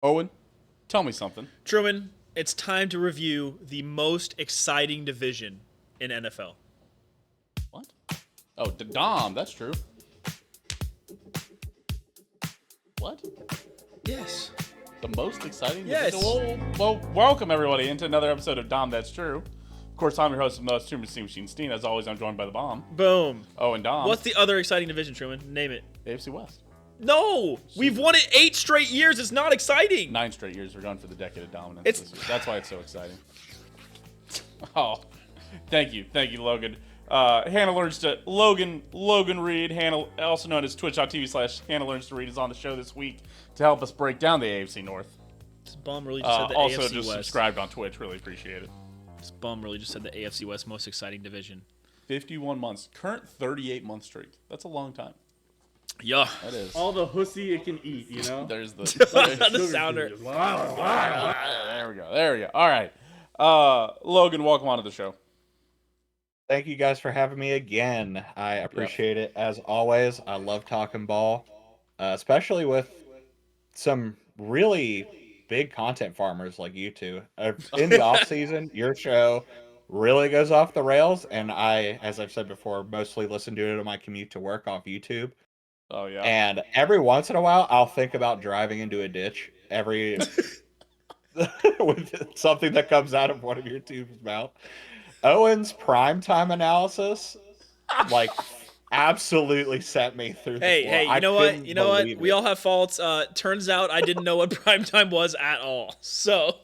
Owen, tell me something. Truman, it's time to review the most exciting division in NFL. What? Oh, Dahm, that's true. What? Yes. The most exciting Yes. division? Well, welcome everybody into another episode of Dahm, That's True. Of course, I'm your host of Most True Machine Steen. As always, I'm joined by the bomb. Boom. Oh, and Dahm. What's the other exciting division, Truman? Name it. AFC West. No! We've won it 8 straight years. It's not exciting. 9 straight years. We're going for the decade of dominance It's- this year. That's why it's so exciting. Oh, thank you, Logan. Hannah learns to Logan Reed, Hannah, also known as Twitch.tv/Hannah learns to read, is on the show this week to help us break down the AFC North. This bum really just said the Also, AFC just West. subscribed on Twitch. Really appreciate it. This bum really just said the AFC West most exciting division. 51 months, current 38-month streak. That's a long time. Yeah. That is. All the hussy it can eat, you know? There's the. The sounder. There we go. There we go. All right. Logan, welcome onto the show. Thank you guys for having me again. I appreciate it as always. I love talking ball, especially with some really big content farmers like you two. In the off season, your show really goes off the rails, and I, as I've said before, mostly listen to it on my commute to work off YouTube. Oh yeah. And every once in a while, I'll think about driving into a ditch with something that comes out of one of your two's mouth. Owen's primetime analysis, like, absolutely set me through the floor. Hey, you know what? We all have faults. Turns out I didn't know what primetime was at all. So,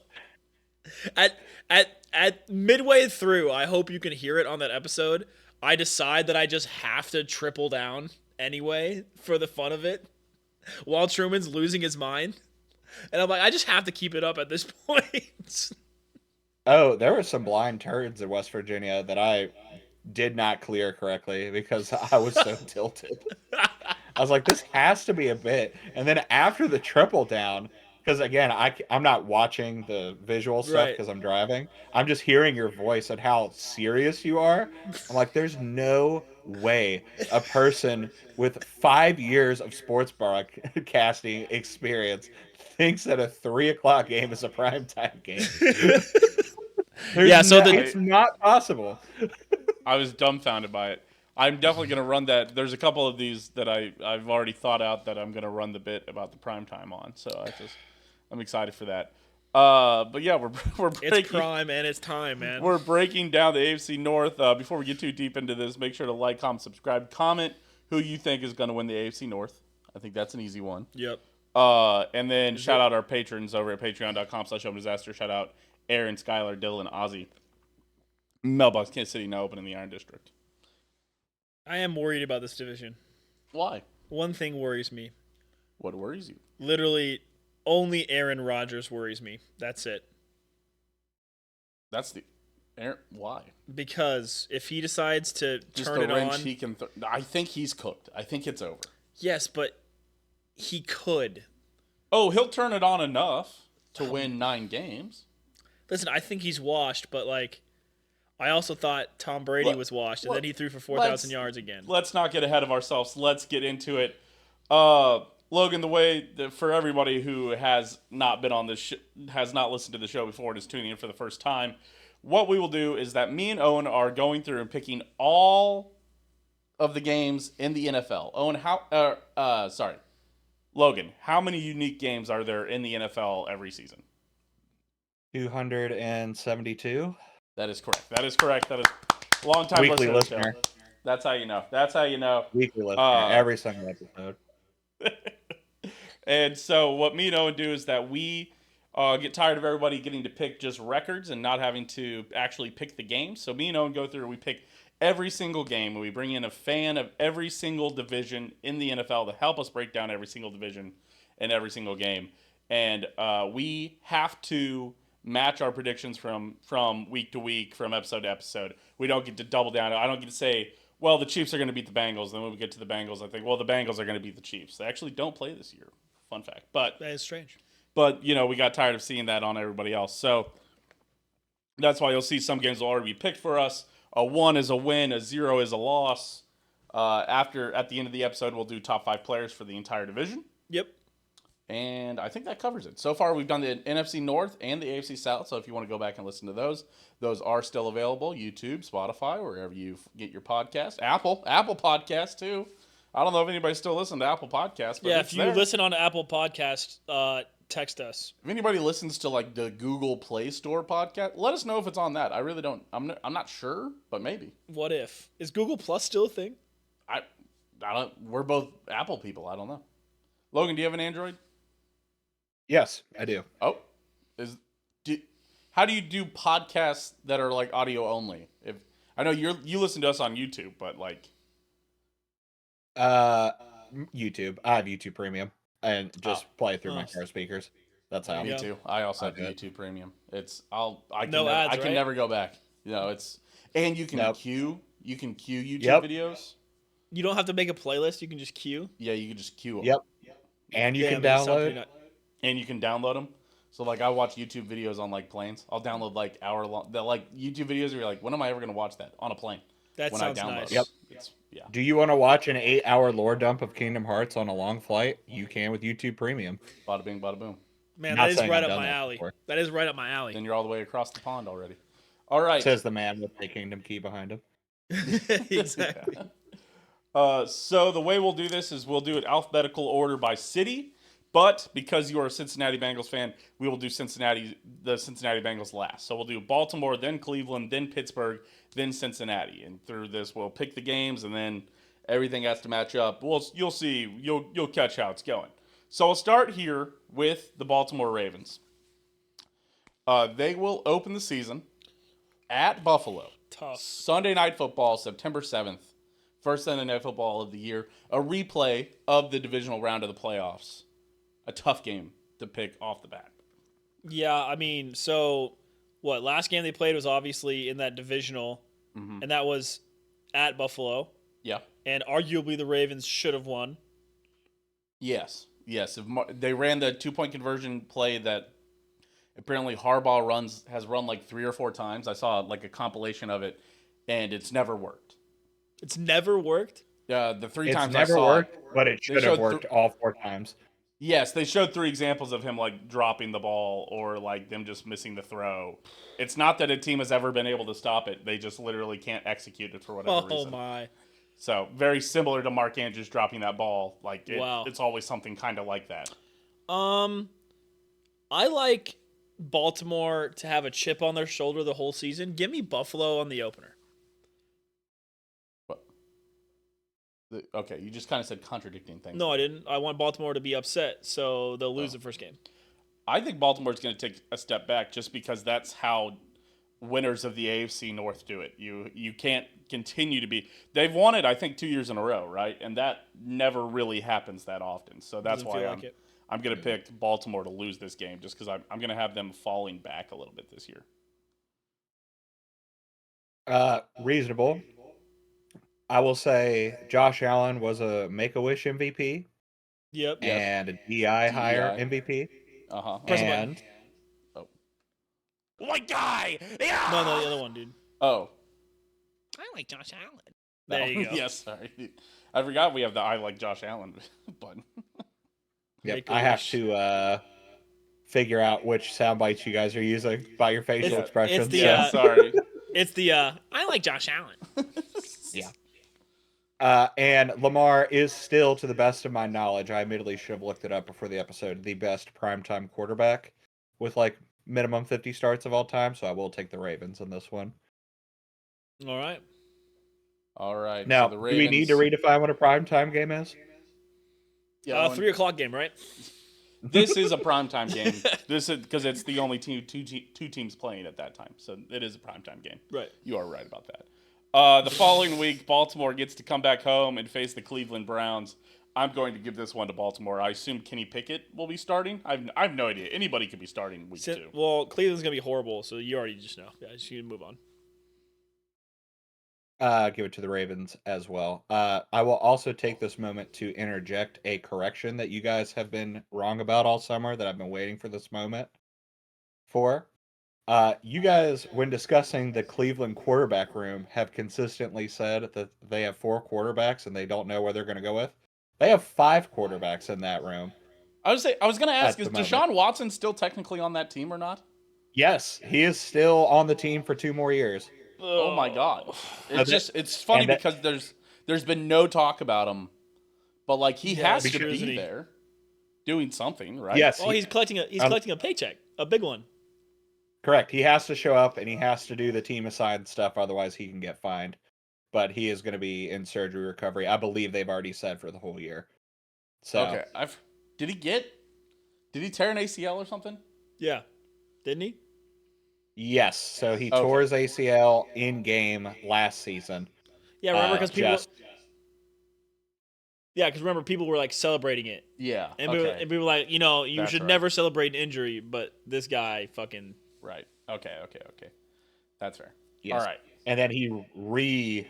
at midway through, I hope you can hear it on that episode, I decide that I just have to triple down anyway for the fun of it while Truman's losing his mind. And I'm like, I just have to keep it up at this point. Oh, there were some blind turds in West Virginia that I did not clear correctly because I was so tilted. I was like, this has to be a bit. And then after the triple down, because again, I'm not watching the visual stuff because I'm driving. I'm just hearing your voice and how serious you are. I'm like, there's no way a person with 5 years of sports broadcasting experience thinks that a 3:00 game is a primetime game. It's not possible. I was dumbfounded by it. I'm definitely going to run that. There's a couple of these that I've already thought out that I'm going to run the bit about the primetime on. So I'm excited for that. But yeah, we're breaking, It's prime and it's time, man. We're breaking down the AFC North. Before we get too deep into this, make sure to like, comment, subscribe, comment who you think is going to win the AFC North. I think that's an easy one. Yep. And then shout out our patrons over at patreon.com/OpenDisaster. Shout out Aaron, Skylar, Dylan, Ozzy. Mailbox, Kansas City now open in the Iron District. I am worried about this division. Why? One thing worries me. What worries you? Literally, only Aaron Rodgers worries me. That's it. That's the Aaron. Why? Because if he decides to Just turn the it wrench on, he can. I think he's cooked. I think it's over. yes, but he could. Oh, he'll turn it on enough to win 9 games. Listen, I think he's washed, but like, I also thought Tom Brady was washed, and then he threw for 4,000 yards again. Let's not get ahead of ourselves. Let's get into it. Logan, for everybody who has not been on this, has not listened to the show before and is tuning in for the first time, what we will do is that me and Owen are going through and picking all of the games in the NFL. Logan, how many unique games are there in the NFL every season? 272. That is correct. That is a long time Weekly listener. listener. That's how you know. Weekly listener. Every single episode. And so what me and Owen do is that we get tired of everybody getting to pick just records and not having to actually pick the game. So me and Owen go through and we pick every single game, and we bring in a fan of every single division in the NFL to help us break down every single division and every single game. And we have to match our predictions from week to week, from episode to episode. We don't get to double down. I don't get to say, well, the Chiefs are going to beat the Bengals. Then when we get to the Bengals, I think, well, the Bengals are going to beat the Chiefs. They actually don't play this year. Fun fact. But That is strange. But, we got tired of seeing that on everybody else. So that's why you'll see some games will already be picked for us. A 1 is a win. A 0 is a loss. At the end of the episode, we'll do top 5 players for the entire division. Yep. And I think that covers it. So far, we've done the NFC North and the AFC South. So if you want to go back and listen to those are still available. YouTube, Spotify, wherever you get your podcast. Apple Podcast too. I don't know if anybody still listens to Apple Podcasts. But Yeah, it's if you there. listen on Apple Podcast, text us. If anybody listens to like the Google Play Store podcast, let us know if it's on that. I really don't. I'm not sure, but maybe. What if? Is Google Plus still a thing? I don't. We're both Apple people. I don't know. Logan, do you have an Android? Yes, I do. Oh, how do you do podcasts that are like audio only? If I know you listen to us on YouTube, but like YouTube. I have YouTube Premium and just play it through my Nice. car speakers. That's how. me Yeah. too. I also have the Okay. YouTube Premium. I No ads, I can right? never go back. And you can Nope. queue YouTube Yep. videos. You don't have to make a playlist. You can just queue. Yeah, you can just queue them. Yep. And you Damn, can that sounds pretty download. nut- And you can download them. So like I watch YouTube videos on like planes. I'll download like hour long YouTube videos where you're like, when am I ever gonna watch that on a plane? That when sounds I download nice. them. Yep. Yeah. Do you want to watch an 8-hour lore dump of Kingdom Hearts on a long flight? You can with YouTube Premium. Bada bing, bada boom. Man, Not that is saying right I've up done my that alley. before. That is right up my alley. Then you're all the way across the pond already. All right. Says the man with the Kingdom Key behind him. Exactly. So the way we'll do this is we'll do it alphabetical order by city, but because you are a Cincinnati Bengals fan, we will do the Cincinnati Bengals last. So we'll do Baltimore, then Cleveland, then Pittsburgh, then Cincinnati, and through this we'll pick the games, and then everything has to match up. You'll see, you'll catch how it's going. So we'll start here with the Baltimore Ravens. They will open the season at Buffalo. Tough. Sunday Night Football, September 7th. First Sunday Night Football of the year. A replay of the divisional round of the playoffs. A tough game to pick off the bat. Yeah, I mean, so what? Last game they played was obviously in that divisional, and that was at Buffalo. Yeah. And arguably the Ravens should have won. Yes. They ran the 2-point conversion play that apparently Harbaugh has run like 3 or 4 times. I saw like a compilation of it, and it's never worked. It's never worked. The 3 It's times I never saw worked, but it should have showed worked all 4 times. Yes, they showed 3 examples of him like dropping the ball or like them just missing the throw. It's not that a team has ever been able to stop it. They just literally can't execute it for whatever Oh reason. my. So very similar to Mark Andrews dropping that ball. Like Wow. it's always something kind of like that. I like Baltimore to have a chip on their shoulder the whole season. Give me Buffalo on the opener. Okay, you just kind of said contradicting things. No, I didn't. I want Baltimore to be upset, so they'll lose the first game. I think Baltimore's going to take a step back just because that's how winners of the AFC North do it. You can't continue to be. They've won it, I think, 2 years in a row, right? And that never really happens that often. So that's Doesn't why feel like it. I'm going to pick Baltimore to lose this game just because I'm going to have them falling back a little bit this year. Reasonable. I will say Josh Allen was a Make-A-Wish MVP Yep. and a DI hire DEI. MVP. Uh-huh. Press the button. And White guy! Yeah! No, the other one, dude. Oh. I like Josh Allen. No. There you go. Yes, sorry. I forgot we have the I like Josh Allen button. yep, Make a I have wish. to figure out which sound bites you guys are using by your facial It's- expressions. it's the, Yeah, sorry. It's the I like Josh Allen. And Lamar is still, to the best of my knowledge, I admittedly should have looked it up before the episode, the best primetime quarterback with like minimum 50 starts of all time. So I will take the Ravens in this one. All right. All right. Now, so the do we need to Ravens- redefine what a primetime game is? Yeah, Owen, 3:00 game, right? this is a primetime game. This is because it's the only two teams playing at that time. So it is a primetime game. Right. You are right about that. The following week, Baltimore gets to come back home and face the Cleveland Browns. I'm going to give this one to Baltimore. I assume Kenny Pickett will be starting. I have no idea. Anybody could be starting week 2. Well, Cleveland's gonna be horrible, so you already just know. Yeah, just move on. Give it to the Ravens as well. I will also take this moment to interject a correction that you guys have been wrong about all summer that I've been waiting for this moment for. You guys, when discussing the Cleveland quarterback room, have consistently said that they have 4 quarterbacks and they don't know where they're going to go with. They have 5 quarterbacks in that room. I was going to ask, At is the moment. Deshaun Watson still technically on that team or not? Yes, he is still on the team for 2 more years. Oh my God! Okay. It's funny And that- because there's been no talk about him, but like he Yeah, has that's to true, isn't be he? there, doing something, right? Yes, Well, he's collecting a paycheck, a big one. correct. He has to show up and he has to do the team assigned stuff, otherwise he can get fined. But he is going to be in surgery recovery. I believe they've already said for the whole year. So Okay. Did he tear an ACL or something? Yeah, didn't he? yes, so he Okay. tore his ACL in game last season. Yeah, remember because people. Just Yeah, because remember people were like celebrating it, Yeah. and Okay. we were like, you That's should right. never celebrate an injury, but this guy fucking. Right. Okay. That's fair. yes. All right. And then he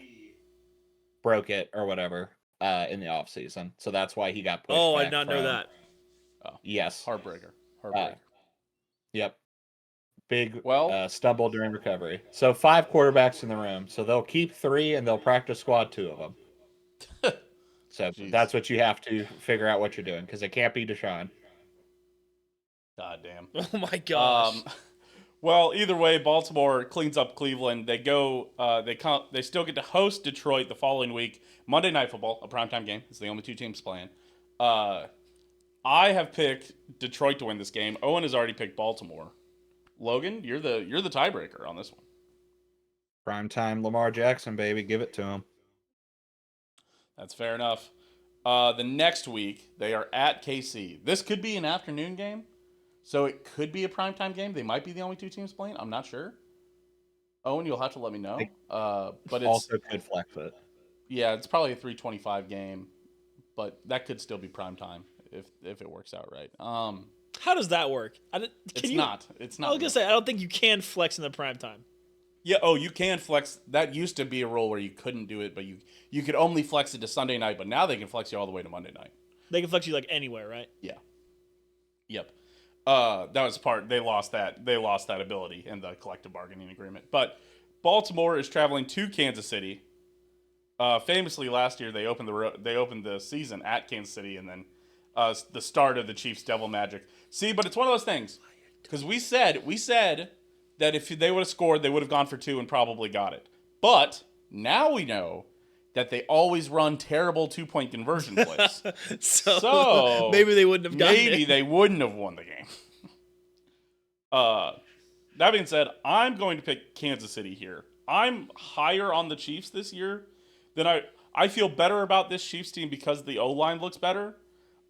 broke it or whatever in the offseason. So that's why he got pushed. Oh, I back did not know from- that. Yes. Heartbreaker. Yep. Big Well- stumble during recovery. So 5 quarterbacks in the room. So they'll keep 3 and they'll practice squad 2 of them. So Jeez. that's what you have to figure out what you're doing because it can't be Deshaun. God damn. Oh my gosh. Well, either way, Baltimore cleans up Cleveland. They go. They still get to host Detroit the following week. Monday Night Football, a primetime game. It's the only 2 teams playing. I have picked Detroit to win this game. Owen has already picked Baltimore. Logan, you're the tiebreaker on this one. Primetime Lamar Jackson, baby. Give it to him. That's fair enough. The next week, they are at KC. This could be an afternoon game, so it could be a primetime game. They might be the only 2 teams playing. I'm not sure. Owen, you'll have to let me know. But it's Also could flex it. yeah, it's probably a 3:25 game, but that could still be primetime if it works out right. How does that work? It's not. It's not. I was gonna say I don't think you can flex in the prime time. Yeah. Oh, you can flex. That used to be a rule where you couldn't do it, but you could only flex it to Sunday night. But now they can flex you all the way to Monday night. They can flex you like anywhere, right? Yeah. Yep. That was part. They lost that. They lost that ability in the collective bargaining agreement. But Baltimore is traveling to Kansas City. Famously, last year they opened the season at Kansas City, and then the start of the Chiefs' devil magic. See, but it's one of those things because we said that if they would have scored, they would have gone for 2 and probably got it. But now we know that they always run terrible 2-point conversion plays. So maybe they wouldn't have gotten Maybe it. they wouldn't have won the game. That being said, I'm going to pick Kansas City here. I'm higher on the Chiefs this year than I feel better about this Chiefs team because the O-line looks better.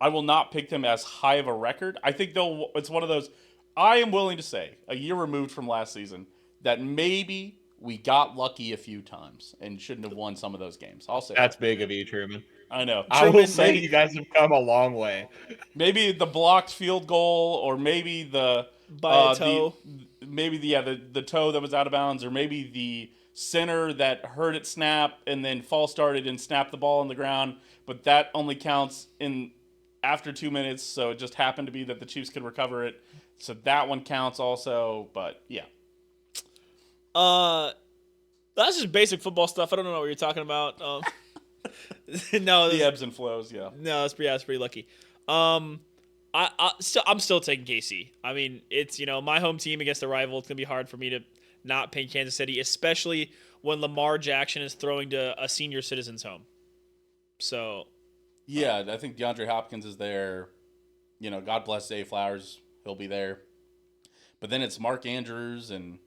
I will not pick them as high of a record. I think it's one of those, I am willing to say, a year removed from last season, that maybe we got lucky a few times and shouldn't have won some of those games. I'll say That's that. big of you, Truman. I know. I will Truman, say maybe- you guys have come a long way. Maybe the blocked field goal, or maybe the By a toe. the toe that was out of bounds, or maybe the center that heard it snap and then false started and snapped the ball on the ground, but that only counts in after 2 minutes, so it just happened to be that the Chiefs could recover it. So that one counts also, but yeah. That's just basic football stuff. I don't know what you're talking about. No, The ebbs and flows, yeah. no, that's pretty lucky. I'm still taking KC. I mean, it's my home team against the rival. It's gonna be hard for me to not pick Kansas City, especially when Lamar Jackson is throwing to a senior citizen's home. So Yeah, I think DeAndre Hopkins is there. God bless Zay Flowers. He'll be there. But then it's Mark Andrews and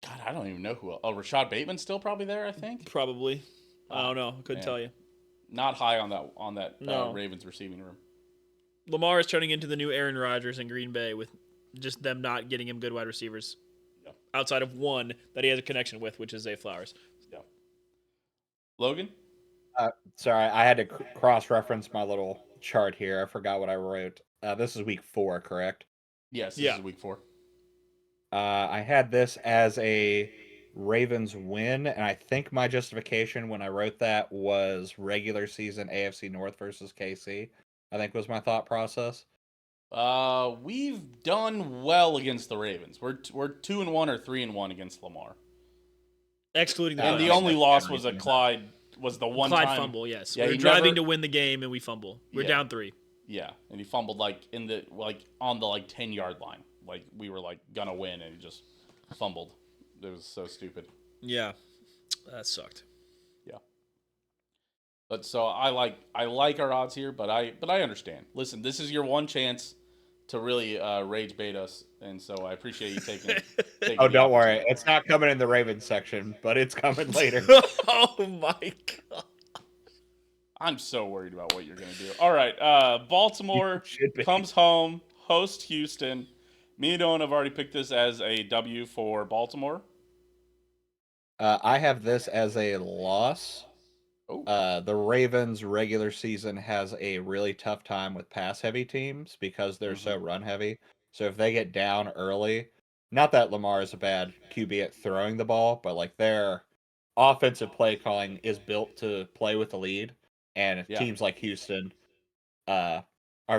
God, I don't even know who else. Oh, Rashad Bateman's still probably there, I think. probably, I don't know. Couldn't man. tell you. Not high on that No. Ravens receiving room. Lamar is turning into the new Aaron Rodgers in Green Bay with just them not getting him good wide receivers. Yeah. Outside of one that he has a connection with, which is Zay Flowers. Yeah. Logan? Sorry, I had to cross-reference my little chart here. I forgot what I wrote. This is week 4, correct? Yes, this Yeah. is week 4. I had this as a Ravens win, and I think my justification when I wrote that was regular season AFC North versus KC. I think was my thought process. We've done well against the Ravens. We're 2-1 or 3-1 against Lamar. Excluding the And the Bucs. only loss was the one Clyde time fumble, yes. Yeah, We're he driving never- to win the game and we fumble. We're Yeah. down 3. Yeah, and he fumbled like on the 10-yard line. Like we were like gonna win, and he just fumbled. It was so stupid. Yeah, that sucked. Yeah. But so I like our odds here, but I understand. Listen, this is your one chance to really rage bait us, and so I appreciate you taking. Oh, don't worry, it's not coming in the Ravens section, but it's coming later. Oh my god! I'm so worried about what you're gonna do. All right, Baltimore comes home, host Houston. Me and Owen have already picked this as a W for Baltimore. I have this as a loss. Oh. The Ravens regular season has a really tough time with pass heavy teams because they're so run heavy. So if they get down early, not that Lamar is a bad QB at throwing the ball, but like their offensive play calling is built to play with the lead, and teams like Houston are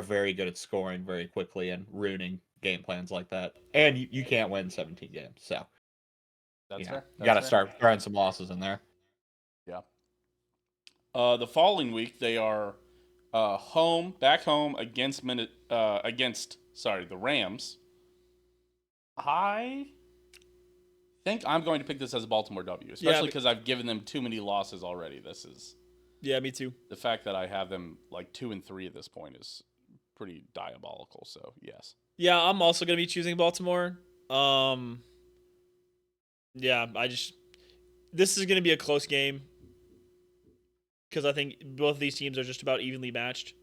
very good at scoring very quickly and ruining game plans like that. And you can't win 17 games, so That's fair. You got to start throwing some losses in there. Yeah. The following week they are back home against the Rams. I think I'm going to pick this as a Baltimore W, especially because I've given them too many losses already. Yeah, me too. The fact that I have them like 2-3 at this point is pretty diabolical. So yes. Yeah, I'm also going to be choosing Baltimore. Yeah, this is going to be a close game because I think both of these teams are just about evenly matched.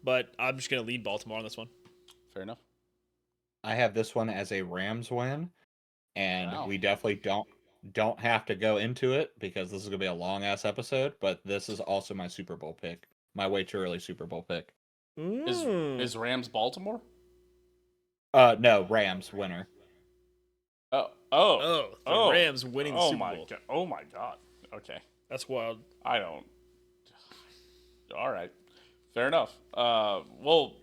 But I'm just going to lead Baltimore on this one. Fair enough. I have this one as a Rams win, and we definitely don't have to go into it because this is going to be a long ass episode, but this is also my Super Bowl pick. My way too early Super Bowl pick. Is Rams Baltimore? No, Rams winner. The Rams winning the Super Bowl. Oh my god. Okay. That's wild. I don't. All right. Fair enough. We'll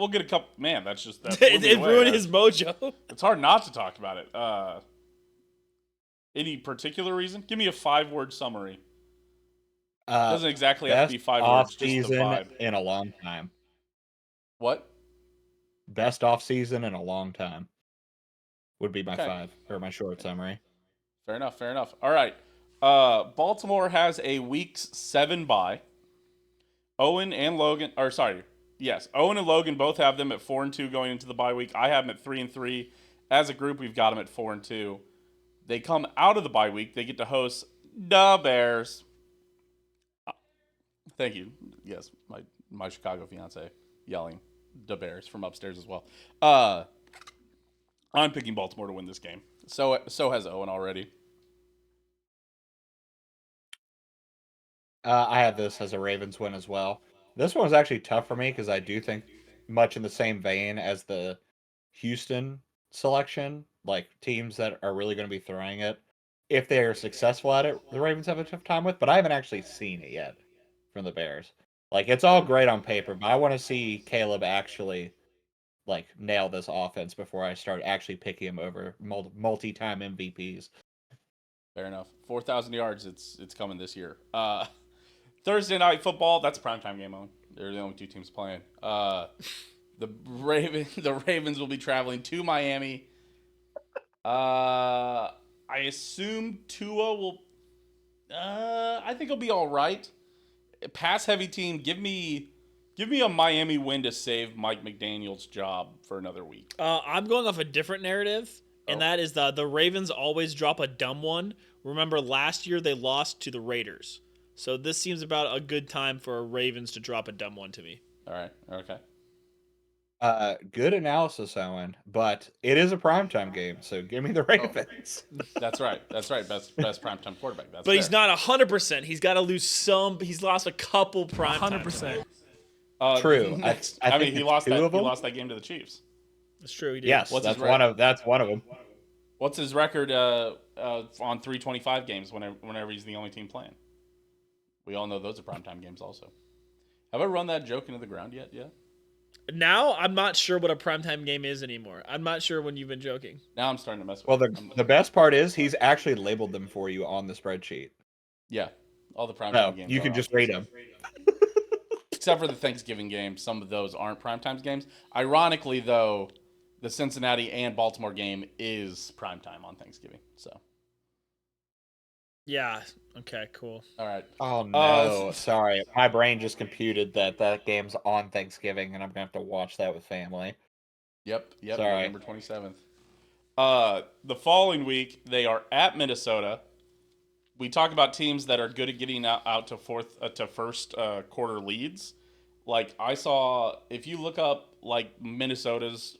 get a couple. Man, that's it ruined his mojo. It's hard not to talk about it. Any particular reason? Give me a 5-word summary. Doesn't exactly have to be 5 words. Just the vibe. In a long time. What? Best off season in a long time would be my 5 or my short summary. Fair enough. All right. Baltimore has a week 7 bye. Owen and Logan both have them at 4-2 going into the bye week. I have them at 3-3. As a group, we've got them at 4-2. They come out of the bye week. They get to host the Bears. Thank you. Yes, my Chicago fiance yelling the Bears from upstairs as well. I'm picking Baltimore to win this game. So has Owen already. I have this as a Ravens win as well. This one was actually tough for me because I do think much in the same vein as the Houston selection, like teams that are really going to be throwing it. If they're successful at it, the Ravens have a tough time with, but I haven't actually seen it yet from the Bears. Like, it's all great on paper, but I want to see Caleb actually, like, nail this offense before I start actually picking him over multi-time MVPs. Fair enough. 4,000 yards, it's coming this year. Thursday night football, that's a primetime game on. They're the only two teams playing. The Ravens will be traveling to Miami. I assume Tua will. I think he'll be all right. Pass heavy team. Give me a Miami win to save Mike McDaniel's job for another week. I'm going off a different narrative, and that is the Ravens always drop a dumb one. Remember last year they lost to the Raiders. So this seems about a good time for Ravens to drop a dumb one to me. All right. Okay. Good analysis, Owen, but it is a primetime game, so give me the Ravens. That's right. Best primetime quarterback. That's but fair. He's not 100%. He's got to lose some. He's lost a couple primetime. 100%. True. I mean, he lost that game to the Chiefs. That's true. He did. Yes, that's one of them. What's his record on 325 games whenever he's the only team playing? We all know those are primetime games also. Have I run that joke into the ground yet? Yeah. Now I'm not sure what a primetime game is anymore. I'm not sure when you've been joking. Now I'm starting to mess with it. Well, the best part is he's actually labeled them for you on the spreadsheet. Yeah. All the primetime games. You can just rate them. except for the Thanksgiving games. Some of those aren't primetime games. Ironically, though, the Cincinnati and Baltimore game is primetime on Thanksgiving. So, Yeah. Okay. Cool. all right. Oh no, sorry. My brain just computed that game's on Thanksgiving, and I'm gonna have to watch that with family. Yep. Sorry. November 27th. The following week, they are at Minnesota. We talk about teams that are good at getting out to first quarter leads. Like I saw, if you look up like Minnesota's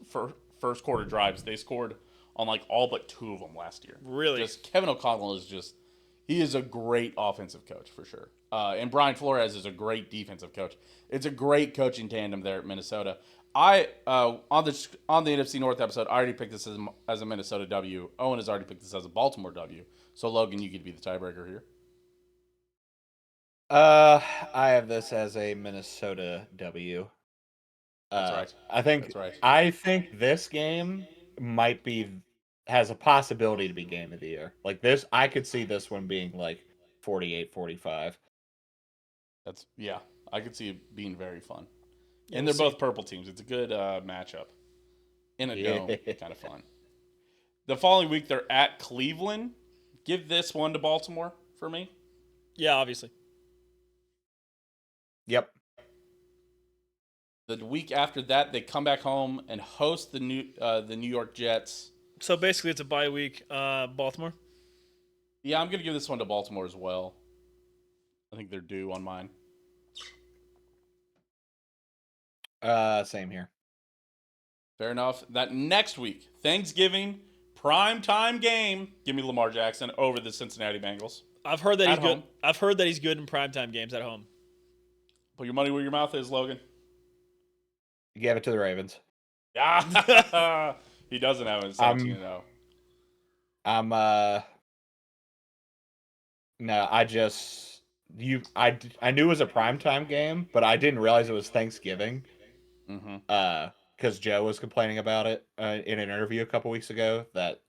first quarter drives, they scored on like all but 2 of them last year. Really? Just Kevin O'Connell he is a great offensive coach for sure. And Brian Flores is a great defensive coach. It's a great coaching tandem there at Minnesota. I on the NFC North episode, I already picked this as a Minnesota W. Owen has already picked this as a Baltimore W. So Logan, you could be the tiebreaker here. I have this as a Minnesota W. That's right. That's right. I think this game has a possibility to be game of the year. Like this, I could see this one being like 48-45. I could see it being very fun. Yeah, and they're both purple teams. It's a good matchup. In a dome, kind of fun. The following week, they're at Cleveland. Give this one to Baltimore for me. Yeah, obviously. Yep. The week after that, they come back home and host the New York Jets. So basically, it's a bye week. Baltimore. Yeah, I'm gonna give this one to Baltimore as well. I think they're due on mine. Same here. Fair enough. That next week, Thanksgiving, primetime game. Give me Lamar Jackson over the Cincinnati Bengals. I've heard that he's good. I've heard that he's good in primetime games at home. Put your money where your mouth is, Logan. You gave it to the Ravens. Yeah. He doesn't have it 17-0. No, I knew it was a primetime game, but I didn't realize it was Thanksgiving. Mm-hmm. Because Joe was complaining about it in an interview a couple weeks ago that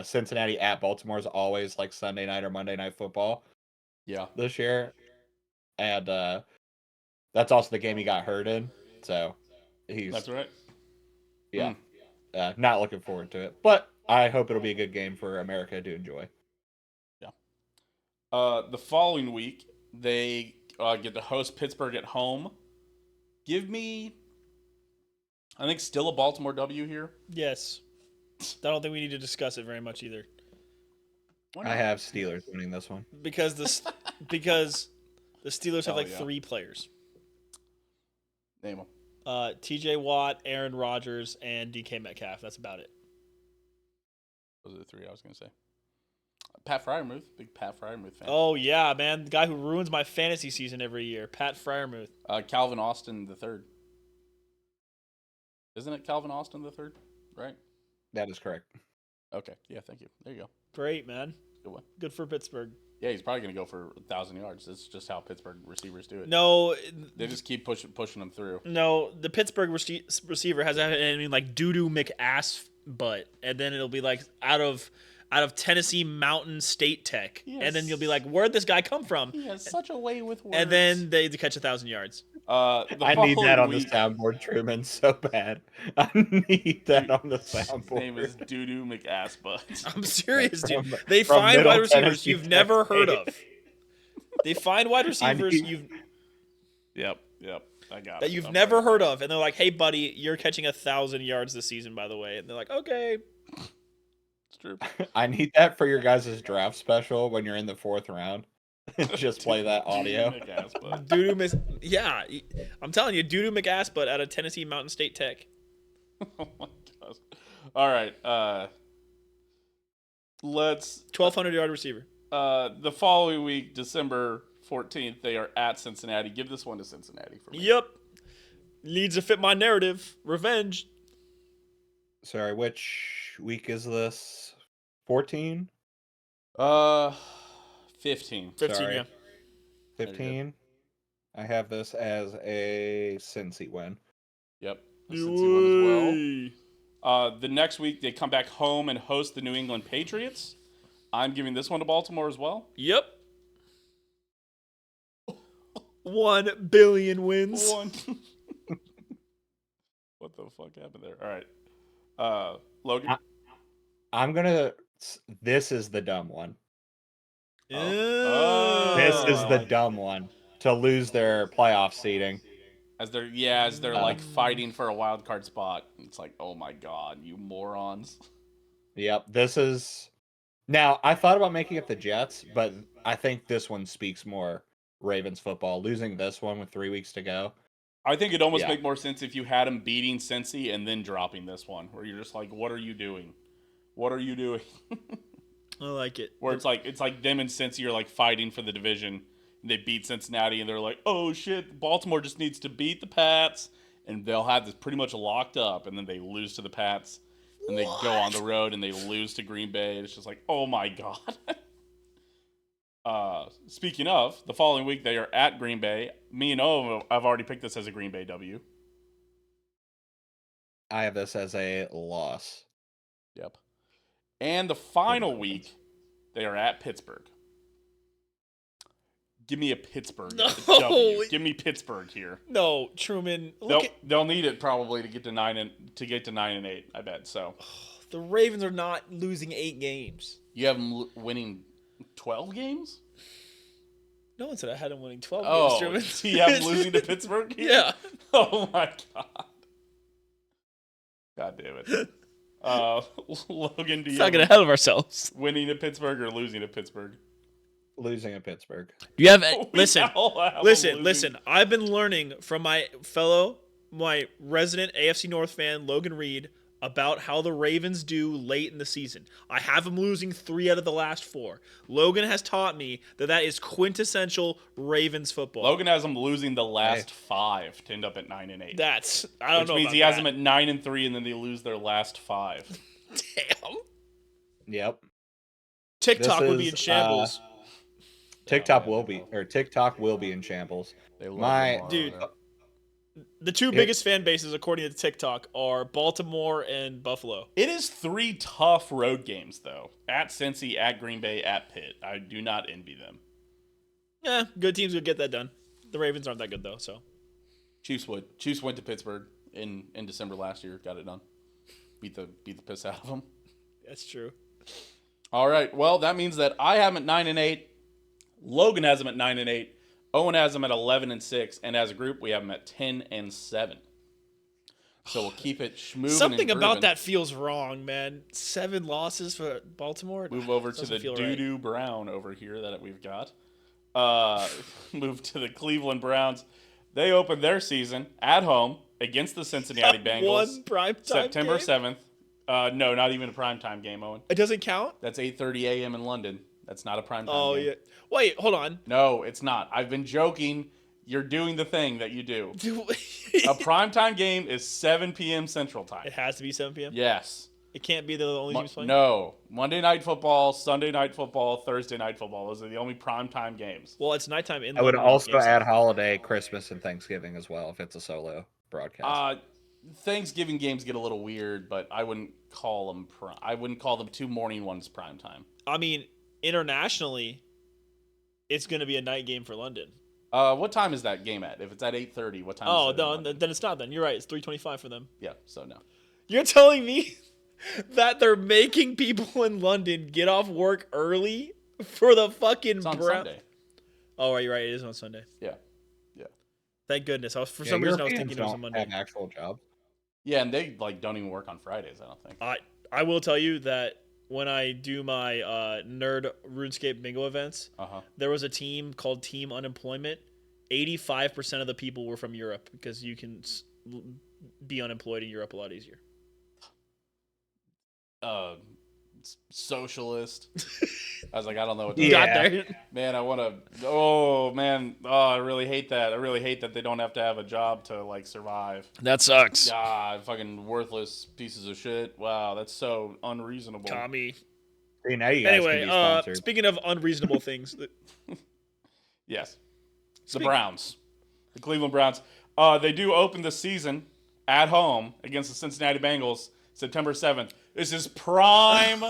Cincinnati at Baltimore is always like Sunday night or Monday night football. Yeah. This year, and that's also the game he got hurt in. So that's right. Yeah. Not looking forward to it, but I hope it'll be a good game for America to enjoy. Yeah. The following week, they get to host Pittsburgh at home. Give me, I think, still a Baltimore W here. Yes. I don't think we need to discuss it very much either. I have Steelers winning this one because the Steelers have 3 players. Name them. TJ Watt, Aaron Rodgers, and DK Metcalf. That's about it. Those are the 3 I was going to say. Pat Freiermuth, big Pat Freiermuth fan. Oh, yeah, man. The guy who ruins my fantasy season every year. Pat Freiermuth. Calvin Austin III. Isn't it Calvin Austin III? Right? That is correct. Okay. Yeah, thank you. There you go. Great, man. Good one. Good for Pittsburgh. Yeah, he's probably going to go for 1,000 yards. That's just how Pittsburgh receivers do it. No. They just keep pushing them through. No, the Pittsburgh receiver has like doo-doo McAss butt, and then it'll be like out of Tennessee Mountain State Tech. Yes. And then you'll be like, where'd this guy come from? He has such a way with words. And then they catch 1,000 yards. I need that on the soundboard, Truman, so bad. I need that on the soundboard. His name is Doo-Doo McAssbutt. I'm serious, dude. They find wide receivers you've never heard of. They find wide receivers Yep. I got that you've never heard of, and they're like, "Hey, buddy, you're catching 1,000 yards this season, by the way." And they're like, "Okay." It's true. I need that for your guys' draft special when you're in the 4th round. Just play that audio. Yeah, I'm telling you, Doo-Doo McAssbutt out of Tennessee Mountain State Tech. Oh my gosh! All right, let's 1,200-yard receiver. The following week, December 14th, they are at Cincinnati. Give this one to Cincinnati for me. Yep, needs to fit my narrative. Revenge. Sorry, which week is this? 14? 15. 15, Sorry. yeah. 15. I have this as a Cincy win. Yep. Cincy one as well. The next week, they come back home and host the New England Patriots. I'm giving this one to Baltimore as well. Yep. 1 billion wins. One. What the fuck happened there? All right. Logan. I'm gonna. This is the dumb one. Oh. This is I the like it. dumb one to lose their playoff seeding. As they're like fighting for a wild card spot. It's like, oh my god, you morons. Yep, this is. Now, I thought about making it the Jets, but I think this one speaks more Ravens football. Losing this one with 3 weeks to go. I think it'd almost Yeah. make more sense if you had him beating Cincy and then dropping this one, where you're just like, what are you doing? What are you doing? I like it. Where it's like them and Cincy are like fighting for the division. And they beat Cincinnati, and they're like, oh shit, Baltimore just needs to beat the Pats, and they'll have this pretty much locked up, and then they lose to the Pats, and they go on the road and they lose to Green Bay. It's just like, oh my god. Speaking of, the following week they are at Green Bay. Me and Owen, I've already picked this as a Green Bay W. I have this as a loss. Yep. And the final week, they are at Pittsburgh. Give me a Pittsburgh No. W. Give me Pittsburgh here. No, Truman. Look at They'll need it probably to get to 9 and 8. I bet. So the Ravens are not losing 8 games. you have them winning 12 games. No one said I had them winning 12 Oh, games, so you have them losing to Pittsburgh? Yeah. Oh my god. God damn it. Logan, do you Let's not have get ahead of ourselves. winning at Pittsburgh or losing at Pittsburgh? Losing at Pittsburgh. Do you have We listen? all have them losing. Listen. I've been learning from my resident AFC North fan, Logan Reed, about how the Ravens do late in the season. I have them losing 3 out of the last 4. Logan has taught me that is quintessential Ravens football. Logan has them losing the last 5 to end up at 9 and 8. I don't Which know. means about he has that. them at 9 and 3, and then they lose their last 5. Damn. Yep. TikTok This would be is, in shambles. TikTok will be in shambles. They love My- Lamar Dude. over there. The 2 biggest fan bases, according to TikTok, are Baltimore and Buffalo. It is 3 tough road games, though. At Cincy, at Green Bay, at Pitt. I do not envy them. Yeah, good teams would get that done. The Ravens aren't that good though, so. Chiefs would. Chiefs went to Pittsburgh in December last year. Got it done. Beat the piss out of them. That's true. All right. Well, that means that I have them at 9 and 8. Logan has them at 9 and 8. Owen has them at 11 and 6. And as a group, we have them at 10 and 7. So we'll keep it schmoovin' Something and about groovin'. that feels wrong, man. 7 losses for Baltimore. Move over to Doesn't the feel doo-doo right. brown over here that we've got. Move to the Cleveland Browns. They opened their season at home against the Cincinnati Bengals. One primetime September game? 7th. No, not even a primetime game, Owen. It doesn't count? That's 8:30 a.m. in London. That's not a primetime Oh, game. yeah. Wait, hold on. No, it's not. I've been joking. You're doing the thing that you do. A it primetime game is 7 p.m. Central Time. has to be 7 p.m.? Yes. It can't be the only teams playing? No. Monday Night Football, Sunday Night Football, Thursday Night Football. Those are the only primetime games. Well, it's nighttime in I would London. also Games. add holiday, Christmas, and Thanksgiving as well if it's a solo broadcast. Thanksgiving games get a little weird, but I wouldn't call them I wouldn't call them 2 morning ones primetime. I mean, internationally, it's going to be a night game for London. What time is that game at? If it's at 8:30, what time Oh, is it? in no, London? then it's not then. You're right. It's 3:25 for them. Yeah, so no. You're telling me that they're making people in London get off work early for the fucking It's on Brown- Sunday. Oh, right, you're right. It is on Sunday. Yeah. Thank goodness. For Yeah, some reason I was Europeans thinking it was on don't Monday. have actual jobs. Yeah, and they don't even work on Fridays, I don't think. I will tell you that when I do my nerd RuneScape bingo events, Uh-huh. there was a team called Team Unemployment. 85% of the people were from Europe because you can be unemployed in Europe a lot easier. Socialist. I was like, I don't know what You that got Yeah. there. Man, I want to. Oh man, I really hate that. I really hate that they don't have to have a job to like survive. That sucks. God, fucking worthless pieces of shit. Wow, that's so unreasonable. Tommy. See, now you guys Anyway, can be sponsored. speaking of unreasonable things, Yes, the Speak- Browns, the Cleveland Browns. They do open the season at home against the Cincinnati Bengals, September 7th. This is prime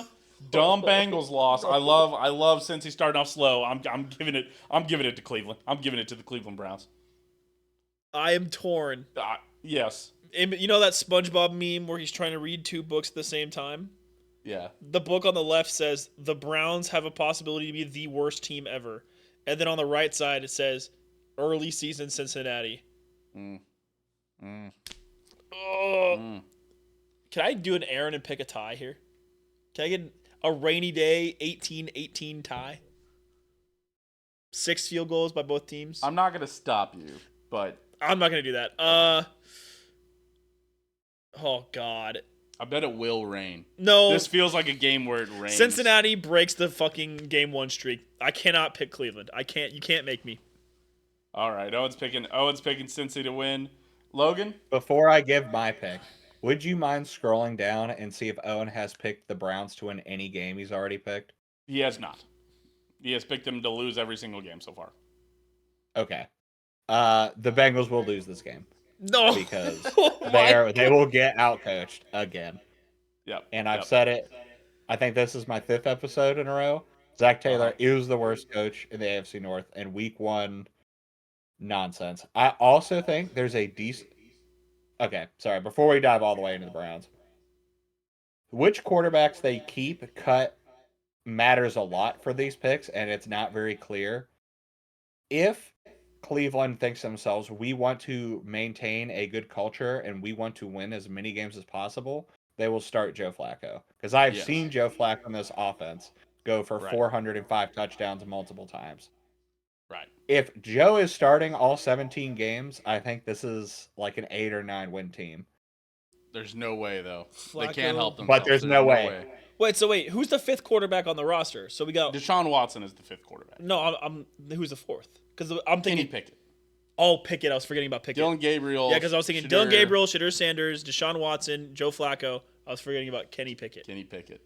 Dumb Bengals loss. I love Cincy starting off slow. I'm giving it to Cleveland. I'm giving it to the Cleveland Browns. I am torn. Yes. You know that SpongeBob meme where he's trying to read two books at the same time? Yeah. The book on the left says the Browns have a possibility to be the worst team ever. And then on the right side it says early season Cincinnati. Mm. Oh. Can I do an Aaron and pick a tie here? Can I get a rainy day 18-18 tie? 6 field goals by both teams. I'm not gonna stop you, but I'm not gonna do that. Oh God. I bet it will rain. No. This feels like a game where it rains. Cincinnati breaks the fucking game 1 streak. I cannot pick Cleveland. I can't. You can't make me. All right, Owen's picking Cincy to win. Logan? Before I give my pick, would you mind scrolling down and see if Owen has picked the Browns to win any game he's already picked? He has not. He has picked them to lose every single game so far. Okay. The Bengals will lose this game No. because Why? they will get outcoached again. Yep. And I've said it. I think this is my 5th episode in a row. Zach Taylor is the worst coach in the AFC North, and week 1, nonsense. I also think there's a decent... Okay, sorry. Before we dive all the way into the Browns, which quarterbacks they cut matters a lot for these picks, and it's not very clear. If Cleveland thinks to themselves, we want to maintain a good culture and we want to win as many games as possible, they will start Joe Flacco. Because I've seen Joe Flacco in this offense go for 405 touchdowns multiple times. Right. If Joe is starting all 17 games, I think this is like an 8 or 9 win team. There's no way, though. Flacco. They can't help themselves. But there's no way. Wait, who's the 5th quarterback on the roster? So we got Deshaun Watson is the 5th quarterback. No, I'm who's the 4th? Because I'm thinking Kenny Pickett. Oh, Pickett. I was forgetting about Pickett. Dylan Gabriel. Yeah, because I was thinking Dylan Gabriel, Shadur Sanders, Deshaun Watson, Joe Flacco. I was forgetting about Kenny Pickett. Kenny Pickett.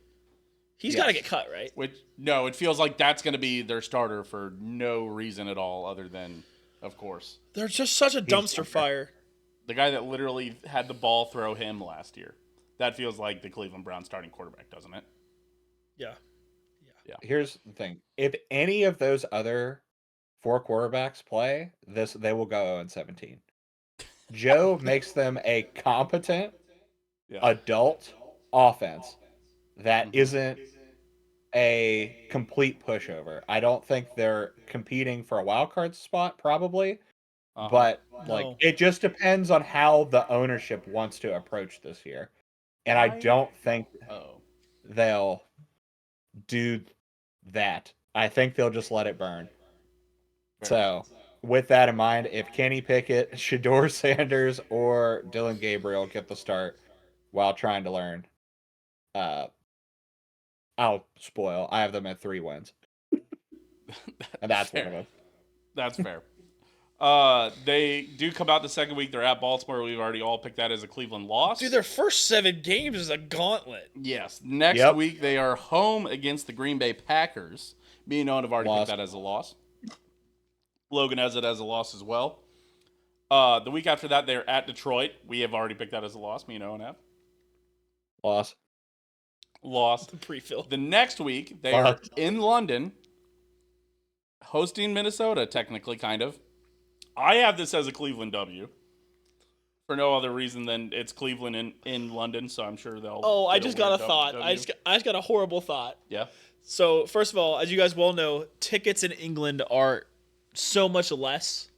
He's got to get cut, right? No, it feels like that's going to be their starter for no reason at all other than, of course. They're just such a dumpster fire. The guy that literally had the ball throw him last year. That feels like the Cleveland Browns starting quarterback, doesn't it? Yeah. Here's the thing. If any of those other 4 quarterbacks play, they will go 0-17. Joe makes them a competent adult offense that isn't a complete pushover. I don't think they're competing for a wild card spot, probably. But it just depends on how the ownership wants to approach this year. And I don't think they'll do that. I think they'll just let it burn. So, with that in mind, if Kenny Pickett, Shadur Sanders, or Dylan Gabriel get the start while trying to learn, I'll spoil. I have them at 3 wins. And that's one of them. That's fair. They do come out the second week. They're at Baltimore. We've already all picked that as a Cleveland loss. Dude, their first 7 games is a gauntlet. Yes. Next week, they are home against the Green Bay Packers. Me and Owen have already picked that as a loss. Logan has it as a loss as well. The week after that, they're at Detroit. We have already picked that as a loss. Me and Owen have. Loss. The pre-fill. The next week, they are in London, hosting Minnesota, technically, kind of. I have this as a Cleveland W. For no other reason than it's Cleveland in London, so I'm sure they'll... Oh, I just got a thought. I just got a horrible thought. Yeah? So, first of all, as you guys well know, tickets in England are so much less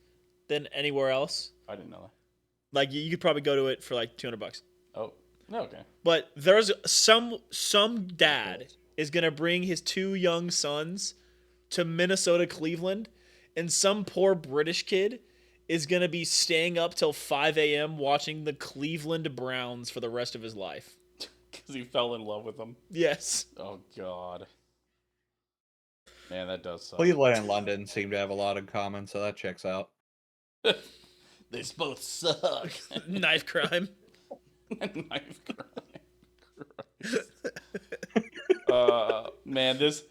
than anywhere else. I didn't know that. Like, you could probably go to it for like $200. Oh, okay. But there's some dad is going to bring his 2 young sons to Minnesota, Cleveland, and some poor British kid is going to be staying up till 5 a.m. watching the Cleveland Browns for the rest of his life. Because he fell in love with them. Yes. Oh, God. Man, that does suck. Cleveland and London seem to have a lot in common, so that checks out. They both suck. Knife crime. Knife crime. Man, this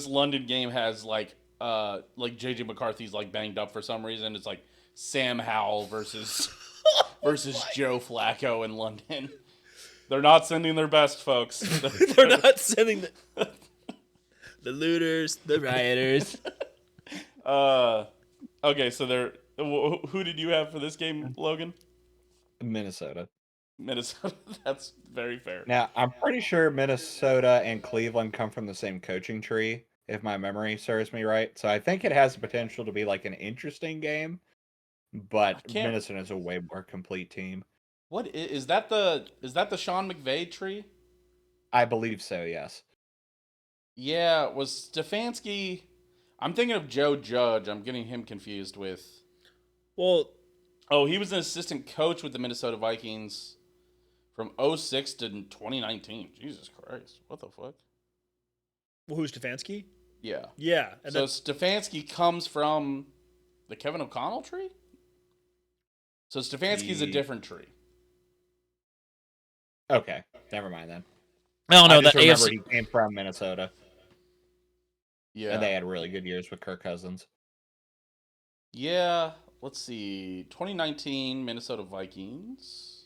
London game has like JJ McCarthy's like banged up for some reason. It's like Sam Howell versus Joe Flacco in London. They're not sending their best, folks. They're not sending the looters, the rioters. Okay, so who did you have for this game, Logan? Minnesota. Minnesota. That's very fair. Now, I'm pretty sure Minnesota and Cleveland come from the same coaching tree, if my memory serves me right. So I think it has the potential to be like an interesting game, but Minnesota is a way more complete team. What is that? The Sean McVay tree? I believe so, yes. Yeah, was Stefanski? I'm thinking of Joe Judge. I'm getting him confused with. Well, he was an assistant coach with the Minnesota Vikings from 06 to 2019. Jesus Christ, what the fuck? well, who's Stefanski? Yeah. Yeah. And So Stefanski comes from the Kevin O'Connell tree? So Stefanski's a different tree. Okay, never mind then. I don't know. I just That remember AFC. he came from Minnesota, Yeah. and they had really good years with Kirk Cousins. Yeah, let's see. 2019 Minnesota Vikings.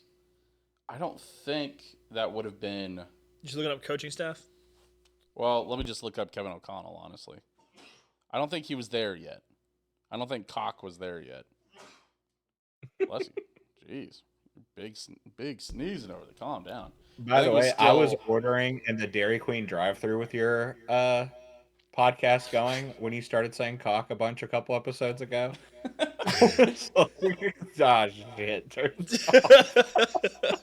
I don't think that would have been. Just looking up coaching staff. Well, let me just look up Kevin O'Connell, honestly. I don't think he was there yet. I don't think Cock was there yet. Bless you. Jeez. Big sneezing over there. Calm down. By the way, I was ordering in the Dairy Queen drive-thru with your podcast going when you started saying cock a couple episodes ago.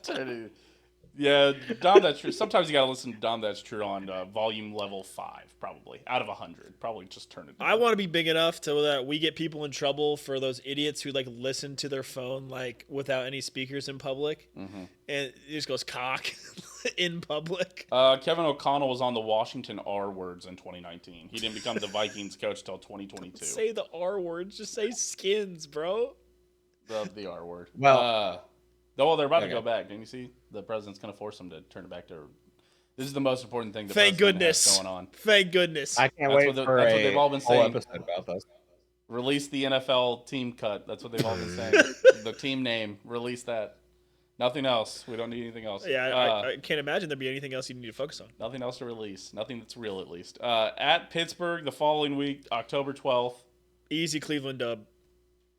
Shit. Yeah, Dahm, that's true. Sometimes you gotta listen to Dahm, that's true on volume level 5, probably out of 100. Probably just turn it down. I want to be big enough so that we get people in trouble for those idiots who like listen to their phone like without any speakers in public, and it just goes cock in public. Kevin O'Connell was on the Washington R words in 2019. He didn't become the Vikings coach till 2022. Say the R words. Just say skins, bro. The R word. Well, they're about to go back. Didn't you see? The president's going to force them to turn it back to. This is the most important thing. Thank goodness. Going on. Thank goodness. I can't wait for that's what they've all been whole saying. episode about this. Release the NFL team cut. That's what they've all been saying. The team name. Release that. Nothing else. We don't need anything else. Yeah, I can't imagine there'd be anything else you need to focus on. Nothing else to release. Nothing that's real, at least. At Pittsburgh the following week, October 12th. Easy Cleveland dub.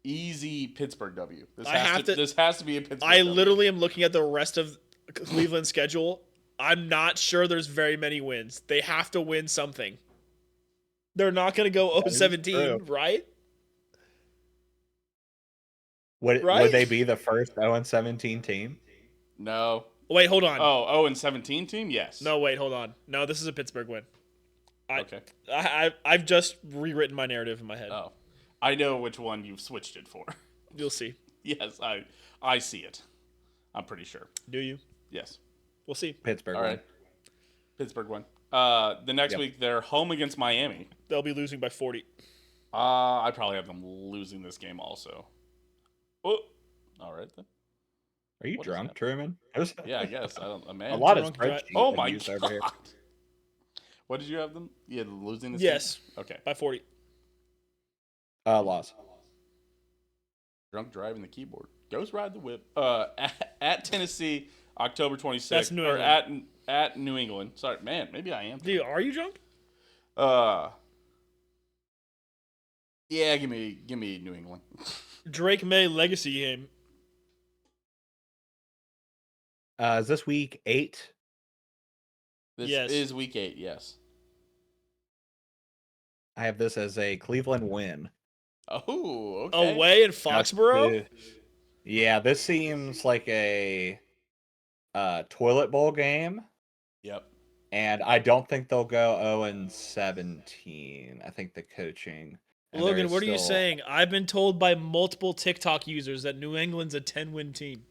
Easy Pittsburgh W. This This has to be a Pittsburgh I W. literally am looking at the rest of Cleveland's schedule. I'm not sure there's very many wins. They have to win something. They're not going to go 0-17, right? Would they be the first 0-17 team? No. Wait, hold on. Oh, 0-17 team? Yes. No, wait, hold on. No, this is a Pittsburgh win. Okay. I've just rewritten my narrative in my head. Oh. I know which one you've switched it for. You'll see. Yes, I see it. I'm pretty sure. Do you? Yes. We'll see. Pittsburgh. All right. Pittsburgh won. The next week, they're home against Miami. They'll be losing by 40. I probably have them losing this game also. Oh, all right then. Are you What drunk, is Truman? Yeah, I guess. I don't. Man. A lot of Drunk spreadsheets Oh been my used over god. here. What did you have them? Yeah, losing this Yes. game? Okay. By 40. Loss. Drunk driving the keyboard. Goes ride the whip. At Tennessee, October 26th. That's New or England. at New England. Sorry, man. Maybe I am. Dude, are you drunk? Yeah, give me New England. Drake May legacy game. Is this week 8? This Yes. is week 8. Yes. I have this as a Cleveland win. Oh, okay. Away in Foxborough? Yeah, this seems like a toilet bowl game, Yep. and I don't think they'll go 0-17. I think the coaching. and Logan, there what is are you still- saying? I've been told by multiple TikTok users that New England's a 10-win team.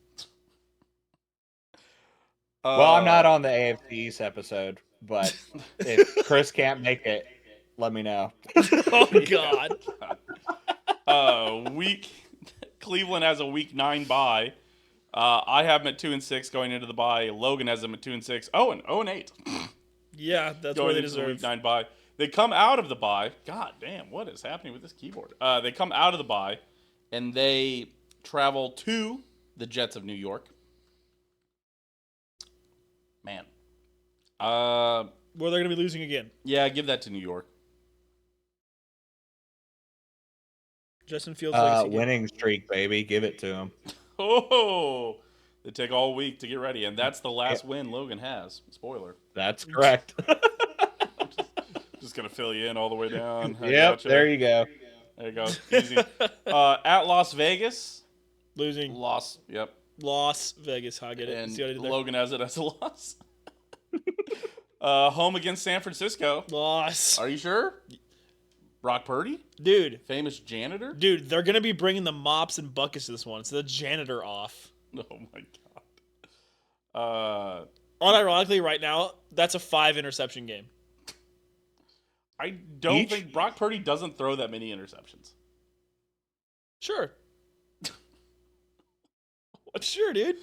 Well, I'm not on the AFC East episode, but if Chris can't make it, let me know. Oh, God. Cleveland has a week 9 bye. I have them at 2-6 going into the bye. Logan has them at 2-6. 0-8. Yeah, that's Going what they into the deserve. week 9 bye. They come out of the bye. God damn, what is happening with this keyboard? They come out of the bye, and they travel to the Jets of New York. Man. Where they're going to be losing again. Yeah, give that to New York. Justin Fields legacy game. Winning streak, baby. Give it to him. Oh, they take all week to get ready, and that's the last win Logan has. Spoiler. That's correct. Just gonna fill you in all the way down. I Yep, gotcha. there you go. There you go. Easy. At Las Vegas. Losing. Loss. Yep. Las Vegas. I get it. And See what I did there? Logan has it as a loss. Home against San Francisco. Loss. Are you sure? Brock Purdy? Dude, Famous janitor? they're going to be bringing the mops and buckets to this one. It's the janitor off. Oh my god. Unironically, right now, that's a 5-interception game. I don't Each? think Brock Purdy doesn't throw that many interceptions. Sure. Sure, dude.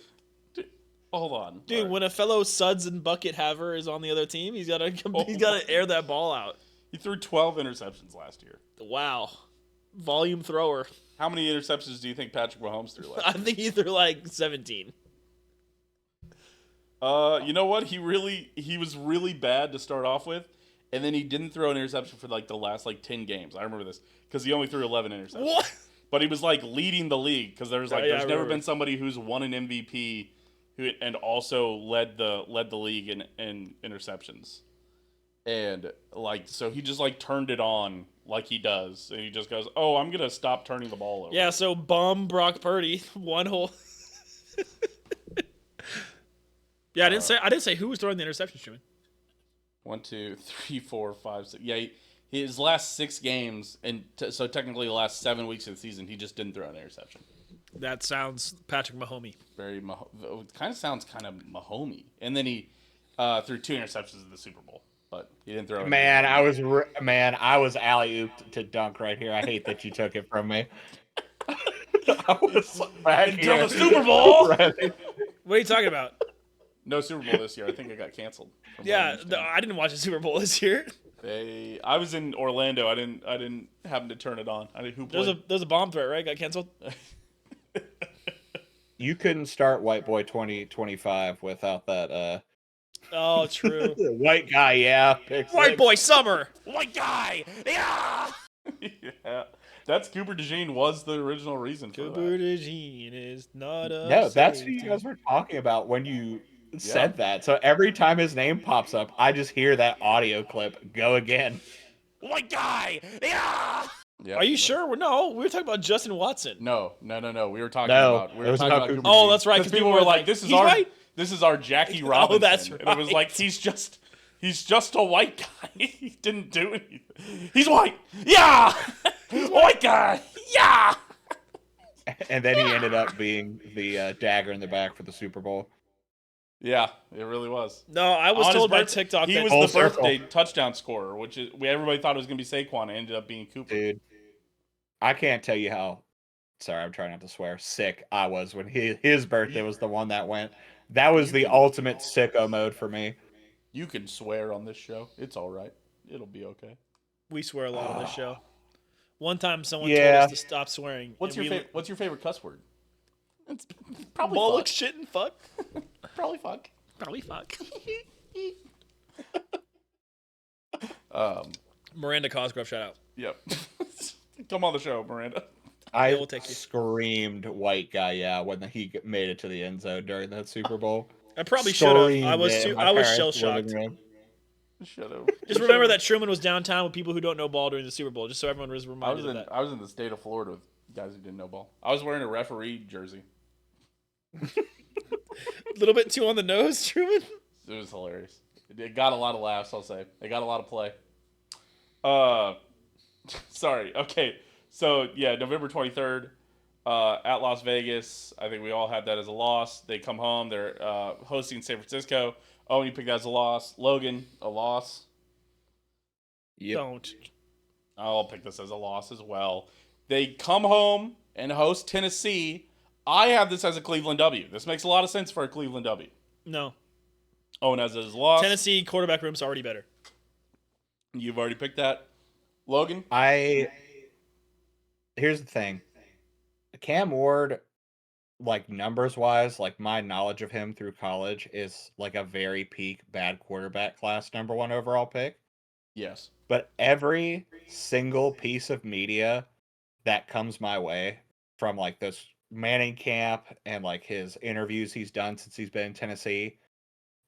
Hold on. Dude, All right. when a fellow suds and bucket haver is on the other team, he's got to air that ball out. He threw 12 interceptions last year. Wow. Volume thrower. How many interceptions do you think Patrick Mahomes threw last I year? think he threw like 17. You know what? He was really bad to start off with, and then he didn't throw an interception for like the last 10 games. I remember this because he only threw 11 interceptions. What? But he was leading the league because there's Yeah, I there's never remember. been somebody who's won an MVP and also led the league in interceptions. And so he just turned it on like he does, and he just goes, "Oh, I'm gonna stop turning the ball over." Yeah, so bum Brock Purdy, one hole. Yeah, I didn't say who was throwing the interceptions, Truman. 1, 2, 3, 4, 5, 6. Yeah, his last 6 games, and so technically the last 7 weeks of the season, he just didn't throw an interception. That sounds Patrick Mahomes. It kind of sounds kind of Mahomey. And then he threw 2 interceptions in the Super Bowl, but he didn't throw. Man, I was alley-ooped to dunk right here. I hate that you took it from me. I was back Until here. the Super Bowl. Ready. What are you talking about? No Super Bowl this year. I think it got canceled. from what I Yeah, understand. I didn't watch the Super Bowl this year. I was in Orlando. I didn't happen to turn it on. Who played? There's a bomb threat, right? Got canceled. You couldn't start White Boy 2025 without that Oh, true. white guy, yeah. Pick White six. boy summer. White guy. Yeah. Yeah. That's Cooper DeJean was the original reason for Cooper that. DeJean is not a No, that's who safety. you guys were talking about when you said that. So every time his name pops up, I just hear that audio clip go again. White guy. Yeah. Yeah. Are you sure? No, we were talking about Justin Watson. No. We were talking No, about. We it were was talking about about. Cooper Cooper Oh, DeJean. that's right. Because people were like, "This is he's our, right. this is our Jackie Robinson." that's And it was right. like he's just a white guy. He didn't do anything. He's white. Yeah. White guy. Yeah. And then he ended up being the dagger in the back for the Super Bowl. Yeah, it really was. No, I was On his told by birthday- TikTok he that was Full the circle. birthday touchdown scorer, which is everybody thought it was going to be Saquon. It ended up being Cooper. Dude, I can't tell you how, sorry, I'm trying not to swear, sick I was when his birthday was the one that went. That was the ultimate sicko mode for me. You can swear on this show. It's all right. It'll be okay. we swear a lot on this show. One time, someone Yeah. told us to stop swearing. What's and your we- What's your favorite cuss word? It's probably Bollocks, fuck. shit, and fuck. Probably fuck. Probably fuck. Miranda Cosgrove, shout out. Yep. Come on the show, Miranda. I we'll take you. screamed white guy, yeah, when he made it to the end zone during that Super Bowl. I probably should have. Screamed I was it in too. my I was parents' shell shocked. living room. Shut up. Just remember that Truman was downtown with people who don't know ball during the Super Bowl. Just so everyone was I reminded was of in that. I was in the state of Florida with guys who didn't know ball. I was wearing a referee jersey. A little bit too on the nose, Truman. It was hilarious. It got a lot of laughs, I'll say. It got a lot of play. Sorry. Okay. So, yeah, November 23rd at Las Vegas. I think we all had that as a loss. They come home. They're hosting San Francisco. Owen, you picked that as a loss. Logan, a loss. Yep. Don't. I'll pick this as a loss as well. They come home and host Tennessee. I have this as a Cleveland W. This makes a lot of sense for a Cleveland W. No. Owen has it as a loss. Tennessee quarterback room's already better. You've already picked that. Logan? Here's the thing. Cam Ward like numbers wise, like my knowledge of him through college is like a very peak bad quarterback class #1 overall pick. Yes. But every single piece of media that comes my way from like this Manning camp and like his interviews he's done since he's been in Tennessee,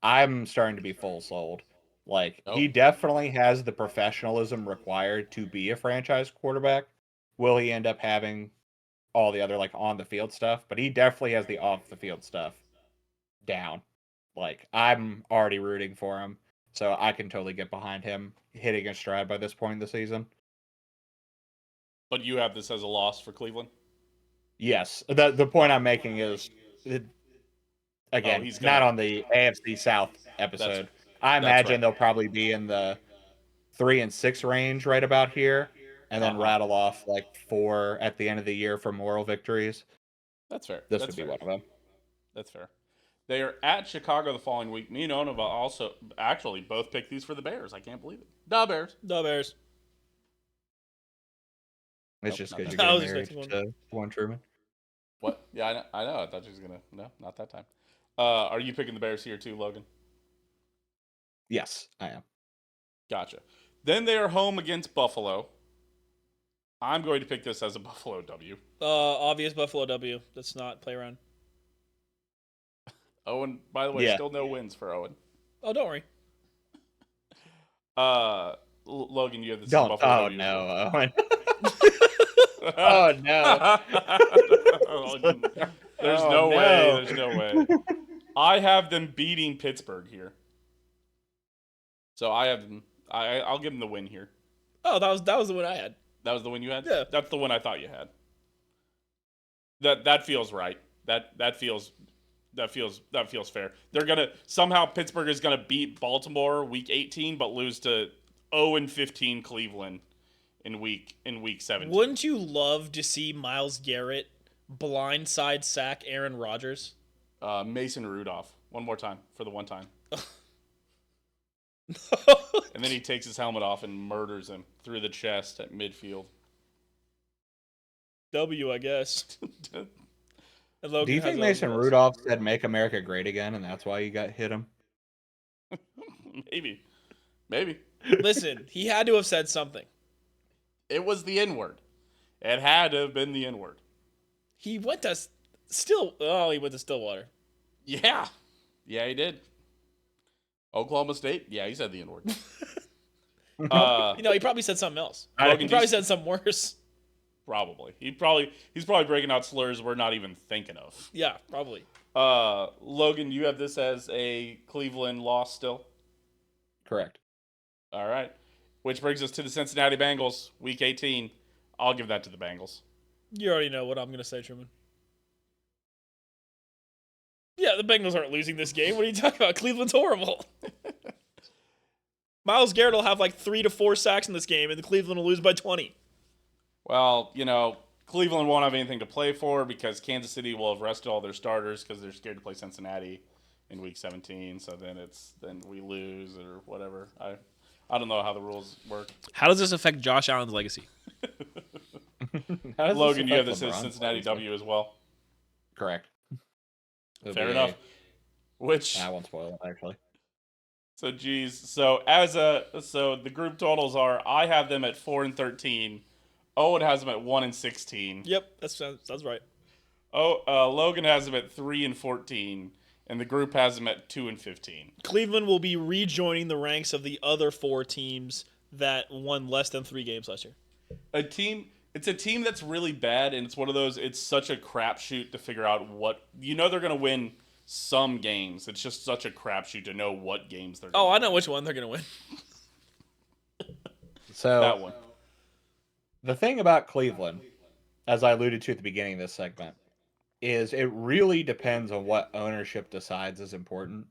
I'm starting to be full sold. Like Oh. he definitely has the professionalism required to be a franchise quarterback. Will he end up having all the other like on the field stuff? But he definitely has the off the field stuff down. Like I'm already rooting for him, so I can totally get behind him hitting a stride by this point in the season. But you have this as a loss for Cleveland? Yes, the point I'm making is again he's not gonna. on the AFC South episode. I that's imagine right. they'll probably be in the 3-6 range right about here, and then rattle off like 4 at the end of the year for moral victories. That's fair. This That's would be fair. one of them. That's fair. They are at Chicago the following week. Me and Onova also actually both picked these for the Bears. I can't believe it. Da Bears. The Bears. It's Nope, just not because that you're I getting was married expecting one. to Owen Truman. What? Yeah, I know. I thought she was gonna. No, not that time. Are you picking the Bears here too, Logan? Yes, I am. Gotcha. Then they are home against Buffalo. I'm going to pick this as a Buffalo W. Obvious Buffalo W. That's not play around. Owen, by the way, Yeah. still no wins for Owen. Oh, don't worry. Logan, you have this as Don't. Buffalo Oh W. no, Owen. Oh no. There's Oh, no no. way. There's no way. I have them beating Pittsburgh here. So I have them. I'll give them the win here. Oh, that was the one I had. That was the win you had? Yeah. That's the one I thought you had. That feels right. That feels fair. They're gonna somehow Pittsburgh is gonna beat Baltimore week 18, but lose to 0-15 Cleveland in week 17. Wouldn't you love to see Myles Garrett blindside sack Aaron Rodgers? Mason Rudolph. One more time for the one time. And then he takes his helmet off and murders him through the chest at midfield. W, I guess. Do you think Mason Rudolph? Rudolph said "Make America Great Again" and that's why you got hit him? Maybe. Listen, he had to have said something. It was the N-word. It had to have been the N-word. He went to he went to Stillwater. Yeah. Yeah, he did. Oklahoma State? Yeah, he said the N-word. He probably said something else. Logan, He probably said something worse. Probably. He's probably breaking out slurs we're not even thinking of. Yeah, probably. Logan, you have this as a Cleveland loss still? Correct. All right. Which brings us to the Cincinnati Bengals, week 18. I'll give that to the Bengals. You already know what I'm going to say, Truman. Yeah, the Bengals aren't losing this game. What are you talking about? Cleveland's horrible. Myles Garrett will have like 3 to 4 sacks in this game, and the Cleveland will lose by 20. Well, Cleveland won't have anything to play for because Kansas City will have rested all their starters because they're scared to play Cincinnati in week 17. So then we lose or whatever. I don't know how the rules work. How does this affect Josh Allen's legacy? Logan, you have this as Cincinnati W as well. Correct. Fair enough. Which I won't spoil it actually. So the group totals are I have them at 4-13. Owen has them at 1-16. Yep, that's right. Logan has them at 3-14, and the group has them at 2-15. Cleveland will be rejoining the ranks of the other 4 teams that won less than 3 games last year. It's a team that's really bad, and it's one of those. It's such a crapshoot to figure out what they're gonna win some games. It's just such a crapshoot to know what games they're. I know which one they're gonna win. So that one. The thing about Cleveland, as I alluded to at the beginning of this segment, is it really depends on what ownership decides is important.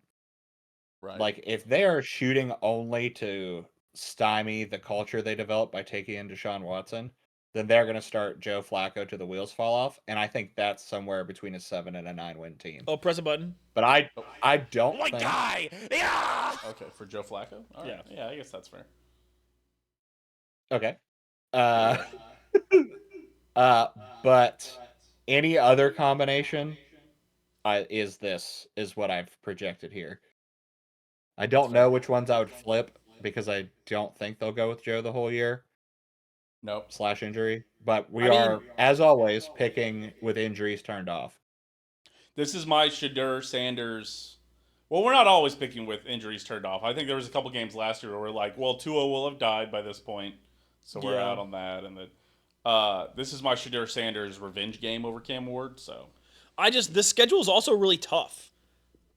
Right. Like, if they are shooting only to stymie the culture they developed by taking in Deshaun Watson, then they're going to start Joe Flacco to the wheels fall off, and I think that's somewhere between a 7 and a 9 win team. Oh, press a button. But I don't think... guy! Yeah! Okay, for Joe Flacco? All right. Yeah, I guess that's fair. Okay. But any other combination is what I've projected here. I don't know which ones I would flip because I don't think they'll go with Joe the whole year Nope. / injury. But we I mean- are, as always, picking with injuries turned off. This is my Shadur Sanders. Well, we're not always picking with injuries turned off. I think there was a couple games last year where we're like, well, Tua will have died by this point, so we're Yeah. out on that. And this is my Shadur Sanders revenge game over Cam Ward. So the schedule is also really tough.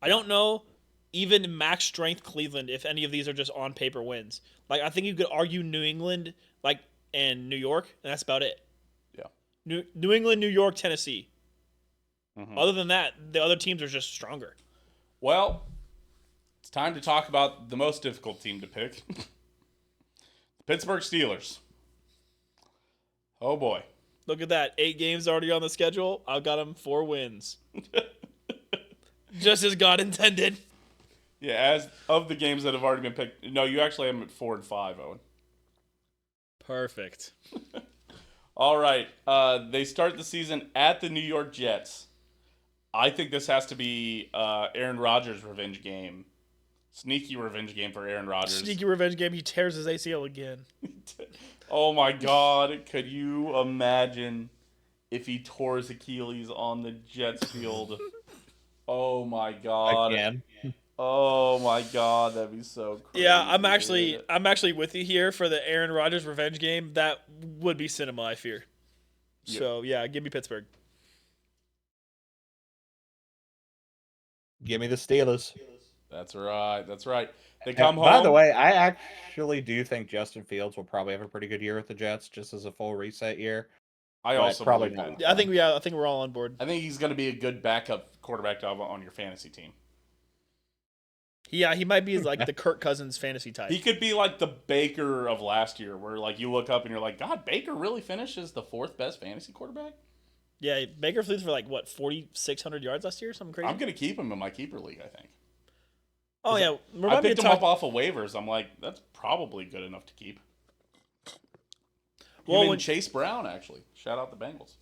I don't know, even max strength Cleveland, if any of these are just on paper wins. Like, I think you could argue New England, like, and New York, and that's about it. yeah. New England, New York, Tennessee. Mhm. Other than that, the other teams are just stronger. Well, it's time to talk about the most difficult team to pick. The Pittsburg Steelers. Oh boy. Look at that. 8 games already on the schedule. I've got them 4 wins. Just as God intended. Yeah, as of the games that have already been picked. No, you actually have them at 4 and 5, Owen. Perfect. All right. They start the season at the New York Jets. I think this has to be Aaron Rodgers' revenge game. Sneaky revenge game for Aaron Rodgers. Sneaky revenge game. He tears his ACL again. Oh my God. Could you imagine if he tore his Achilles on the Jets field? Oh my God. Again. Oh my God. That'd be so crazy. Yeah, I'm actually with you here for the Aaron Rodgers revenge game. That would be cinema, I fear. Yep. So yeah, give me Pittsburgh. Give me the Steelers. That's right. That's right. They come home. By the way, I actually do think Justin Fields will probably have a pretty good year with the Jets, just as a full reset year. I but also probably believe not. that. I think we're all on board. I think he's going to be a good backup quarterback on your fantasy team. Yeah, he might be like the Kirk Cousins fantasy type. He could be like the Baker of last year, where like you look up and you're like, God, Baker really finishes the 4th best fantasy quarterback? Yeah, Baker flew for like what 4,600 yards last year, something crazy. I'm going to keep him in my keeper league, I think. Oh yeah, I picked him up off of waivers. I'm like, that's probably good enough to keep. Well, Even when Chase Brown, actually. Shout out the Bengals.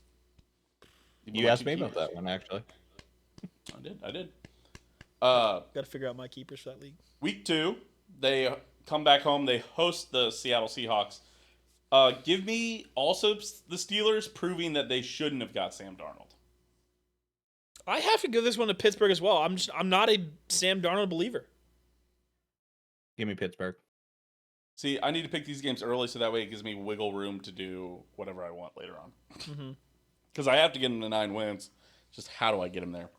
You asked me about that one, actually. I did. got to figure out my keepers for that league. Week 2, they come back home. They host the Seattle Seahawks. Give me also the Steelers proving that they shouldn't have got Sam Darnold. I have to give this one to Pittsburgh as well. I'm not a Sam Darnold believer. Give me Pittsburgh. See, I need to pick these games early so that way it gives me wiggle room to do whatever I want later on. Because I have to get him to 9 wins. Just how do I get him there?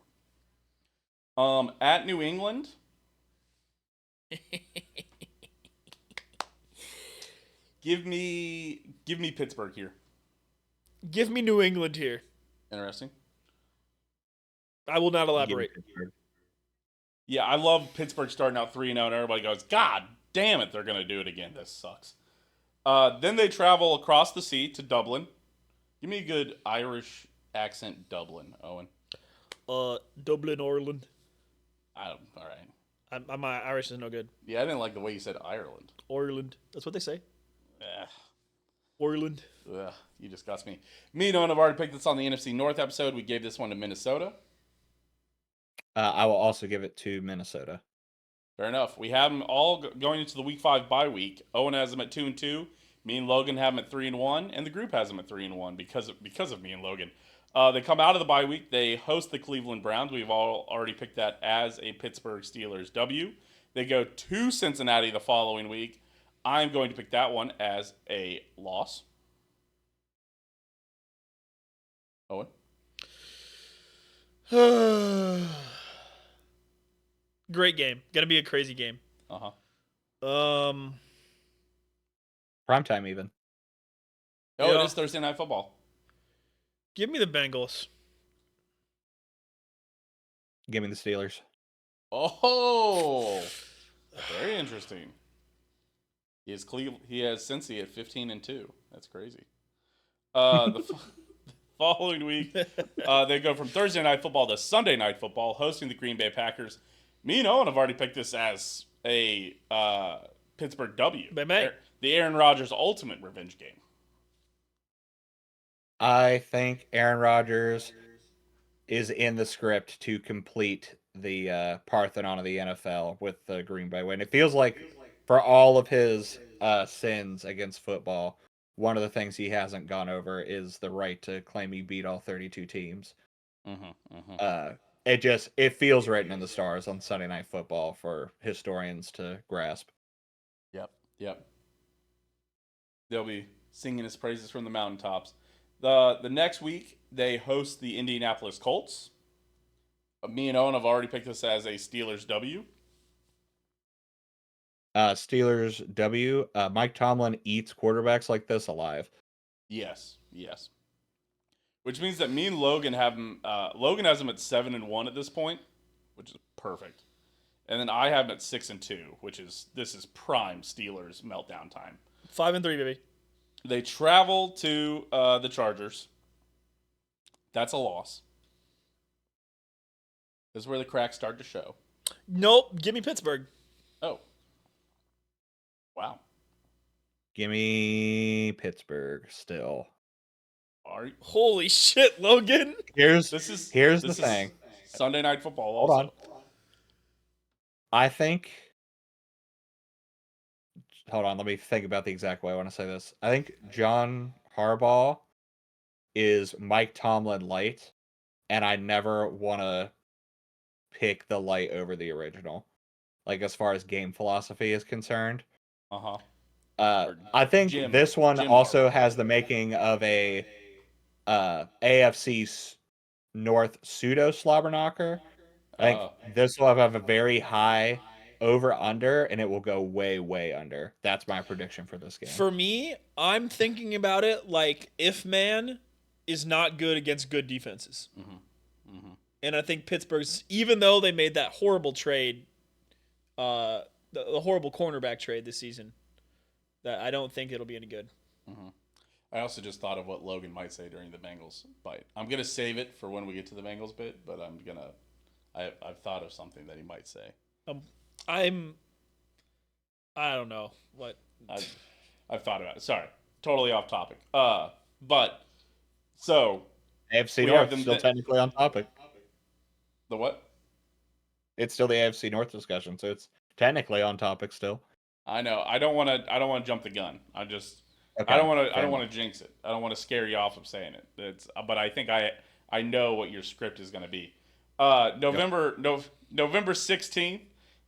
At New England. Give me Pittsburgh here. Give me New England here. Interesting. I will not Give me elaborate. Pittsburgh. Yeah, I love Pittsburgh starting out 3-0 and everybody goes, God damn it, they're going to do it again. This sucks. Then they travel across the sea to Dublin. Give me a good Irish accent Dublin, Owen. Dublin, Ireland. All right. My Irish is no good. Yeah, I didn't like the way you said Ireland. Ireland. That's what they say. Ugh. Ireland. Ugh, you disgust me. Me and Owen have already picked this on the NFC North episode. We gave this one to Minnesota. I will also give it to Minnesota. Fair enough. We have them all going into the Week 5 bye week. Owen has them at 2-2. Me and Logan have them at 3-1, and the group has them at 3-1 because of me and Logan. They come out of the bye week. They host the Cleveland Browns. We've all already picked that as a Pittsburgh Steelers W. They go to Cincinnati the following week. I'm going to pick that one as a loss. Owen? Great game. Gonna be a crazy game. Uh-huh. Primetime even. Oh, Yeah. it is Thursday Night Football. Give me the Bengals. Give me the Steelers. Oh, very interesting. He has Cincy at 15-2. That's crazy. The following week, they go from Thursday Night Football to Sunday Night Football, hosting the Green Bay Packers. Me and Owen have already picked this as a Pittsburgh W. Bang. The Aaron Rodgers ultimate revenge game. I think Aaron Rodgers is in the script to complete the Parthenon of the NFL with the Green Bay win. It feels like for all of his sins against football, one of the things he hasn't gone over is the right to claim he beat all 32 teams. It feels written in the stars on Sunday Night Football for historians to grasp. Yep. They'll be singing his praises from the mountaintops. The next week they host the Indianapolis Colts. Me and Owen have already picked this as a Steelers W. Steelers W. Mike Tomlin eats quarterbacks like this alive. Yes. Which means that me and Logan have him. Logan has him at 7-1 at this point, which is perfect. And then I have him at 6-2, this is prime Steelers meltdown time. 5-3, baby. They travel to the Chargers. That's a loss. This is where the cracks start to show. Nope. Give me Pittsburgh. Oh. Wow. Give me Pittsburgh still. Holy shit, Logan. Here's the thing. Sunday Night Football Hold also. on. Hold on, let me think about the exact way I want to say this. I think John Harbaugh is Mike Tomlin light, and I never want to pick the light over the original. Like, as far as game philosophy is concerned. I think this one also has the making of a AFC North pseudo slobber knocker. I think this will have a very high over-under, and it will go way under. That's my prediction for this game. For me, I'm thinking about it like if man is not good against good defenses. And I think Pittsburgh's, even though they made that horrible trade, the horrible cornerback trade this season, that I don't think it'll be any good. I also just thought of what Logan might say during the Bengals bite. I'm going to save it for when we get to the Bengals bit, but I've thought of something that he might say. I don't know what I've thought about it. Sorry, totally off topic. But so AFC North is still technically on topic. The what? It's still the AFC North discussion, so it's technically on topic still. I know. I don't want to jump the gun. I don't want to jinx it. I don't want to scare you off of saying it. But I think I know what your script is going to be. November 16th,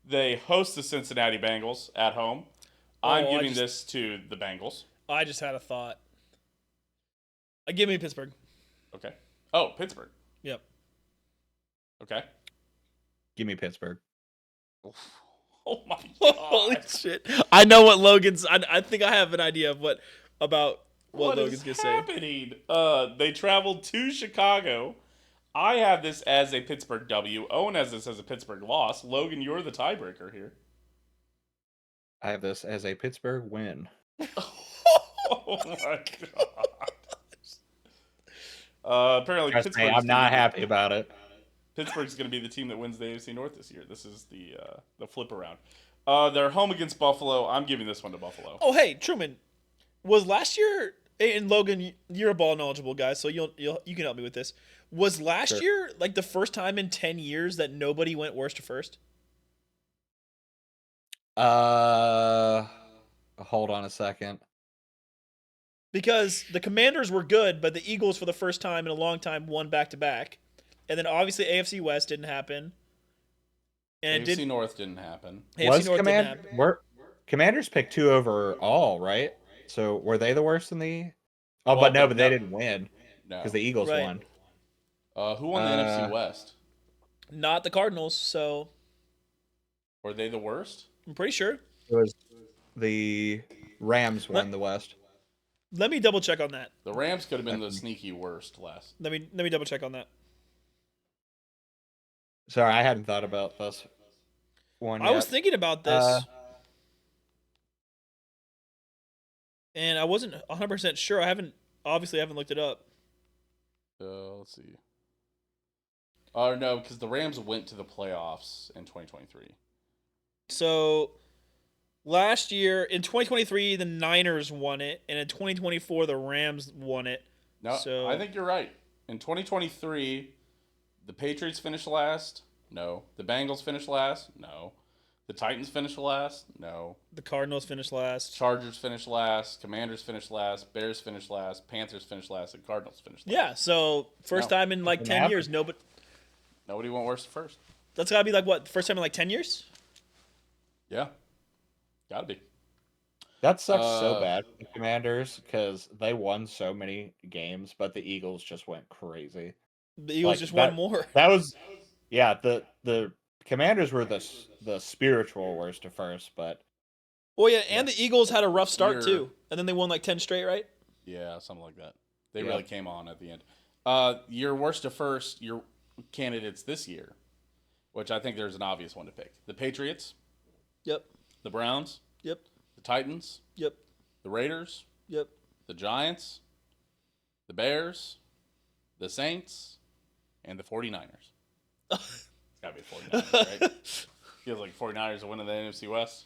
they host the Cincinnati Bengals at home. I'm giving this to the Bengals. I just had a thought. Give me Pittsburgh. Okay. Oh, Pittsburgh. Yep. Okay. Give me Pittsburgh. Oh my god. Holy shit. I know what Logan's I think I have an idea of what Logan's going to say. What is happening? They traveled to Chicago. I have this as a Pittsburgh W. Owen has this as a Pittsburgh loss. Logan, you're the tiebreaker here. I have this as a Pittsburgh win. Oh my god. Apparently, Pittsburgh. I'm not happy about it. Pittsburgh's going to be the team that wins the AFC North this year. This is the flip around. They're home against Buffalo. I'm giving this one to Buffalo. Oh, hey, Truman, was last year, and Logan, you're a ball knowledgeable guy, so you can help me with this. Was last year like the first time in 10 years that nobody went worst to first? Hold on a second. Because the Commanders were good, but the Eagles for the first time in a long time won back-to-back. And then obviously AFC West didn't happen. And AFC North didn't happen. Commanders picked 2 overall, right? So were they the worst in the? Oh, but they didn't win because the Eagles won. Who won the NFC West? Not the Cardinals. So were they the worst? I'm pretty sure it was the Rams won the West. Let me double check on that. The Rams could have been the sneaky worst last. Let me double check on that. Sorry, I hadn't thought about this one. I was thinking about this, and I wasn't 100% sure. I haven't looked it up. Let's see. Oh no, because the Rams went to the playoffs in 2023. So last year in 2023, the Niners won it, and in 2024, the Rams won it. No, I think you're right. In 2023, The Patriots finished last? No. The Bengals finished last? No. The Titans finished last? No. The Cardinals finished last. Chargers finished last. Commanders finished last. Bears finished last. Panthers finished last. And Cardinals finished last. Yeah, so first time in like Nothing 10 happened. years, nobody. Nobody went worse than first. That's gotta be like what? First time in like 10 years? Yeah. Gotta be. That sucks so bad for the Commanders because they won so many games, but the Eagles just went crazy. The Eagles Like, just that- won more. That was, yeah. The Commanders were the spiritual worst at first, but Well, yeah, and the Eagles had a rough start You're- too, and then they won like 10 straight, right? Yeah, something like that. They Yeah. really came on at the end. Your worst to first, your candidates this year, which I think there's an obvious one to pick. The Patriots, Yep. the Browns, Yep. the Titans, Yep. the Raiders, Yep. the Giants, the Bears, the Saints, and the 49ers. It's got to be the 49ers, right? Feels like 49ers are winning the NFC West.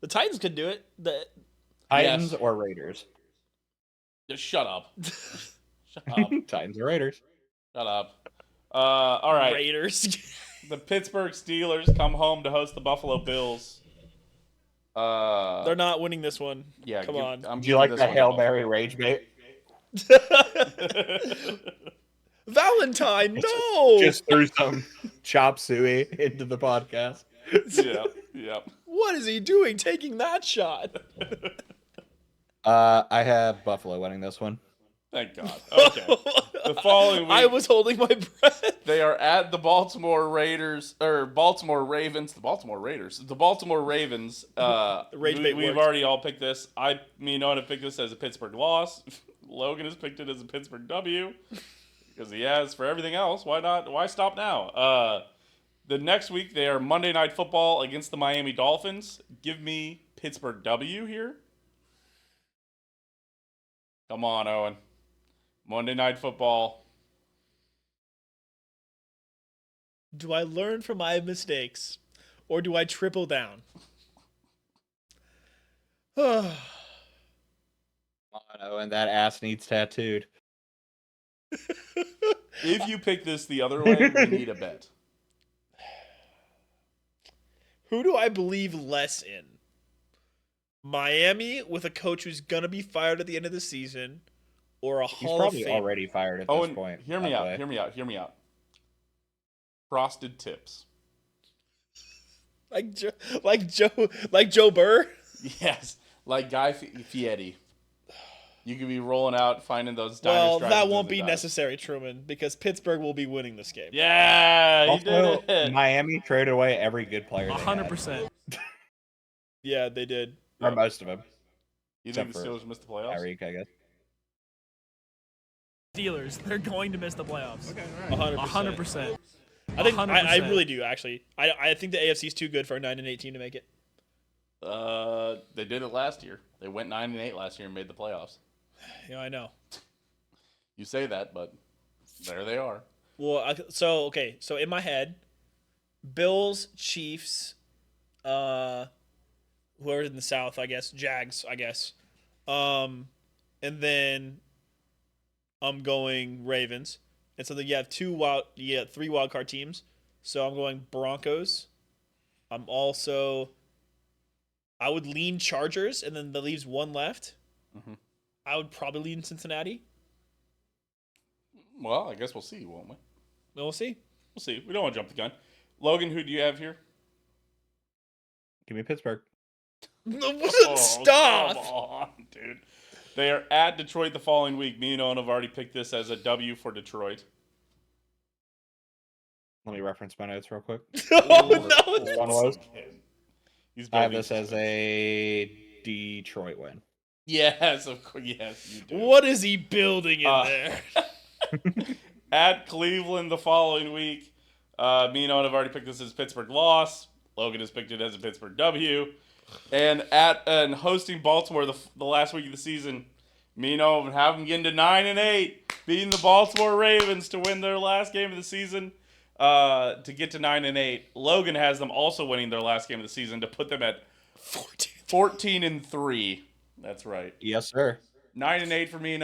The Titans could do it. Titans Yes. or Raiders. Just shut up. Shut up. Titans or Raiders. Shut up. All right. Raiders. The Pittsburg Steelers come home to host the Buffalo Bills. They're not winning this one. Yeah, Come on. I'm Do you like giving the this Hail one to Mary rage bait? Valentine, no! Just threw some chop suey into the podcast. Buffalo. Yeah. What is he doing taking that shot? I have Buffalo winning this one. Thank God. Okay. The following week, I was holding my breath. they are at the Baltimore Raiders or Baltimore Ravens. The Baltimore Raiders. The Baltimore Ravens. Rage bait We've worked. already all picked this. Me and Owen have picked this as a Pittsburgh loss. Logan has picked it as a Pittsburgh W because he has for everything else. Why not? Why stop now? The next week they are Monday Night Football against the Miami Dolphins. Give me Pittsburgh W here. Come on, Owen. Monday Night Football. Do I learn from my mistakes, or do I triple down? Oh no, and that ass needs tattooed. If you pick this the other way, we need a bet. Who do I believe less in? Miami with a coach who's gonna be fired at the end of the season, or a He's Hall of probably Fame? already fired at Oh, this and point. hear by me the out. way. Hear me out. Hear me out. Frosted tips. Like Joe Burr. Yes, like Guy Fieri. You could be rolling out, finding those. Well, diners, that drive-ins, won't and be dives. necessary, Truman, because Pittsburgh will be winning this game. Yeah, he Also, did it. Miami traded away every good player. They had, 100%. Yeah, they did. or most of them. You think the except for Steelers missed the playoffs? Tyreek, I guess. Steelers, they're going to miss the playoffs. 100%. 100%. I think I 100%. really do actually. I think the AFC is too good for a 9-8 team to make it. They did it last year. They went 9-8 last year and made the playoffs. Yeah, I know. You say that, but there they are. Well, so in my head, Bills, Chiefs, whoever's in the South, I guess, Jags, I guess, and then I'm going Ravens, and so then you have three wild card teams. So I'm going Broncos. I would lean Chargers, and then that leaves one left. Mhm. I would probably lean Cincinnati. Well, I guess we'll see, won't we? We'll see. We'll see. We don't want to jump the gun. Logan, who do you have here? Give me Pittsburgh. Stop. Come on, dude. They are at Detroit the following week. Me and Owen have already picked this as a W for Detroit. Let me reference my notes real quick. Oh, no. One was. He's I have building this as a Detroit win. Yes, of course. Yes, you do. What is he building in there? At Cleveland the following week. Me and Owen have already picked this as Pittsburgh loss. Logan has picked it as a Pittsburgh W. And hosting Baltimore the last week of the season, me and Owen have them getting to 9-8, beating the Baltimore Ravens to win their last game of the season. To get to 9-8. Logan has them also winning their last game of the season to put them at 14-3. That's right. Yes, sir. 9-8 for me and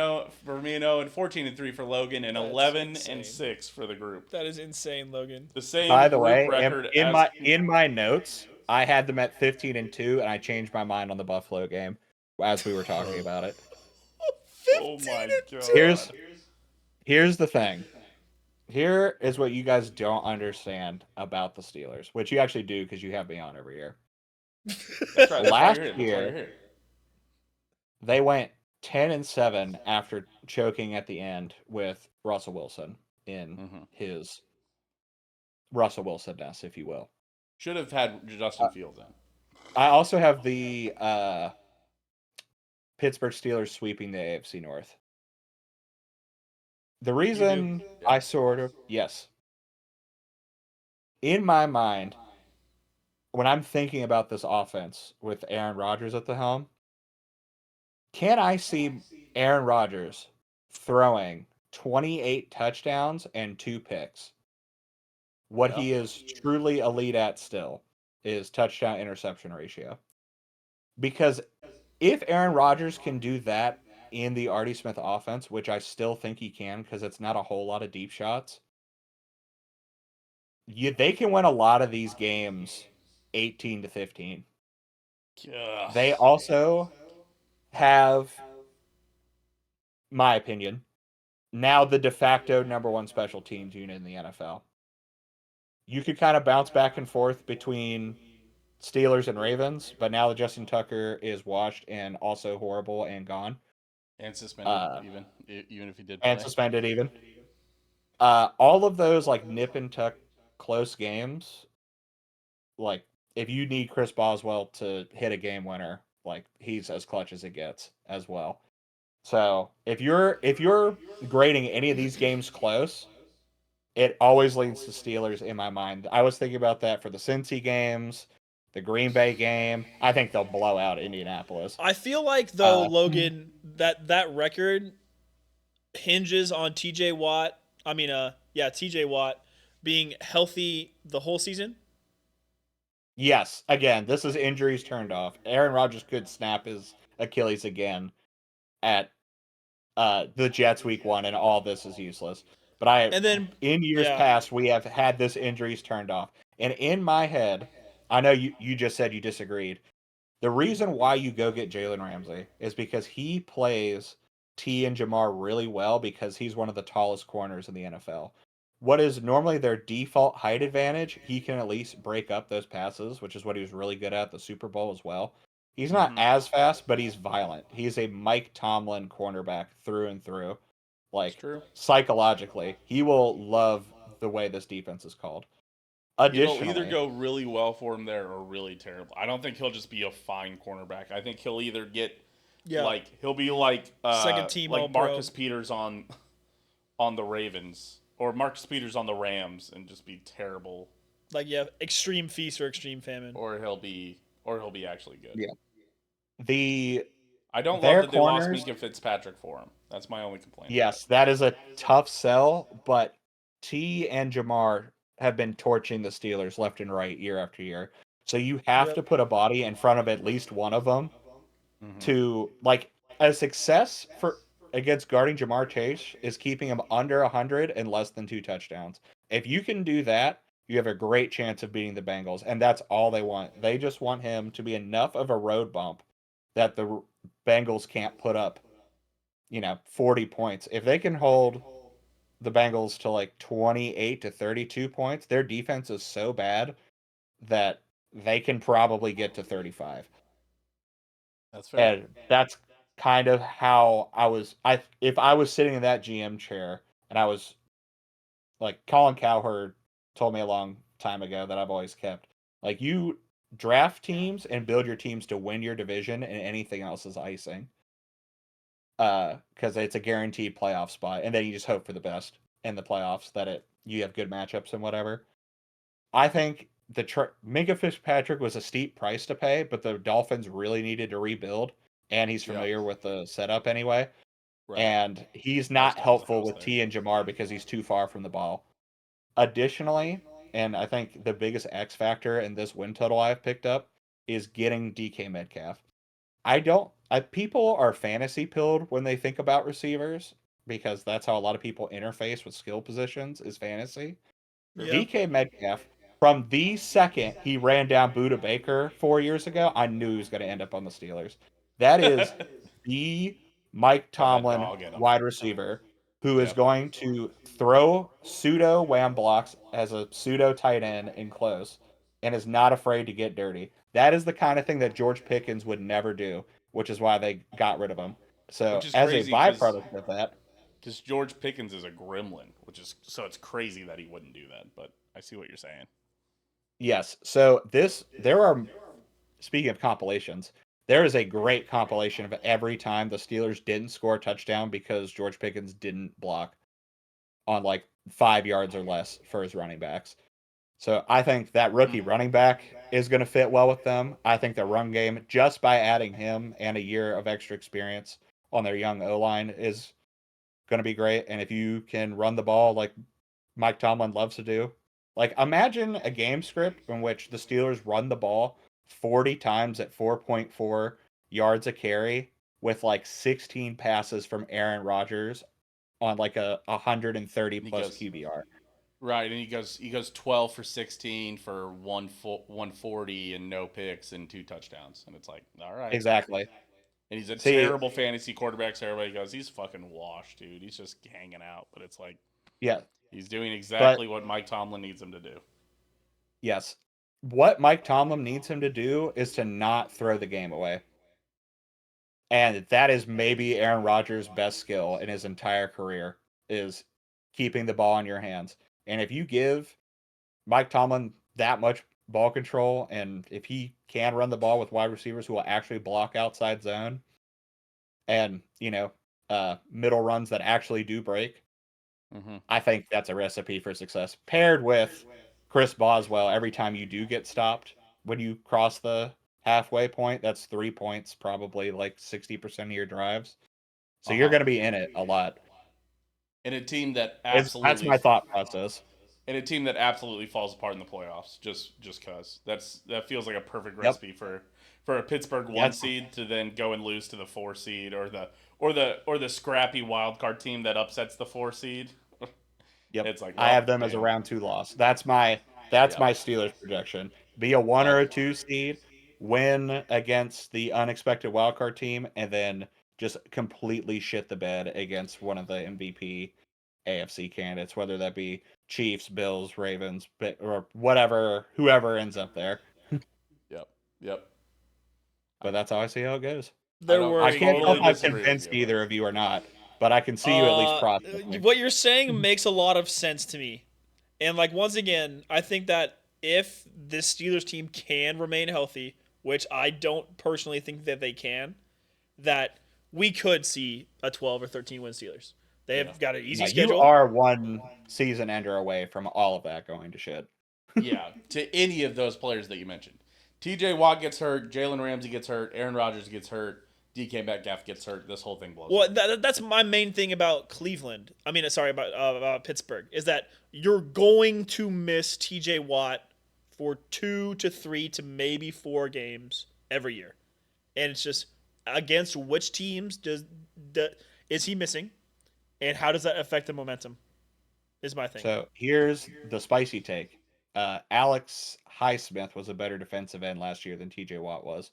Owen, 14-3 for Logan, and That's 11-6 for the group. That is insane, Logan. The same By the group way, record in as my notes, I had them at 15-2, and I changed my mind on the Buffalo game as we were talking about it. Oh my god. Here's the thing. Here is what you guys don't understand about the Steelers, which you actually do because you have me on every year. That's right. Last That's year, they went 10-7 after choking at the end with Russell Wilson in his Russell Wilson-ness, if you will. Should have had Justin Fields in. I also have the Pittsburgh Steelers sweeping the AFC North. The reason I yes. In my mind, when I'm thinking about this offense with Aaron Rodgers at the helm, can I see Aaron Rodgers throwing 28 touchdowns and 2 picks? What he is truly elite at still is touchdown interception ratio. Because if Aaron Rodgers can do that in the Artie Smith offense, which I still think he can because it's not a whole lot of deep shots, they can win a lot of these games 18-15. They also have, my opinion, now the de facto number 1 special teams unit in the NFL. You could kind of bounce back and forth between Steelers and Ravens, but now that Justin Tucker is washed and also horrible and gone. And suspended, even if he did play. And suspended even. All of those like nip and tuck close games, like if you need Chris Boswell to hit a game winner, like he's as clutch as it gets as well. So if you're grading any of these games close, it always leans to Steelers in my mind. I was thinking about that for the Cincy games, the Green Bay game. I think they'll blow out Indianapolis. I feel like though, Logan, that record hinges on TJ Watt. TJ Watt being healthy the whole season. Yes, again, this is injuries turned off. Aaron Rodgers could snap his Achilles again at the Jets week 1, and all this is useless. But in years past, we have had this injuries turned off. And in my head, I know you just said you disagreed. The reason why you go get Jalen Ramsey is because he plays T and Jamar really well because he's one of the tallest corners in the NFL. What is normally their default height advantage, he can at least break up those passes, which is what he was really good at the Super Bowl as well. He's not as fast, but he's violent. He's a Mike Tomlin cornerback through and through. Like, psychologically, he will love the way this defense is called. Additionally, It'll either go really well for him there or really terrible. I don't think he'll just be a fine cornerback. I think he'll either get he'll be like second team like All-Pro. Marcus Peters on the Ravens or Marcus Peters on the Rams and just be terrible. Like extreme feast or extreme famine. Or he'll be actually good. Yeah. I don't love that they lost Minka Fitzpatrick for him. That's my only complaint. Yes, that is a tough sell, but T and Jamar have been torching the Steelers left and right year after year. So you have to put a body in front of at least one of them to, like, a success against guarding Jamar Chase is keeping him under 100 and less than 2 touchdowns. If you can do that, you have a great chance of beating the Bengals, and that's all they want. They just want him to be enough of a road bump that the Bengals can't put up, 40 points. If they can hold the Bengals to like 28 to 32 points, their defense is so bad that they can probably get to 35. That's fair. And that's kind of how if I was sitting in that GM chair and I was like, Colin Cowherd told me a long time ago that I've always kept, like, you draft teams and build your teams to win your division, and anything else is icing. Because it's a guaranteed playoff spot, and then you just hope for the best in the playoffs that you have good matchups and whatever. I think Minka Fitzpatrick was a steep price to pay, but the Dolphins really needed to rebuild, and he's familiar with the setup anyway. Right. And he's not helpful with T and Jamar because he's too far from the ball. Additionally, and I think the biggest X factor in this win total I've picked up is getting DK Metcalf. I don't People are fantasy pilled when they think about receivers because that's how a lot of people interface with skill positions is fantasy. Yeah. DK Metcalf, from the second he ran down Buda Baker 4 years ago, I knew he was going to end up on the Steelers. That is the Mike Have that Tomlin dog in him. wide receiver who is Yep. going to throw pseudo wham blocks as a pseudo tight end in close and is not afraid to get dirty. That is the kind of thing that George Pickens would never do, which is why they got rid of him. So, Which is as a crazy because byproduct of that, George Pickens is a gremlin, which is so it's crazy that he wouldn't do that. But I see what you're saying. yes. So there are, speaking of compilations, there is a great compilation of every time the Steelers didn't score a touchdown because George Pickens didn't block on like 5 yards or less for his running backs. So I think that rookie running back is going to fit well with them. I think the run game, just by adding him and a year of extra experience on their young O line, is going to be great. And if you can run the ball like Mike Tomlin loves to do, like imagine a game script in which the Steelers run the ball 40 times at 4.4 yards a carry with like 16 passes from Aaron Rodgers on like a 130 He plus goes QBR. right, and he goes 12 for 16 for 140 and no picks and 2 touchdowns, and it's like all right. Exactly. And he's a See, terrible fantasy quarterback. So everybody goes, he's fucking washed, dude. He's just hanging out. But it's like yeah, he's doing but exactly what Mike Tomlin needs him to do. yes, what Mike Tomlin needs him to do is to not throw the game away. And that is maybe Aaron Rodgers' best skill in his entire career is keeping the ball in your hands. And if you give Mike Tomlin that much ball control, and if he can run the ball with wide receivers who will actually block outside zone and, middle runs that actually do break, Mm-hmm. I think that's a recipe for success. Paired with Chris Boswell, every time you do get stopped, when you cross the halfway point, that's 3 points, probably like 60% of your drives. So you're Uh-huh. going to be in it a lot. And a team that That's my thought process. falls apart in the playoffs, just cause that feels like a perfect Yep. recipe for a Pittsburgh one Yes. seed to then go and lose to the 4 seed or the scrappy wild card team that upsets the 4 seed. Yep. It's like, I well, have them as a damn. round 2 loss. That's my Yep. Steelers projection. Be a 1 or Yep. a 2 seed, win against the unexpected wildcard team, and then just completely shit the bed against one of the MVP AFC candidates, whether that be Chiefs, Bills, Ravens, or whatever, whoever ends up there. Yep. Yep. But that's how I see how it goes. They're I worrying can't me. tell if totally I've disagree with convinced you. either of you or not, but I can see you at least processing. What you're saying makes a lot of sense to me. And like once again, I think that if this Steelers team can remain healthy, which I don't personally think that they can, that we could see a 12 or 13 win Steelers. They have got an easy Yeah, schedule. you are one season ender away from all of that going to shit. Yeah, to any of those players that you mentioned. TJ Watt gets hurt, Jalen Ramsey gets hurt, Aaron Rodgers gets hurt, DK Metcalf gets hurt. This whole thing blows Well, up. that's my main thing about Cleveland. I mean, sorry about Pittsburgh is that you're going to miss T.J. Watt for 2 to 3 to maybe 4 games every year, and it's just against which teams is he missing, and how does that affect the momentum? Is my thing. So here's the spicy take. Alex Highsmith was a better defensive end last year than TJ Watt was.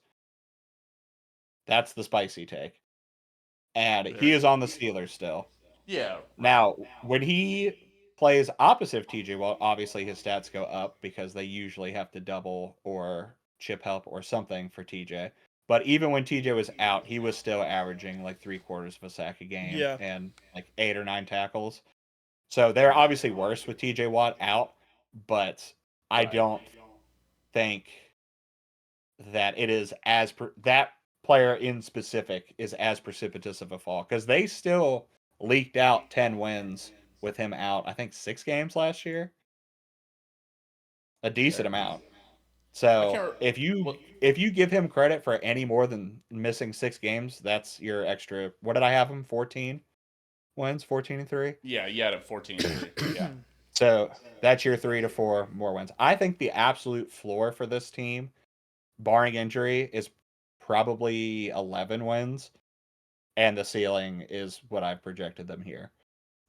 That's the spicy take. And he is on the Steelers still. Yeah. Now, when he plays opposite of TJ Watt, obviously his stats go up because they usually have to double or chip help or something for TJ. But even when TJ was out, he was still averaging like 3/4 of a sack a game Yeah. and like 8 or 9 tackles. So they're obviously worse with TJ Watt out, but I don't think that it is that player in specific is as precipitous of a fall because they still leaked out 10 wins with him out. I think 6 games last year, a decent amount. So if you give him credit for any more than missing 6 games, that's your extra. What did I have him? 14 wins, 14-3. Yeah, you had a 14-3. Yeah. So that's your 3 to 4 more wins. I think the absolute floor for this team, barring injury, is probably 11 wins, and the ceiling is what I've projected them here.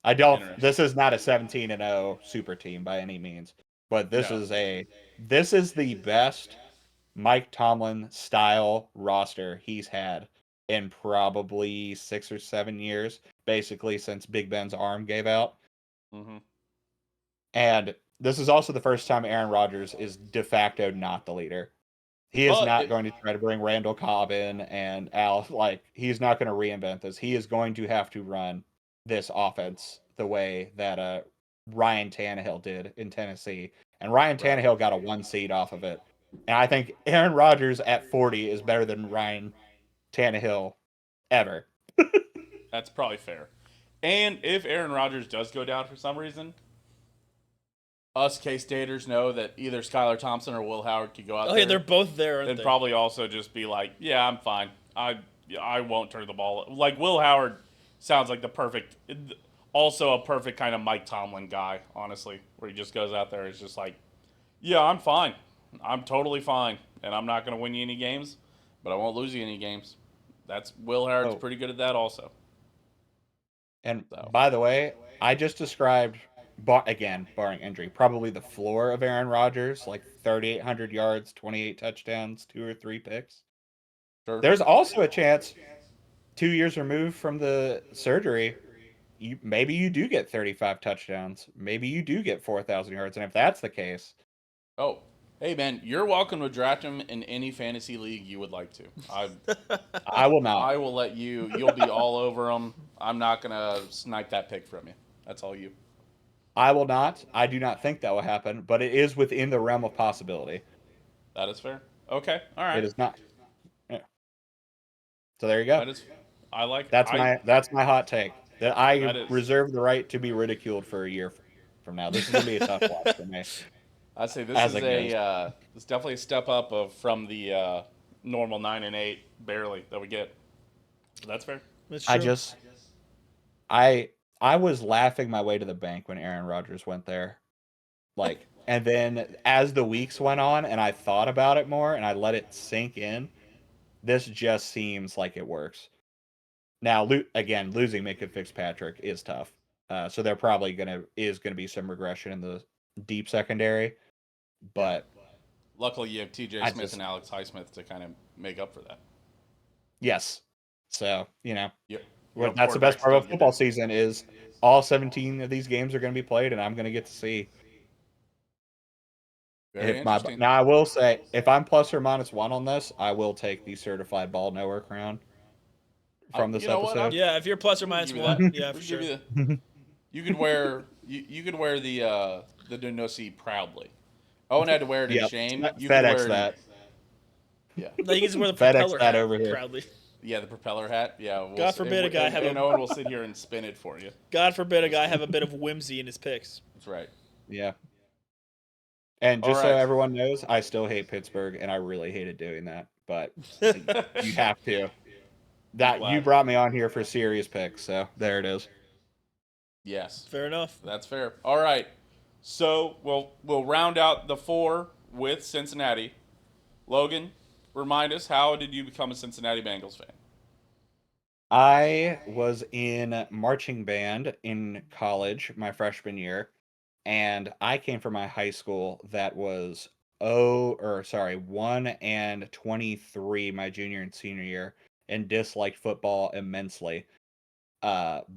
I don't. Interesting. This is not a 17-0 super team by any means, but this No. is the best Mike Tomlin style roster he's had in probably 6 or 7 years, basically since Big Ben's arm gave out. Mm-hmm. And this is also the first time Aaron Rodgers is de facto not the leader. He is not going to try to bring Randall Cobb in and Al. Like, he's not going to reinvent this. He is going to have to run this offense the way that Ryan Tannehill did in Tennessee. And Ryan Tannehill got a 1 seed off of it. And I think Aaron Rodgers at 40 is better than Ryan Tannehill ever. That's probably fair. And if Aaron Rodgers does go down for some reason, us K-Staters know that either Skylar Thompson or Will Howard could go out there. Oh, yeah, they're both there, aren't and they? probably also just be like, yeah, I'm fine. I won't turn the ball. Like, Will Howard sounds like also a perfect kind of Mike Tomlin guy, honestly, where he just goes out there and is just like, yeah, I'm fine. I'm totally fine. And I'm not going to win you any games, but I won't lose you any games. Will Howard's pretty good at that also. And by the way, I just described, again, barring injury, probably the floor of Aaron Rodgers, like 3,800 yards, 28 touchdowns, 2 or 3 picks. Sure. There's also a chance 2 years removed from the surgery, maybe you do get 35 touchdowns. Maybe you do get 4,000 yards. And if that's the case... Oh, hey, man, you're welcome to draft him in any fantasy league you would like to. I will not. I will let you. You'll be all over him. I'm not going to snipe that pick from you. That's all you. I will not. I do not think that will happen, but it is within the realm of possibility. That is fair. Okay, all right. It is not. Yeah. So there you go. I like. That's my hot take. That I is. reserve the right to be ridiculed for a year from now. This is gonna be a tough watch for me. I'd say this is definitely a step up from the normal 9-8 barely that we get. So that's fair. That's true. I was laughing my way to the bank when Aaron Rodgers went there. Like, and then as the weeks went on and I thought about it more and I let it sink in, this just seems like it works. Now, again, losing Minkah Fitzpatrick is tough. So there probably is gonna be some regression in the deep secondary. But luckily you have TJ Smith and Alex Highsmith to kind of make up for that. Yes. So, Yep. That's the best part of football season is all 17 of these games are going to be played, and I'm going to get to see. Very interesting. Now, I will say, if I'm plus or minus 1 on this, I will take the certified ball knower crown from this episode. Yeah, if you're plus or minus 1, yeah, for sure. You could wear the Nunussi proudly. Owen had to wear it in shame. You FedEx that. Yeah. No, you can just wear the FedEx propeller that hat over here. proudly. Yeah, the propeller hat. Yeah. God forbid a guy have and Owen will sit here and spin it for you. God forbid a guy have a bit of whimsy in his picks. That's right. Yeah. And just so everyone knows, I still hate Pittsburgh, and I really hated doing that. But you have to. You brought me on here for serious picks, so there it is. Yes. Fair enough. That's fair. All right. So we'll round out the 4 with Cincinnati. Logan, remind us, how did you become a Cincinnati Bengals fan? I was in marching band in college my freshman year, and I came from a high school that was 1-23 my junior and senior year, and disliked football immensely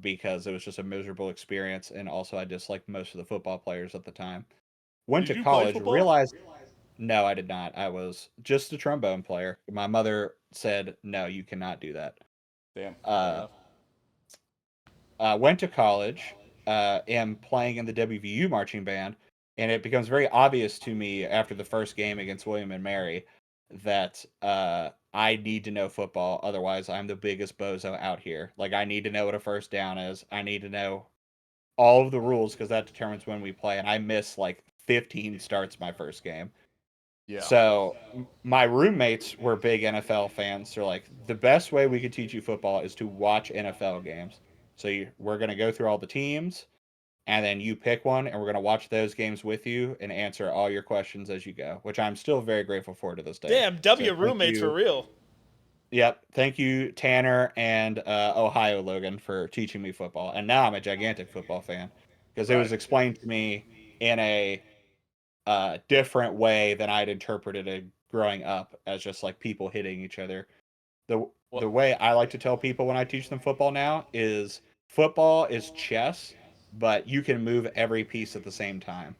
because it was just a miserable experience, and also I disliked most of the football players at the time. Went to college, realized... No, I did not. I was just a trombone player. My mother said, no, you cannot do that. Damn. Went to college, am playing in the WVU marching band, and it becomes very obvious to me after the first game against William and Mary that I need to know football. Otherwise, I'm the biggest bozo out here. Like, I need to know what a first down is. I need to know all of the rules because that determines when we play. And I missed like 15 starts my first game. Yeah. So my roommates were big NFL fans. They're like, the best way we could teach you football is to watch NFL games. So we're going to go through all the teams, and then you pick one, and we're going to watch those games with you and answer all your questions as you go, which I'm still very grateful for to this day. Damn, roommates for real. Yep. Thank you, Tanner and Ohio Logan, for teaching me football. And now I'm a gigantic football fan because it was Right. explained to me in a different way than I'd interpreted it growing up as just like people hitting each other. The Well, the way I like to tell people when I teach them football now is football is chess, but you can move every piece at the same time.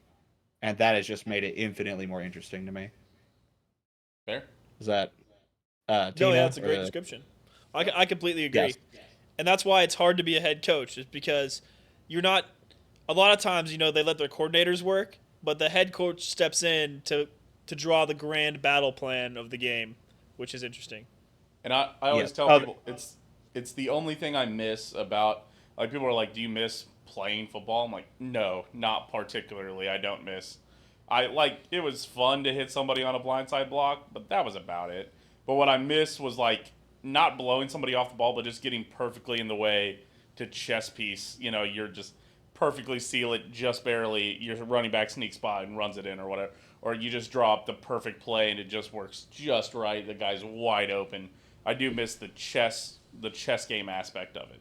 And that has just made it infinitely more interesting to me. fair. Is that No, yeah, Tina? that's a great description. I completely agree. Yes. And that's why it's hard to be a head coach, is because you're not. A lot of times, they let their coordinators work, but the head coach steps in to draw the grand battle plan of the game, which is interesting. And I always Yes. tell Oh, people it's the only thing I miss about, like, people are like, do you miss playing football? I'm like, no, not particularly. I don't miss. It was fun to hit somebody on a blindside block, but that was about it. But what I missed was like not blowing somebody off the ball, but just getting perfectly in the way to chess piece. You're just perfectly seal it just barely. Your running back sneaks by and runs it in or whatever. Or you just draw up the perfect play and it just works just right. The guy's wide open. I do miss the chess game aspect of it.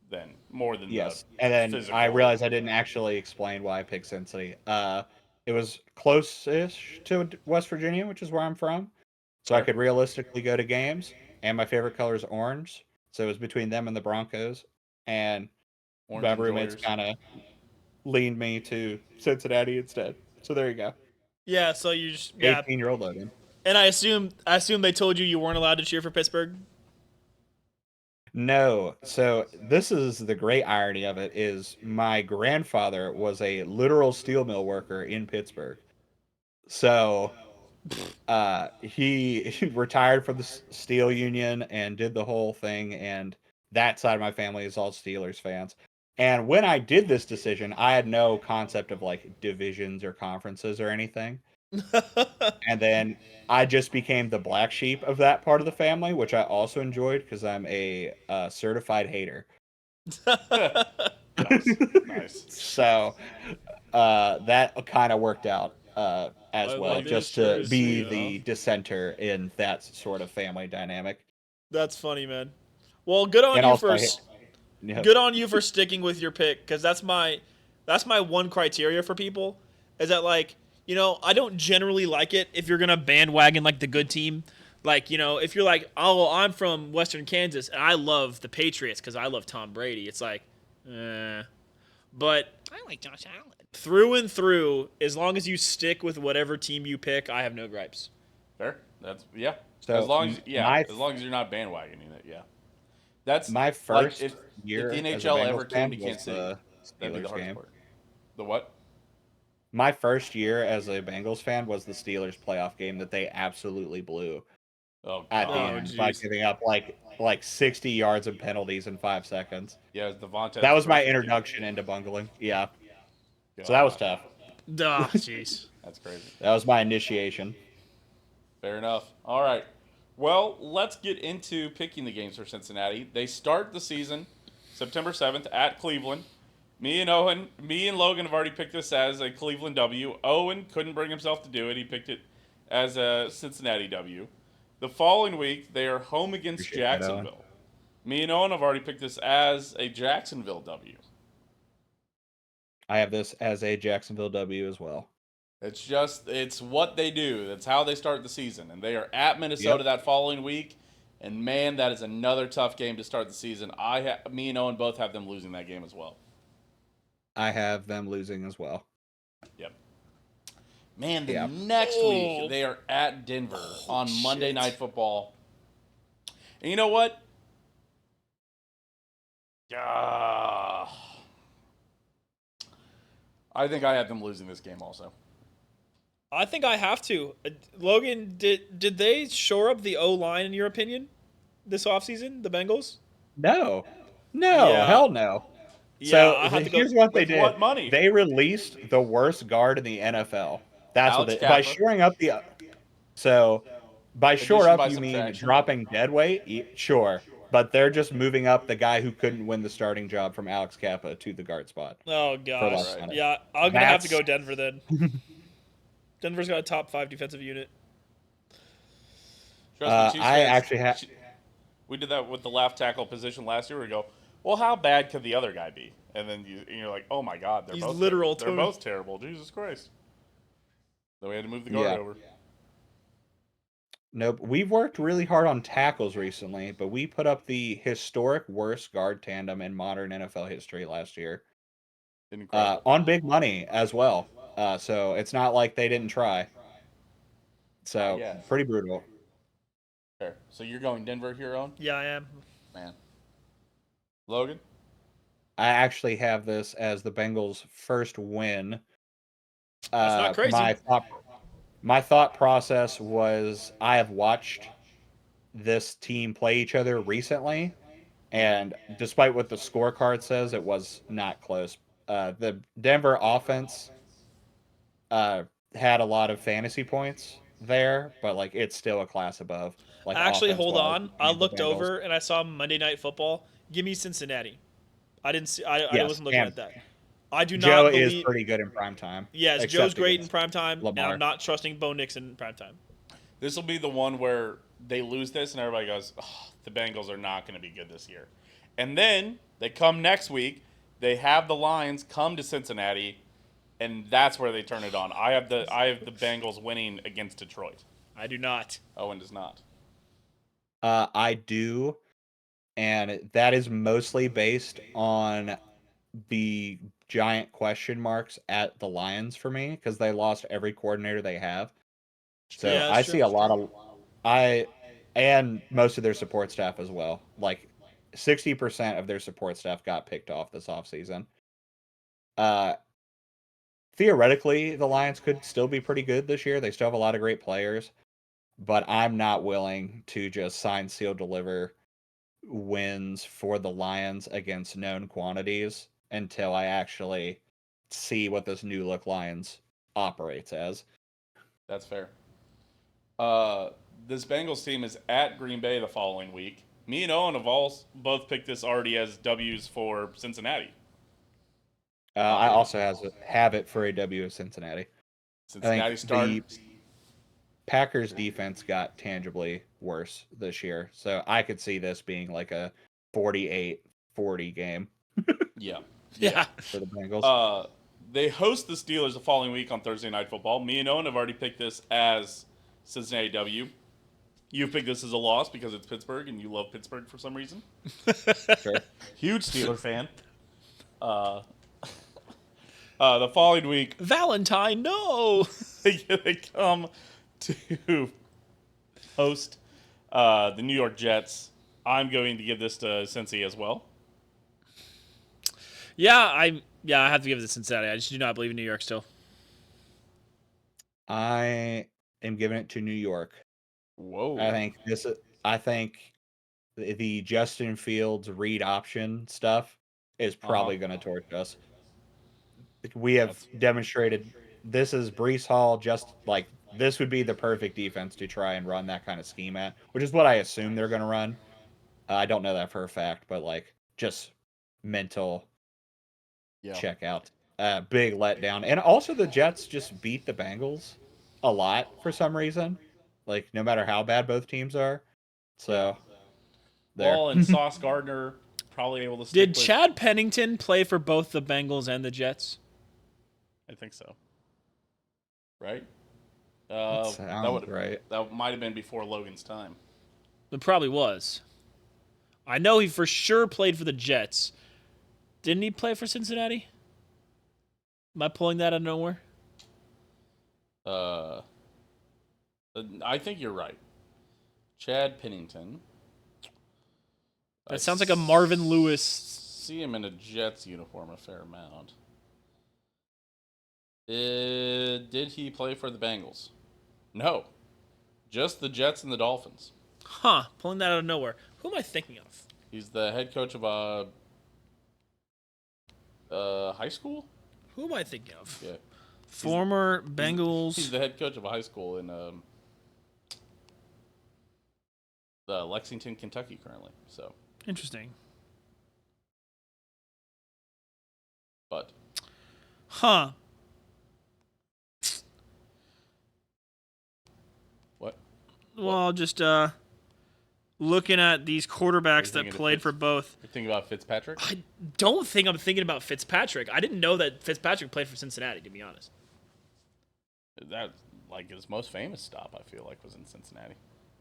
Then more than yes. the And then physical. I realized I didn't actually explain why I picked Cincinnati. It was close-ish to West Virginia, which is where I'm from. So I Fair. could realistically go to games, and my favorite color is orange. So it was between them and the Broncos. And Orange my roommates enjoyers. kind of leaned me to Cincinnati instead. So there you go. Yeah, so you just 18-year-old Logan. And I assume they told you weren't allowed to cheer for Pittsburgh. No. So this is the great irony of it is my grandfather was a literal steel mill worker in Pittsburgh. So he retired from the steel union and did the whole thing, and that side of my family is all Steelers fans. And when I did this decision, I had no concept of like divisions or conferences or anything. And then I just became the black sheep of that part of the family, which I also enjoyed because I'm a certified hater. Nice. So that kind of worked out as I well, love just it. to be Yeah. the dissenter in that sort of family dynamic. That's funny, man. Well, good on And you also, for yeah, good on you for sticking with your pick, because that's my one criteria for people, is that, like, I don't generally like it if you're gonna bandwagon like the good team. Like, if you're like, oh, I'm from Western Kansas and I love the Patriots because I love Tom Brady. It's like, but I like Josh Allen. through and through, as long as you stick with whatever team you pick, I have no gripes. Fair. That's yeah. So as long as my as long as you're not bandwagoning it, yeah. That's my like first if year the as a NHL ever Bengals came fan to was Kansas City, the that'd be the Steelers hardest game. part. The what? My first year as a Bengals fan was the Steelers playoff game that they absolutely blew Oh at the god. end by jeez. giving up like 60 yards of penalties in 5 seconds. Yeah, it's the Vontaze That was my Burfict game. introduction into bungling. Yeah. So that was God, tough. Ah, jeez. That's crazy. That was my initiation. Fair enough. All right. Well, let's get into picking the games for Cincinnati. They start the season September 7th at Cleveland. Me and Logan have already picked this as a Cleveland W. Owen couldn't bring himself to do it. He picked it as a Cincinnati W. The following week, they are home against Appreciate that, Owen. Jacksonville. Me and Owen have already picked this as a Jacksonville W. I have this as a Jacksonville W as well. It's what they do. That's how they start the season. And they are at Minnesota that following week. And man, that is another tough game to start the season. Me and Owen both have them losing that game as well. I have them losing as well. Yep. Man, the Yeah. next week they are at Denver on Monday shit. Night Football. And you know what? I think I have them losing this game also. I think I have to. Logan, did they shore up the O-line, in your opinion, this offseason, the Bengals? No. Yeah. Hell no. Yeah, So I have to go. here's what they With did. what money? They released the worst guard in the NFL. That's Alex what they by Kappa. shoring up the. So by shore Addition up, by you mean subtraction. dropping dead weight? Sure, but they're just moving up the guy who couldn't win the starting job from Alex Kappa to the guard spot. Oh, gosh. last minute. Yeah, I'm going to have to go That's- Denver then. Denver's got a top 5 defensive unit. Trust me, Chiefs I fans- actually have. We did that with the left tackle position last year. We go, well, how bad could the other guy be? And then you're like, oh my God, He's literal They're too. both terrible. Jesus Christ. Then we had to move the guard Yeah. over. Nope. We've worked really hard on tackles recently, but we put up the historic worst guard tandem in modern NFL history last year. Incredible. On big money as well. So it's not like they didn't try. So Yeah. pretty brutal. Fair. So you're going Denver here, Owen? Yeah, I am. Man. Logan? I actually have this as the Bengals' first win. That's not crazy. My thought process was I have watched this team play each other recently, and despite what the scorecard says, it was not close. The Denver offense had a lot of fantasy points there, but like it's still a class above. Like Actually, hold offense-wise, on. I the looked Bengals. over and I saw Monday Night Football. Give me Cincinnati. I didn't see. I Yes, wasn't looking and at that. I do Joe not is believe. pretty good in prime time. Yes, except Joe's great in against prime time, and Lamar. I'm not trusting Bo Nix in prime time. This will be the one where they lose this and everybody goes, oh, the Bengals are not going to be good this year. And then they come next week. They have the Lions come to Cincinnati, and that's where they turn it on. I have the Bengals winning against Detroit. I do not. Owen does not. I do, and that is mostly based on the giant question marks at the Lions for me because they lost every coordinator they have. So Yeah, I that's see true. a lot of and most of their support staff as well. Like 60% of their support staff got picked off this offseason. Theoretically, the Lions could still be pretty good this year. They still have a lot of great players, but I'm not willing to just sign, seal, deliver wins for the Lions against known quantities until I actually see what this new look Lions operates as. That's fair. This Bengals team is at Green Bay the following week. Me and Owen have both picked this already as W's for Cincinnati. I also have it for a W of Cincinnati. Cincinnati I think starting. the Packers defense got tangibly worse this year, so I could see this being like a 48-40 game Yeah. Yeah. for the Bengals. They host the Steelers the following week on Thursday Night Football. Me and Owen have already picked this as Cincinnati W. You picked this as a loss because it's Pittsburgh and you love Pittsburgh for some reason. Sure. Huge Steeler fan. The following week, Valentine, no. they come to host the New York Jets. I'm going to give this to Cincy as well. I have to give it to Cincinnati. I just do not believe in New York still. I am giving it to New York. Whoa. I think the Justin Fields read option stuff is probably going to torch us. We have demonstrated this is Brees Hall. Just like this would be the perfect defense to try and run that kind of scheme at, which is what I assume they're going to run. I don't know that for a fact, but like just mental check out. Big letdown, and also the Jets just beat the Bengals a lot for some reason. Like no matter how bad both teams are, so there. Well, and Sauce Gardner probably able to stick Did with, Chad Pennington play for both the Bengals and the Jets? I think so. Right? Sounds right. That might have been before Logan's time. It probably was. I know he for sure played for the Jets. Didn't he play for Cincinnati? Am I pulling that out of nowhere? I think you're right. Chad Pennington. That sounds like a Marvin Lewis. See him in a Jets uniform a fair amount. Did he play for the Bengals? No. Just the Jets and the Dolphins. Huh, pulling that out of nowhere. Who am I thinking of? He's the head coach of a high school? Who am I thinking of? Yeah. Former Bengals. He's the head coach of a high school in Lexington, Kentucky currently. So, Interesting. but Huh. what? Well, just looking at these quarterbacks that thinking of played for both. You think about Fitzpatrick? I don't think I'm thinking about Fitzpatrick. I didn't know that Fitzpatrick played for Cincinnati, to be honest. That like his most famous stop, I feel like, was in Cincinnati.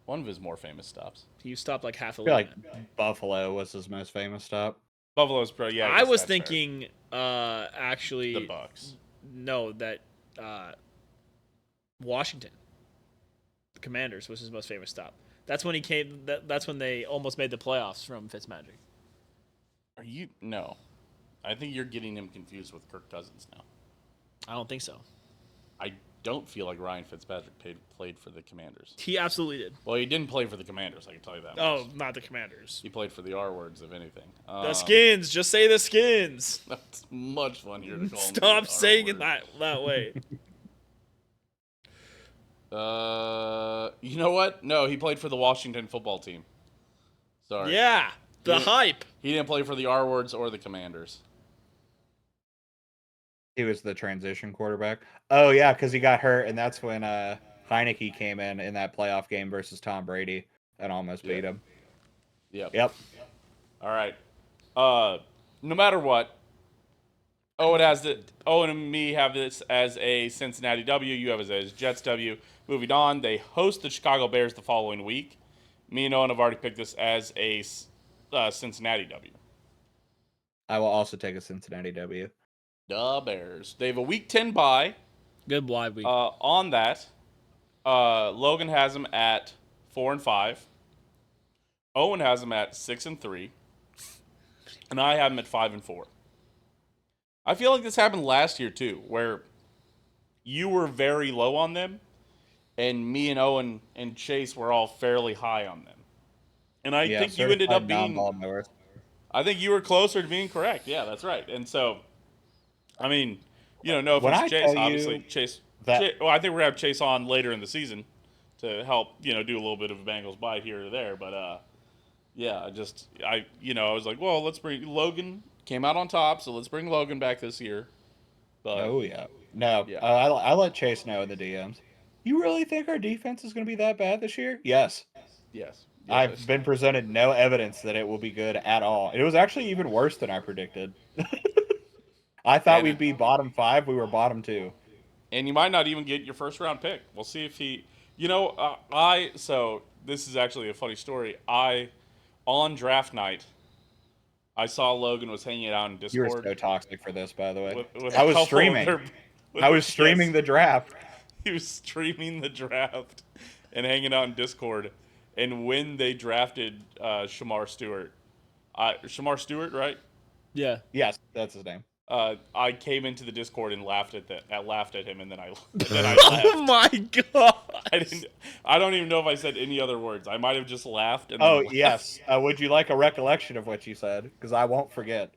One of his more famous stops. He stopped like half a I feel league. like Buffalo was his most famous stop. Buffalo's pro. Yeah, I guess was that's fair. thinking, actually, The Bucks. no, that Washington, the Commanders, was his most famous stop. That's when he came. That's when they almost made the playoffs from Fitzmagic. Are you? No, I think you're getting him confused with Kirk Cousins now. I don't think so. I don't feel like Ryan Fitzpatrick played for the Commanders. He absolutely did. Well, he didn't play for the Commanders. I can tell you that. Oh, much. not the Commanders. He played for the R words, if anything. The Skins. Just say the Skins. That's much funnier to call them. Stop the saying it R-word. that way. You know what? No, he played for the Washington football team. Sorry. Yeah, the Yeah. hype. He didn't play for the R words or the Commanders. He was the transition quarterback. Oh yeah, because he got hurt, and that's when Heineke came in that playoff game versus Tom Brady and almost beat him. Yep. Yep. All right. No matter what, Owen and me have this as a Cincinnati W. You have it as Jets W. Moving on, they host the Chicago Bears the following week. Me and Owen have already picked this as a Cincinnati W. I will also take a Cincinnati W. The Bears. They have a Week 10 bye. Good wide week. On that, Logan has them at 4-5. Owen has them at 6-3, and I have them at 5-4. I feel like this happened last year too, where you were very low on them, and me and Owen and Chase were all fairly high on them. And I think you ended up being. I think you were closer to being correct. Yeah, that's right. And so, I mean, no offense to Chase, obviously Chase. Well, I think we're gonna have Chase on later in the season to help, do a little bit of a Bengals bite here or there. But yeah, I was like, well, let's bring Logan came out on top, so let's bring Logan back this year. But, Oh yeah, no, Yeah. I let Chase know in the DMs. You really think our defense is going to be that bad this year? Yes. yes, I've been presented no evidence that it will be good at all. It was actually even worse than I predicted. I thought we'd be bottom 5. We were bottom 2. and you might not even get your first round pick. We'll see if he, So this is actually a funny story. On draft night, I saw Logan was hanging out in You were Discord. so toxic for this, by the way. with I a was couple of streaming. I was streaming the draft. He was streaming the draft and hanging out in Discord. And when they drafted Shamar Stewart, right? yeah. Yes, that's his name. I came into the Discord and laughed at him, and then I left. Oh my god. I don't even know if I said any other words. I might have just laughed. And Oh then left. yes. Would you like a recollection of what you said? Because I won't forget.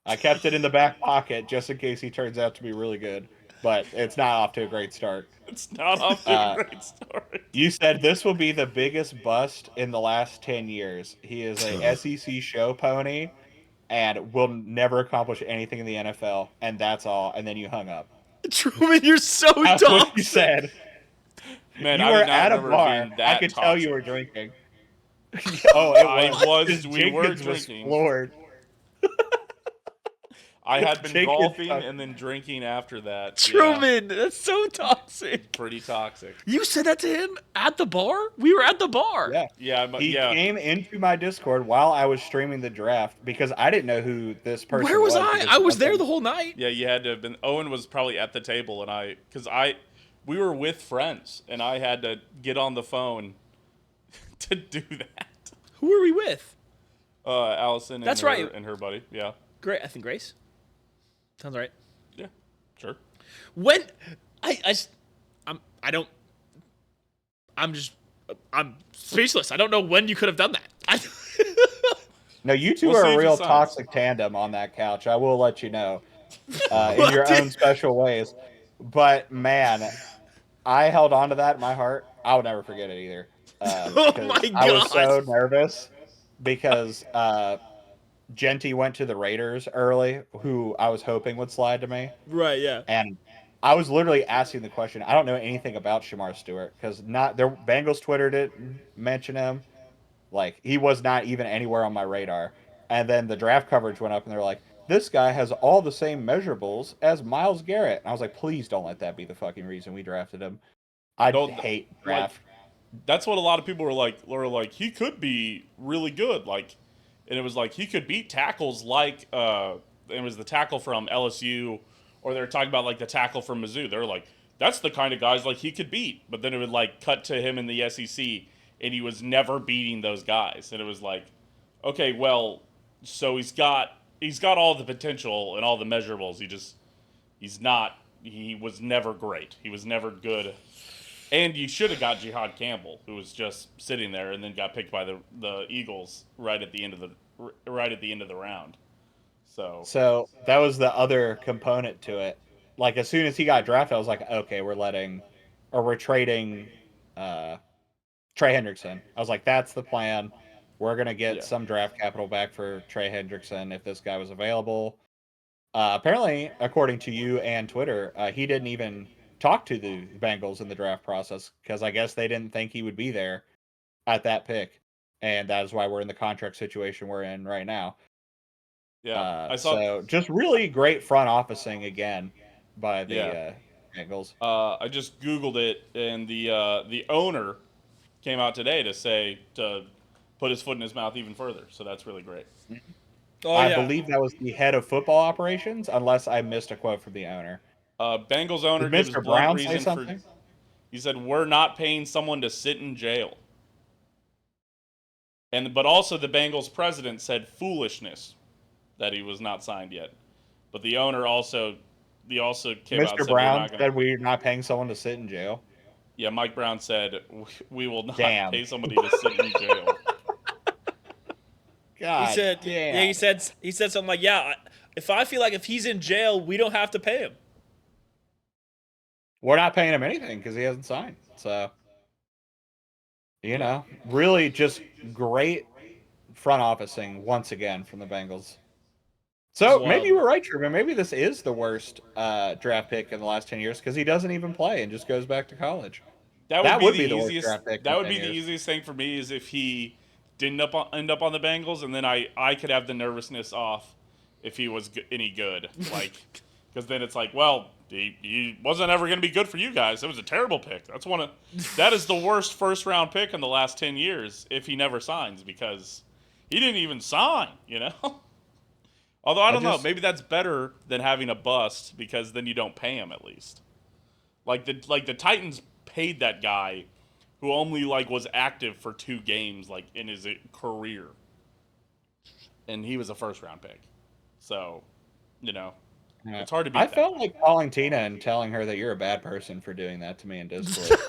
I kept it in the back pocket just in case he turns out to be really good. But it's not off to a great start. It's not off to a great start. You said this will be the biggest bust in the last 10 years. He is a SEC show pony and will never accomplish anything in the NFL. And that's all. And then you hung up. Truman, you're so That's dumb. what you said. Man, You I were did not at a remember bar. being that I could tell you toxic. were drinking. Oh, it I was. was. 'Cause We were Jenkins was drinking. floored. I had been Jenkins golfing sucked. and then drinking after that. Truman, that's so toxic. Yeah, pretty toxic. You said that to him at the bar? We were at the bar. Yeah. Yeah, but He yeah. came into my Discord while I was streaming the draft because I didn't know who this person was. Where was I? because I was there nothing- the whole night. Yeah, you had to have been. Owen was probably at the table, and we were with friends, and I had to get on the phone to do that. Who were we with? Allison and That's her, right. and her buddy. Yeah, Great. I think Grace. Sounds right. yeah, sure. When I'm speechless. I don't know when you could have done that. No, you two We'll see are if a he real signs. toxic tandem on that couch. I will let you know in What your did- own special ways. But man, I held on to that in my heart. I would never forget it either. Oh because my I was so God. nervous because Genty went to the Raiders early, who I was hoping would slide to me. Right, yeah. And I was literally asking the question. I don't know anything about Shamar Stewart because not their Bengals Twitter didn't mention him. Like, he was not even anywhere on my radar. And then the draft coverage went up, and they're like, this guy has all the same measurables as Myles Garrett. And I was like, please don't let that be the fucking reason we drafted him. I Don't hate like. draft. That's what a lot of people were like. Were like, he could be really good. Like, and it was like he could beat tackles like it was the tackle from LSU, or they were talking about like the tackle from Mizzou. They're like, that's the kind of guys like he could beat. But then it would like cut to him in the SEC, and he was never beating those guys. And it was like, okay, well, so he's got all the potential and all the measurables. He was never great. He was never good. And you should have got Jihad Campbell, who was just sitting there and then got picked by the Eagles right at the end of the round. So that was the other component to it. Like, as soon as he got drafted, I was like, okay, we're trading Trey Hendrickson. I was like, that's the plan. We're going to get some draft capital back for Trey Hendrickson if this guy was available. Apparently, according to you and Twitter, he didn't even talk to the Bengals in the draft process because I guess they didn't think he would be there at that pick. And that is why we're in the contract situation we're in right now. Yeah, I saw. So just really great front officing again by the Bengals. I just Googled it, and the owner came out today to put his foot in his mouth even further. So that's really great. Oh, I believe that was the head of football operations, unless I missed a quote from the owner. Bengals owner Did gives Mr. blunt Brown say reason something? He said, "We're not paying someone to sit in jail." But also the Bengals president said foolishness that he was not signed yet. But the owner also came out and Mr. said Brown said we're not paying someone to sit in jail. Yeah, Mike Brown said we will not Damn. pay somebody to sit in jail. God He said, damn. yeah, he said something like, yeah, if I feel like if he's in jail, we don't have to pay him. We're not paying him anything because he hasn't signed. So, really just great front officing once again from the Bengals. So maybe you were right, Truman. Maybe this is the worst draft pick in the last 10 years because he doesn't even play and just goes back to college. That would be the worst easiest. draft pick That in would 10 be the years. easiest thing for me is if he didn't end up on the Bengals, and then I could have the nervousness off if he was any good, like because then it's like, well, he wasn't ever going to be good for you guys. It was a terrible pick. That is the worst first round pick in the last 10 years if he never signs because he didn't even sign, Although I don't know, maybe that's better than having a bust because then you don't pay him at least. Like the Titans paid that guy who only was active for 2 games in his career, and he was a first round pick. So, it's hard to beat. I felt like calling Tina and telling her that you're a bad person for doing that to me in Discord.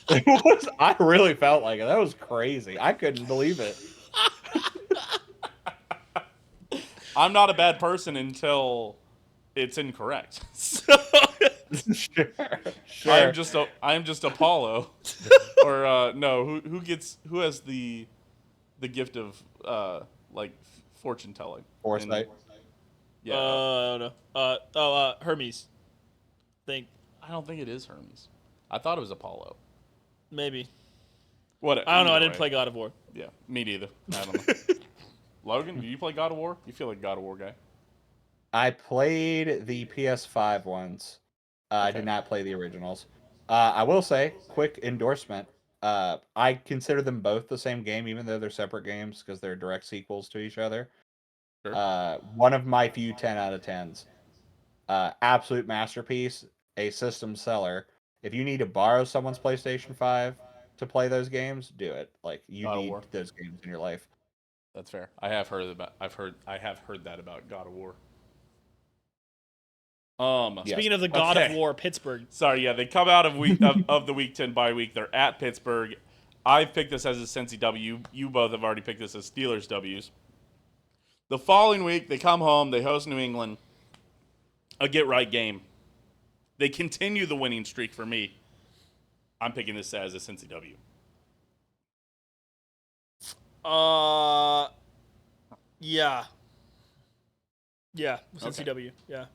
I really felt like it. That was crazy. I couldn't believe it. I'm not a bad person until it's incorrect. Sure. I am just Apollo, or no? Who has the gift of fortune telling? Foresight. Yeah. I don't know. Hermes. I don't think it is Hermes. I thought it was Apollo. Maybe. What? I don't know. I didn't play God of War. Yeah, me neither. I don't know. Logan, do you play God of War? You feel like a God of War guy. I played the PS5 ones. I did not play the originals. I will say, quick endorsement. I consider them both the same game, even though they're separate games because they're direct sequels to each other. Sure. One of my few 10 out of 10s. Absolute masterpiece, a system seller. If you need to borrow someone's PlayStation 5 to play those games, do it. You God of need War. those games in your life. That's fair. I have heard that about God of War. Speaking of the God of War, Pittsburgh. Sorry, yeah, they come out of the week 10 bye week. They're at Pittsburgh. I've picked this as a Cincy W. You both have already picked this as Steelers W's. The following week, they come home. They host New England. A get-right game. They continue the winning streak for me. I'm picking this as a Cincy W. Yeah. Yeah, CW. Yeah.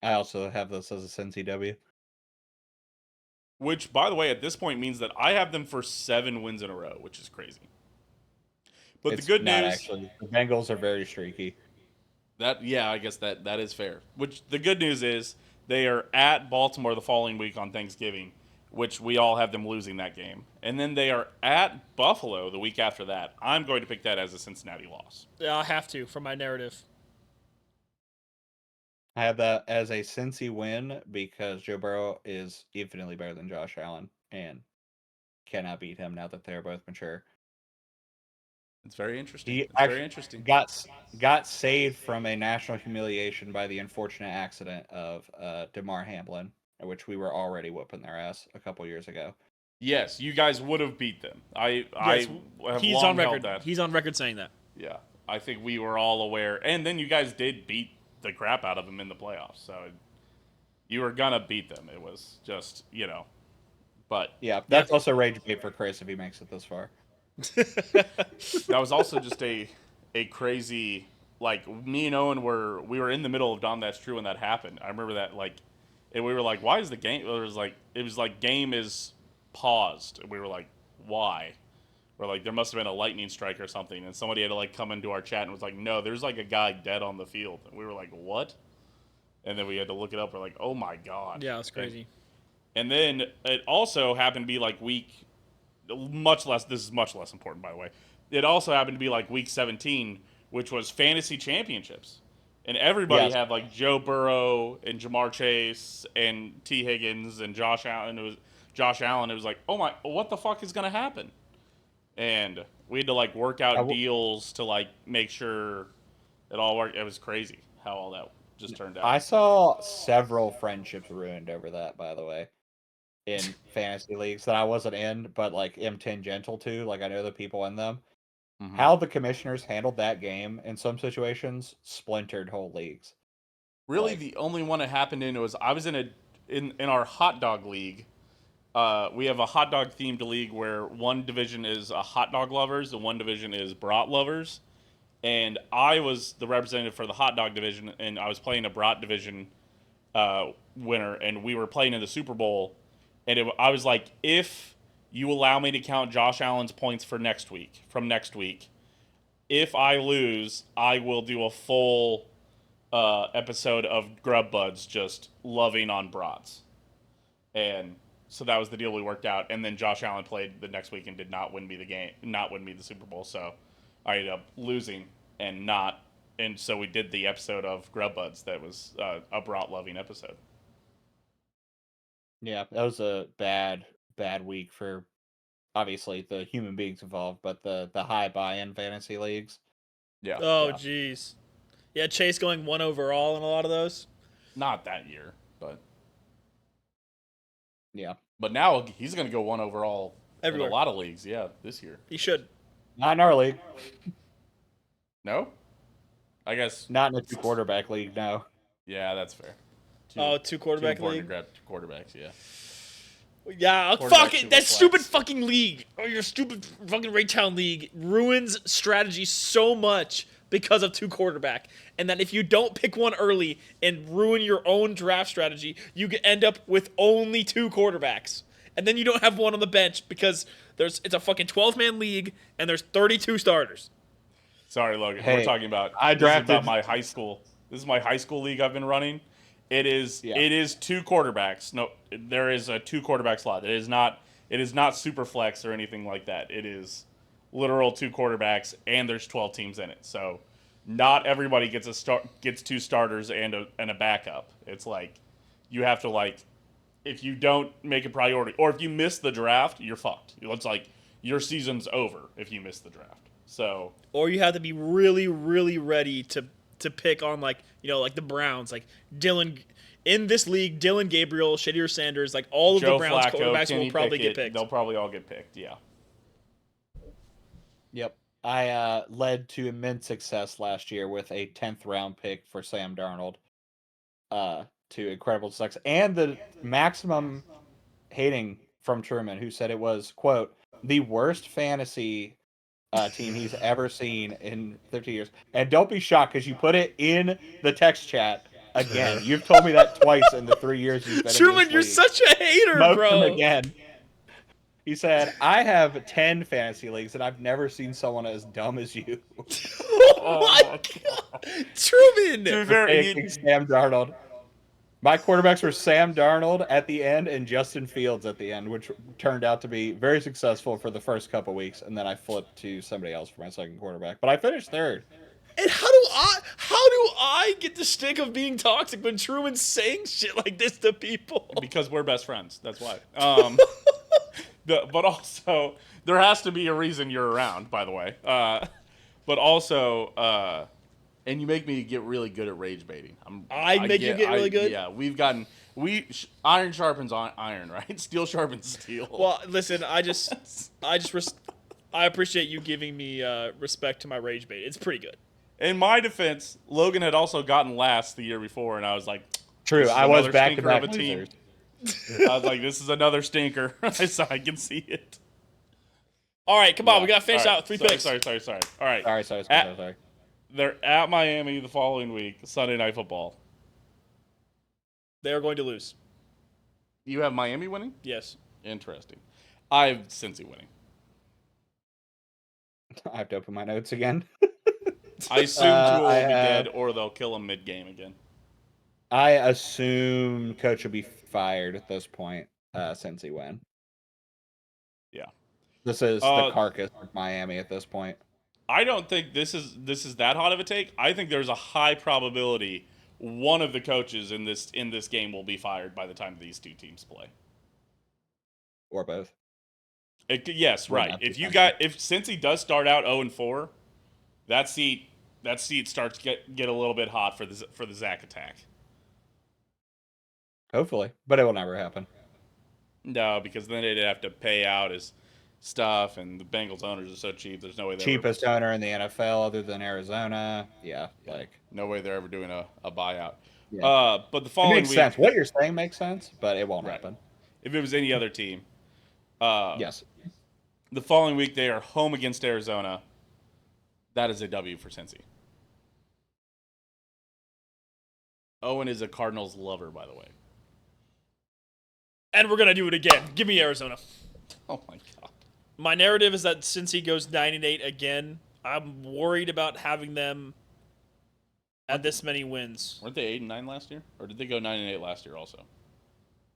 I also have this as a Cincy W. Which, by the way, at this point means that I have them for 7 wins in a row, which is crazy. But It's the good not news actually. The Bengals are very streaky. I guess that is fair. Which the good news is they are at Baltimore the following week on Thanksgiving, which we all have them losing that game. And then they are at Buffalo the week after that. I'm going to pick that as a Cincinnati loss. Yeah, I have to for my narrative. I have that as a Cincy win because Joe Burrow is infinitely better than Josh Allen and cannot beat him now that they're both mature. It's very interesting. He It's actually very interesting. got saved from a national humiliation by the unfortunate accident of DeMar Hamlin, which we were already whooping their ass a couple years ago. Yes, you guys would have beat them. Yes, I have he's long on held record. that. He's on record saying that. Yeah, I think we were all aware. And then you guys did beat the crap out of them in the playoffs. So you were going to beat them. It was just, But Yeah, that's also rage bait for Chris if he makes it this far. that was also just a crazy, like, me and Owen we were in the middle of DahmThatsTru when that happened. I remember that, like, and we were like, why is the game, it was like game is paused. And we were like, why? We're like, there must have been a lightning strike or something. And somebody had to, like, come into our chat and was like, no, there's, like, a guy dead on the field. And we were like, what? And then we had to look it up. We're like, oh, my God. Yeah, it's crazy. And then it also happened to be, like, this is much less important, by the way. It also happened to be, like, week 17, which was fantasy championships. And everybody had, like, Joe Burrow and Jamar Chase and T. Higgins and Josh Allen. It was like, oh, my, what the fuck is going to happen? And we had to, like, work out deals to, like, make sure it all worked. It was crazy how all that just turned out. I saw several friendships ruined over that, by the way, in fantasy leagues that I wasn't in, but, like, am tangential to. Like, I know the people in them. Mm-hmm. How the commissioners handled that game in some situations splintered whole leagues. Really, like, the only one that happened in was I was in our hot dog league. We have a hot dog themed league where one division is hot dog lovers and one division is brat lovers. And I was the representative for the hot dog division, and I was playing a brat division winner, and we were playing in the Super Bowl. And I was like, if you allow me to count Josh Allen's points from next week, if I lose, I will do a full episode of Grub Buds just loving on brats. And so that was the deal we worked out. And then Josh Allen played the next week and did not win me the Super Bowl. So I ended up losing and so we did the episode of Grub Buds that was a brat loving episode. Yeah, that was a bad week for obviously the human beings involved, but the high buy-in fantasy leagues. Yeah. Oh, jeez. Yeah, Chase going 1 overall in a lot of those. Not that year, but yeah. But now he's going to go 1 overall everywhere. In a lot of leagues. Yeah, this year. He should. Not in our league. No? I guess. Not in a 2-quarterback league, no. Yeah, that's fair. 2-quarterback league? To grab 2 quarterbacks, yeah. Yeah, fuck it. That stupid fucking league. Oh, your stupid fucking Raytown league ruins strategy so much because of 2 quarterback. And that if you don't pick one early and ruin your own draft strategy, you could end up with only 2 quarterbacks. And then you don't have one on the bench because it's a fucking 12-man league and there's 32 starters. Sorry, Logan. Hey, we're talking about my high school. This is my high school league I've been running. It is 2 quarterbacks. No, there is a 2 quarterback slot. It is not super flex or anything like that. It is literal 2 quarterbacks, and there's 12 teams in it. So not everybody gets 2 starters and a backup. It's like you have to, like, if you don't make a priority or if you miss the draft, you're fucked. It's like your season's over if you miss the draft. So or you have to be really, really ready to pick on, like, like the Browns, like Dylan in this league, Dylan Gabriel, Shedeur Sanders, like all of Joe the Browns Flacco, quarterbacks Kenny will probably Pickett, get picked. They'll probably all get picked, yeah. Yep. I led to immense success last year with a 10th round pick for Sam Darnold. To incredible success. And the maximum hating from Truman, who said it was, quote, the worst fantasy team he's ever seen in 30 years. And don't be shocked because you put it in the text chat again. You've told me that twice in the 3 years you've been Truman, in this you're league. such a hater, Smoke bro. him again. He said, "I have 10 fantasy leagues, and I've never seen someone as dumb as you." Oh my god, Truman! To be fair, Taking Sam Darnold. My quarterbacks were Sam Darnold at the end and Justin Fields at the end, which turned out to be very successful for the first couple weeks, and then I flipped to somebody else for my second quarterback. But I finished third. And how do I get the stick of being toxic when Truman's saying shit like this to people? because we're best friends. That's why. But also, there has to be a reason you're around, by the way. But also, and you make me get really good at rage baiting. I make you get really good? Yeah, iron sharpens iron, right? Steel sharpens steel. Well, listen, I appreciate you giving me respect to my rage bait. It's pretty good. In my defense, Logan had also gotten last the year before, and I was like, True, this is I was another back to stinker back of a team. losers. I was like, this is another stinker. So I can see it. All right, come on, we got to finish All right, out 3 sorry, picks. Sorry. All right. Sorry. They're at Miami the following week, Sunday Night Football. They are going to lose. You have Miami winning? Yes. Interesting. I have Cincy winning. I have to open my notes again. I assume Tua will be have- dead, or they'll kill him mid-game again. I assume coach will be fired at this point since he win. Yeah. This is the carcass of Miami at this point. I don't think this is that hot of a take. I think there's a high probability one of the coaches in this game will be fired by the time these two teams play. Or both. Yes, Well, right. not If too since he does start out 0-4, that seat starts get a little bit hot for the Zach attack. Hopefully. But it will never happen. No, because then they'd have to pay out his stuff, and the Bengals owners are so cheap. There's no way Cheapest owner in the NFL other than Arizona. Yeah, no way they're ever doing a buyout. Yeah. But the it following makes week, sense. What you're saying makes sense, but it won't Right. happen. if it was any other team, Yes. the following week they are home against Arizona. That is a W for Cincy. Owen is a Cardinals lover, by the way. And we're going to do it again. Give me Arizona. Oh my god. My narrative is that since he goes 9-8 again, I'm worried about having them at this many wins. Weren't they 8-9 last year, or did they go 9-8 last year also?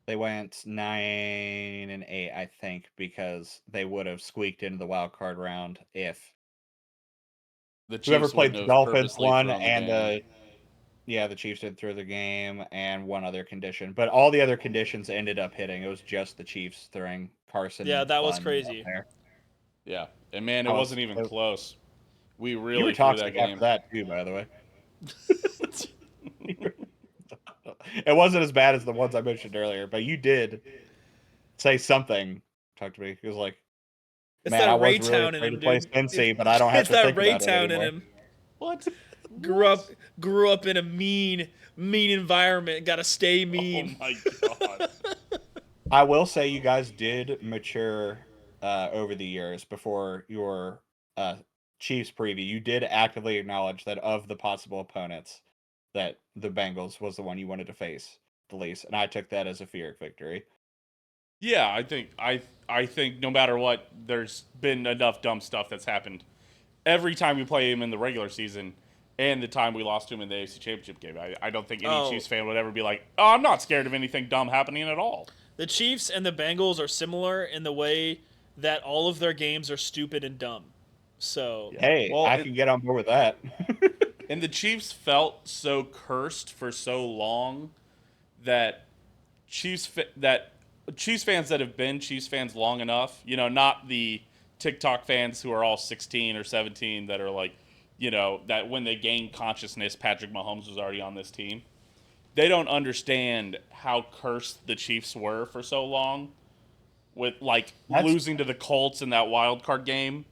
They went 9-8, I think, because they would have squeaked into the wild card round if The whoever Chiefs played the wouldn't have Dolphins purposely won, thrown the and game. the Chiefs did throw the game and one other condition, but all the other conditions ended up hitting. It was just the Chiefs throwing Carson. Yeah, that was Lund crazy. up there. Yeah, and man, it I was- wasn't even close. We You really were threw toxic that game. after that too, by the way. It wasn't as bad as the ones I mentioned earlier, but you did say something. Talk to me. He was like, It's "Man, that I was Ray really Town in afraid him, to play dude. Cincy, but I don't have It's to that think Ray about it Town in anymore." him. What? Grew up in a mean environment. Got to stay Oh mean. my god. I will say you guys did mature over the years. Before your Chiefs preview, you did actively acknowledge that of the possible opponents, that the Bengals was the one you wanted to face the least, and I took that as a Pyrrhic victory. Yeah, I think no matter what, there's been enough dumb stuff that's happened every time we play him in the regular season and the time we lost to him in the AFC Championship game. I don't think any Chiefs fan would ever be like, "Oh, I'm not scared of anything dumb happening at all." The Chiefs and the Bengals are similar in the way that all of their games are stupid and dumb. So Hey, Well, I can get on board with that. And the Chiefs felt so cursed for so long that Chiefs fans that have been Chiefs fans long enough, not the TikTok fans who are all 16 or 17 that are like, that when they gain consciousness, Patrick Mahomes was already on this team. They don't understand how cursed the Chiefs were for so long with losing to the Colts in that wild card game.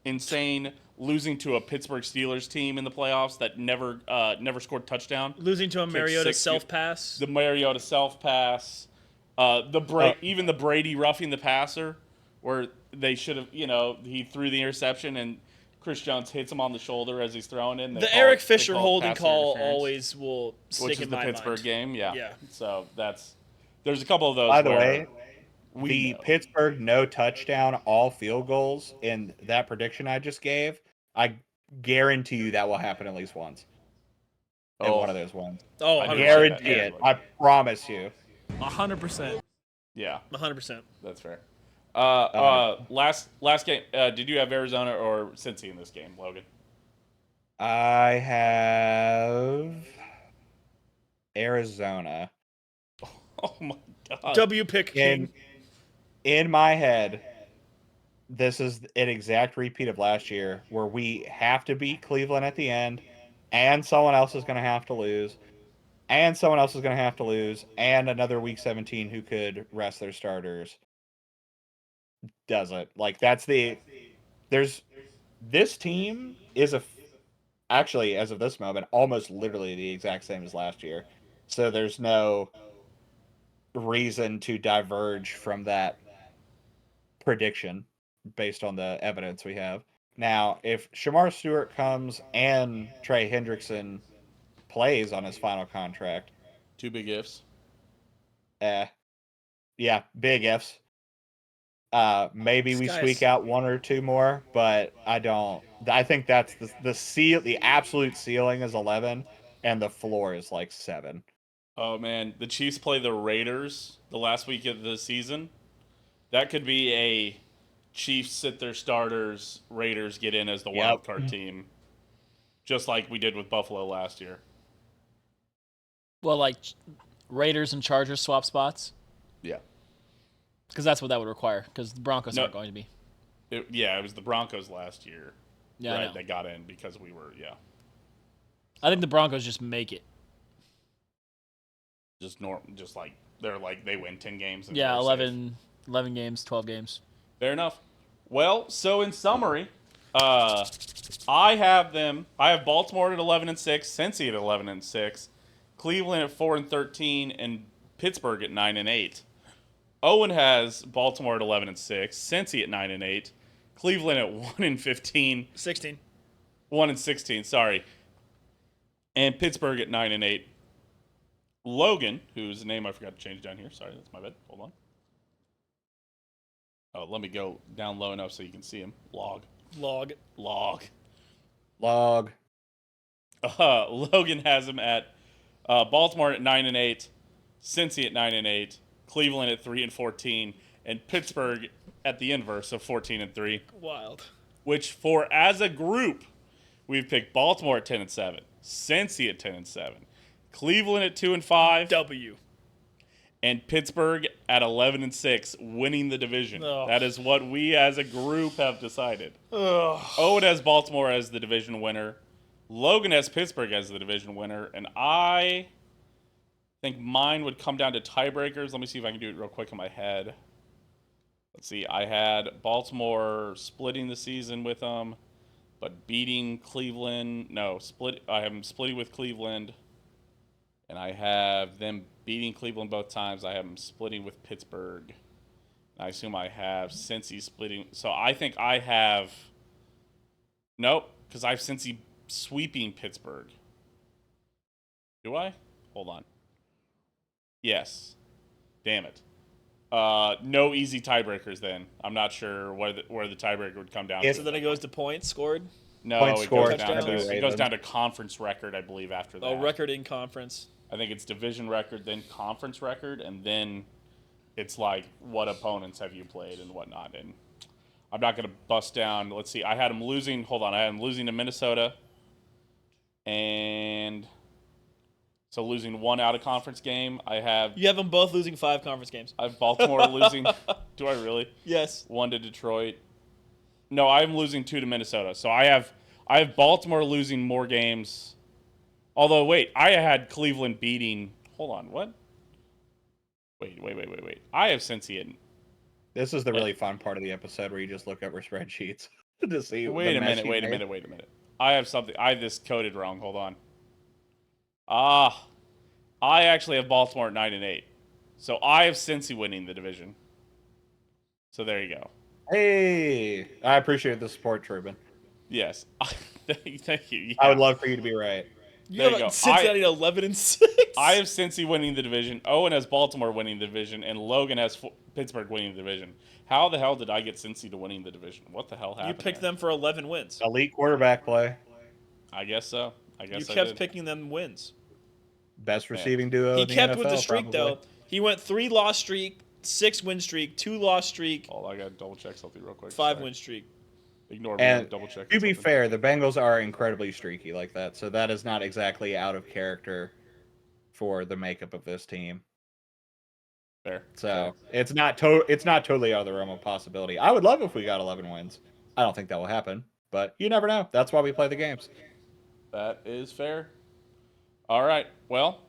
Insane. Losing to a Pittsburgh Steelers team in the playoffs that never scored a touchdown. losing to a Mariota 6 self pass. The Mariota self pass. Even the Brady roughing the passer, where they should have, he threw the interception and Chris Jones hits him on the shoulder as he's throwing it. The Eric Fisher holding call always will stick which is in the my Pittsburgh mind. game. Yeah. Yeah. So there's a couple of those. By the way, We know. Pittsburgh no touchdown, all field goals in that prediction I just gave, I guarantee you that will happen at least once. In Oh, one of those ones. Oh, I 100%. didn't Guarantee Yeah, it. like- I promise you. 100%. yeah, 100%. that's fair. Last game. Did you have Arizona or Cincy in this game, Logan? I have Arizona. Oh my god. W pick king. In my head, this is an exact repeat of last year where we have to beat Cleveland at the end, and someone else is going to have to lose, and someone else is going to have to lose, and another Week 17 who could rest their starters doesn't. Like, this team is actually, as of this moment, almost literally the exact same as last year. So there's no reason to diverge from that prediction based on the evidence we have. Now, if Shamar Stewart comes and Trey Hendrickson plays on his final contract, Two big ifs. yeah, big ifs. Maybe we This guy's- squeak out one or two more, but I don't. I think that's the absolute ceiling is 11, and the floor is like 7. Oh man, the Chiefs play the Raiders the last week of the season. That could be a Chiefs sit their starters, Raiders get in as the wild card team, just like we did with Buffalo last year. Well, like Raiders and Chargers swap spots, Yeah. because that's what that would require. Because the Broncos No. aren't going to be. It was the Broncos last year. Yeah, I right, know. that got in because we were I think the Broncos just make it. just like they win 10 games. And Yeah, they're 11 games, 12 games. Fair enough. Well, so in summary, I have Baltimore at 11-6, Cincy at 11-6, Cleveland at 4-13, and Pittsburgh at 9-8. Owen has Baltimore at 11-6, Cincy at 9-8, Cleveland at 1-15, 16. 1-16, sorry, and Pittsburgh at 9-8. Logan, whose name I forgot to change down here. Sorry, that's my bad. Hold on. Oh, let me go down low enough so you can see him. Log. Log. Log. Logan has him at Baltimore at 9-8, Cincy at 9-8, Cleveland at 3-14, and Pittsburgh at the inverse of 14-3. Wild. Which as a group, we've picked Baltimore at 10-7, Cincy at 10-7, Cleveland at 2-5, W. and Pittsburgh at 11-6, winning the division. Ugh. That is what we as a group have decided. Ugh. Owen has Baltimore as the division winner. Logan has Pittsburgh as the division winner. And I think mine would come down to tiebreakers. Let me see if I can do it real quick in my head. Let's see. I had Baltimore splitting the season with them, but beating Cleveland. No, I have them splitting with Cleveland. And I have them beating Cleveland both times. I have them splitting with Pittsburgh. I assume I have Cincy splitting. So I think I have... Nope, because I have Cincy sweeping Pittsburgh. Do I? Hold on. Yes. Damn it. No easy tiebreakers then. I'm not sure where the tiebreaker would come down to. So then it goes to points scored. No, Points it scored, goes down touchdowns. to, it goes down to conference record, I believe, after that. Oh, record in conference. I think it's division record, then conference record, and then it's like what opponents have you played and whatnot. And I'm not going to bust down. Let's see. I had them losing. Hold on. I had them losing to Minnesota, and so losing one out of conference game. I have You have them both losing 5 conference games. Baltimore losing. Do I really? Yes. 1 to Detroit. No, I'm losing 2 to Minnesota. So I have Baltimore losing more games. Although, wait, I had Cleveland beating. Hold on, what? Wait. I have Cincy in. This is the really fun part of the episode where you just look over spreadsheets to see. Wait a minute. I have something. I have this coded wrong. Hold on. I actually have Baltimore at 9-8. So I have Cincy winning the division. So there you go. Hey, I appreciate the support, Truman. Yes. Thank you. Yeah. I would love for you to be right. There you go. Cincinnati 11-6. I have Cincy winning the division. Owen has Baltimore winning the division, and Logan has Pittsburgh winning the division. How the hell did I get Cincy to winning the division? What the hell happened? You picked there? them for 11 wins. Elite quarterback play. I guess so. I guess You I kept did. picking them wins. Best receiving duo He in the kept NFL, with the streak probably. though. He went 3-loss streak, 6-win streak, 2-loss streak, Oh, I got to double check something real quick. 5-win streak. Ignore me. And Double check. to be fair, the Bengals are incredibly streaky like that, so that is not exactly out of character for the makeup of this team. Fair. So it's not totally out of the realm of possibility. I would love if we got 11 wins. I don't think that will happen, but you never know. That's why we play the games. That is fair. All right. Well.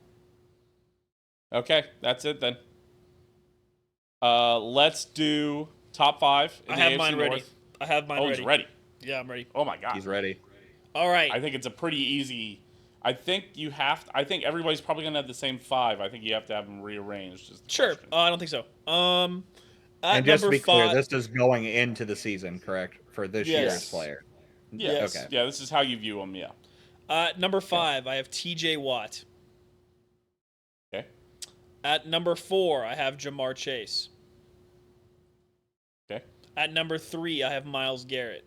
Okay, that's it then. Let's do top 5. In I the have AFC mine ready. North. I have mine Oh, ready. he's ready. Yeah, I'm ready. Oh my god. He's ready. All right. I think it's a pretty easy. I think you have. I think everybody's probably gonna have the same 5. I think you have to have them rearranged. Is the Sure. question. I don't think so. At And just to number be clear, 5, this is going into the season, correct? For this Yes. year's player. Yeah. Yes. Okay. Yeah. This is how you view them. Yeah. number 5, I have TJ Watt. Okay. At number 4, I have Jamar Chase. Okay. At number 3, I have Myles Garrett.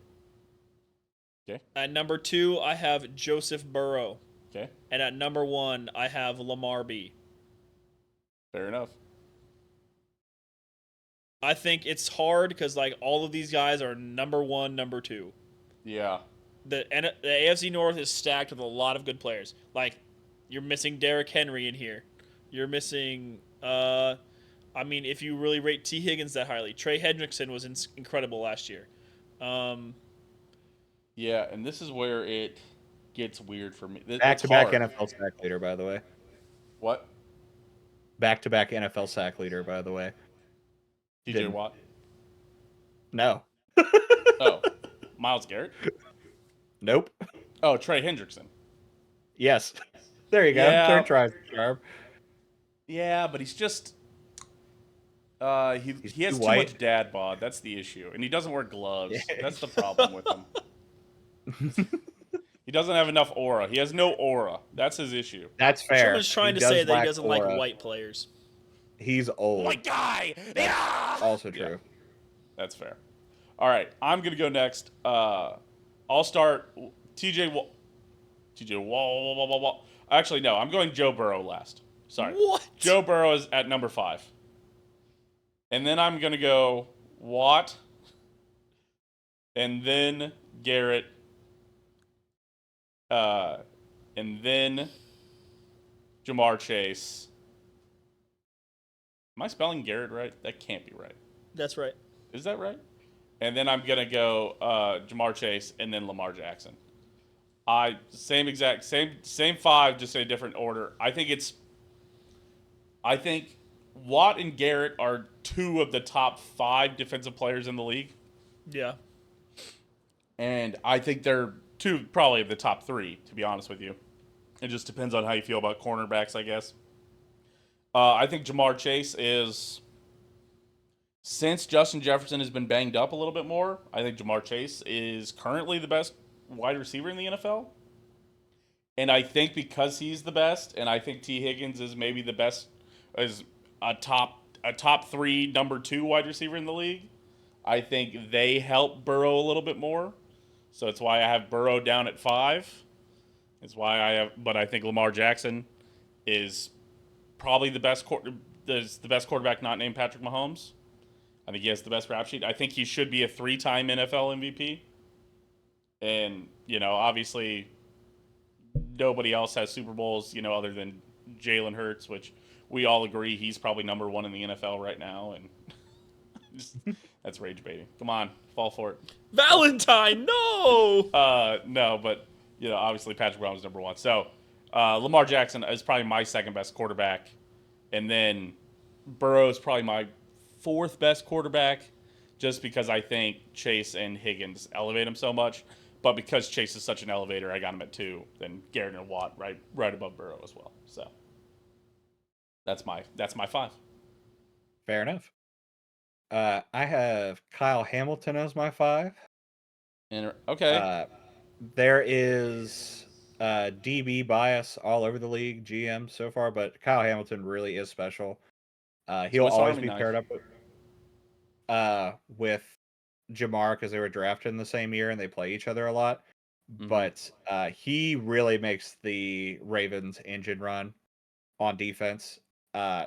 Okay. At number 2, I have Joseph Burrow. Okay. And at number 1, I have Lamar B. Fair enough. I think it's hard because like all of these guys are number 1, number 2. Yeah. The AFC North is stacked with a lot of good players. Like you're missing Derrick Henry in here. You're missing. I mean, if you really rate T. Higgins that highly, Trey Hendrickson was incredible last year. Yeah, and this is where it gets weird for me. Back-to-back hard. NFL sack leader, by the way. What? Back-to-back NFL sack leader, by the way. TJ Didn't. Watt. No. Oh, Myles Garrett. Nope. Oh, Trey Hendrickson. Yes. There you go. Yeah. Third try, Sharp. Yeah, but he's just. He has too too white. much dad bod. That's the issue, and he doesn't wear gloves. That's the problem with him. He doesn't have enough aura. He has no aura. That's his issue. That's fair. Someone's trying He to say does that he lack doesn't like aura. white players. He's old. White guy. Yeah. Also true. That's fair. All right, I'm gonna go next. I'll start TJ Wall. Actually, no, I'm going Joe Burrow last. Sorry. What? Joe Burrow is at number 5. And then I'm going to go Watt. And then Garrett. And then Jamar Chase. Am I spelling Garrett right? That can't be right. That's right. Is that right? And then I'm gonna go Jamar Chase and then Lamar Jackson. Same 5, just in a different order. I think Watt and Garrett are 2 of the top 5 defensive players in the league, Yeah. and I think they're 2 probably of the top 3. To be honest with you, it just depends on how you feel about cornerbacks, I guess. I think Jamar Chase is. Since Justin Jefferson has been banged up a little bit more, I think Jamar Chase is currently the best wide receiver in the NFL. And I think because he's the best, and I think T. Higgins is maybe the best, is a top 3, number 2 wide receiver in the league, I think they help Burrow a little bit more. So that's why I have Burrow down at 5. But I think Lamar Jackson is probably the best quarterback not named Patrick Mahomes. I think he has the best rap sheet. I think he should be a 3-time NFL MVP. And, obviously nobody else has Super Bowls, other than Jalen Hurts, which we all agree he's probably number 1 in the NFL right now. And that's rage baiting. Come on, fall for it. Valentine, no! No, but, obviously Patrick Mahomes is number 1. So Lamar Jackson is probably my second best quarterback. And then Burrow is probably my 4th best quarterback, just because I think Chase and Higgins elevate him so much. But because Chase is such an elevator, I got him at 2. Then Garrett and Watt right above Burrow as well. So that's my 5. Fair enough. I have Kyle Hamilton as my 5. And okay, There is DB bias all over the league, GM so far, but Kyle Hamilton really is special. He'll Swiss always Army be knife. paired up with. with Jamar because they were drafted in the same year and they play each other a lot. But he really makes the Ravens engine run on defense.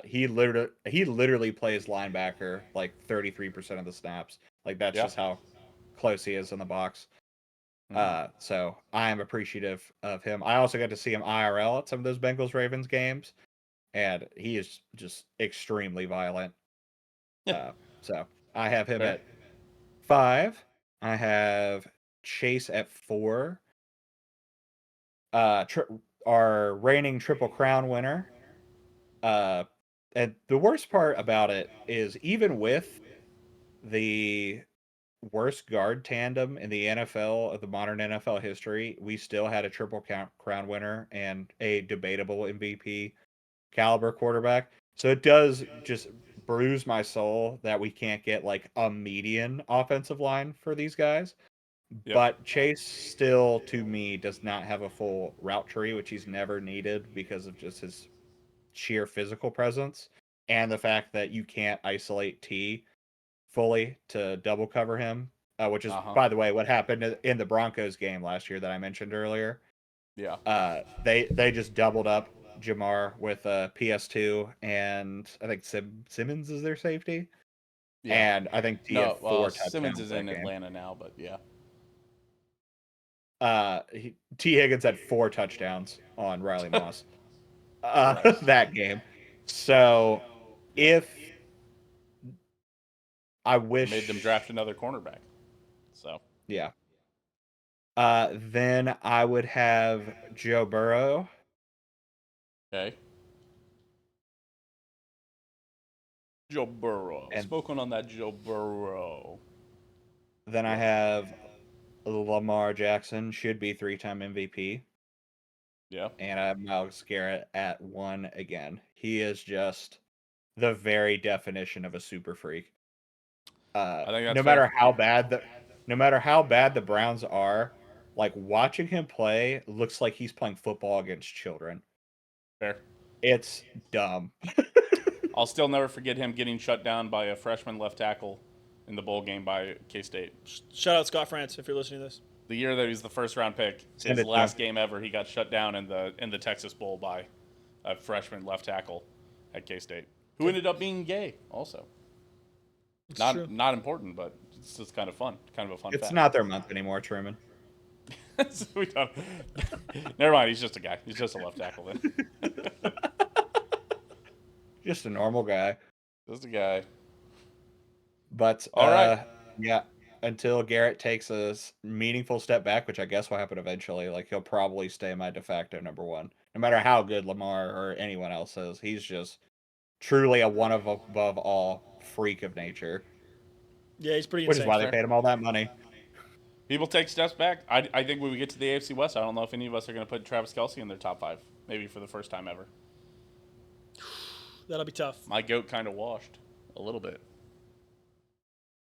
He literally plays linebacker like 33% of the snaps. Like that's just how close he is in the box. So I am appreciative of him. I also got to see him IRL at some of those Bengals Ravens games, and he is just extremely violent. So I have him at 5. I have Chase at 4. Our reigning Triple Crown winner. And the worst part about it is even with the worst guard tandem in the NFL of the modern NFL history, we still had a Triple Crown winner and a debatable MVP caliber quarterback. So it does just bruise my soul that we can't get like a median offensive line for these guys. But Chase still, to me, does not have a full route tree, which he's never needed because of just his sheer physical presence and the fact that you can't isolate T fully to double cover him, which is, by the way, what happened in the Broncos game last year that I mentioned earlier. They just doubled up Jamar with PS2, and I think Simmons is their safety. And I think T had 4 touchdowns. Simmons is in Atlanta now, but T. Higgins had 4 touchdowns on Riley Moss that game. So if I wish made them draft another cornerback. So then I would have Joe Burrow. Okay. Joe Burrow. Spoken on that Joe Burrow. Then I have Lamar Jackson, should be 3-time MVP. And I have Myles Garrett at 1 again. He is just the very definition of a super freak. I think that's no matter how bad the Browns are, like watching him play looks like he's playing football against children. Fair. It's dumb. I'll still never forget him getting shut down by a freshman left tackle in the bowl game by K-State. Shout out Scott France if you're listening to this. The year that he was the first round pick, his last game ever, he got shut down in the Texas Bowl by a freshman left tackle at K-State, who ended up being gay also. Not important, but it's just kind of fun. Kind of a fun fact. It's not their month anymore, Truman. Never mind, he's just a guy. He's just a left tackle then. Just a normal guy. Just a guy. But all right. Until Garrett takes a meaningful step back, which I guess will happen eventually, like he'll probably stay my de facto number 1. No matter how good Lamar or anyone else is, he's just truly a one of above all freak of nature. Yeah, he's pretty insane. Which is why they paid him all that money. People take steps back. I think when we get to the AFC West, I don't know if any of us are going to put Travis Kelce in their top 5, maybe for the first time ever. That'll be tough. My goat kind of washed a little bit.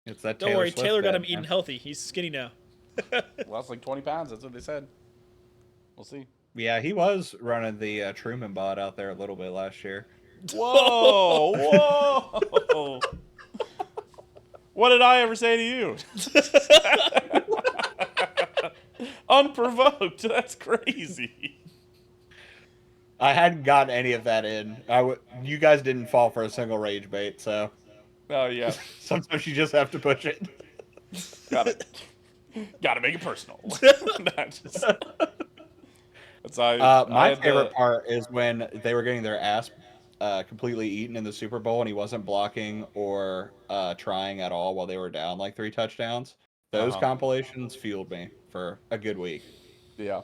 It's that. Don't worry, Taylor got him eating healthy. He's skinny now. Lost like 20 pounds. That's what they said. We'll see. Yeah, he was running the Truman bot out there a little bit last year. Whoa! Whoa! What did I ever say to you? Unprovoked. That's crazy. I hadn't gotten any of that in. You guys didn't fall for a single rage bait, so. Oh yeah. Sometimes you just have to push it. Gotta make it personal. My favorite part is when they were getting their ass completely eaten in the Super Bowl and he wasn't blocking or trying at all while they were down like 3 touchdowns. Those compilations fueled me for a good week. Yeah.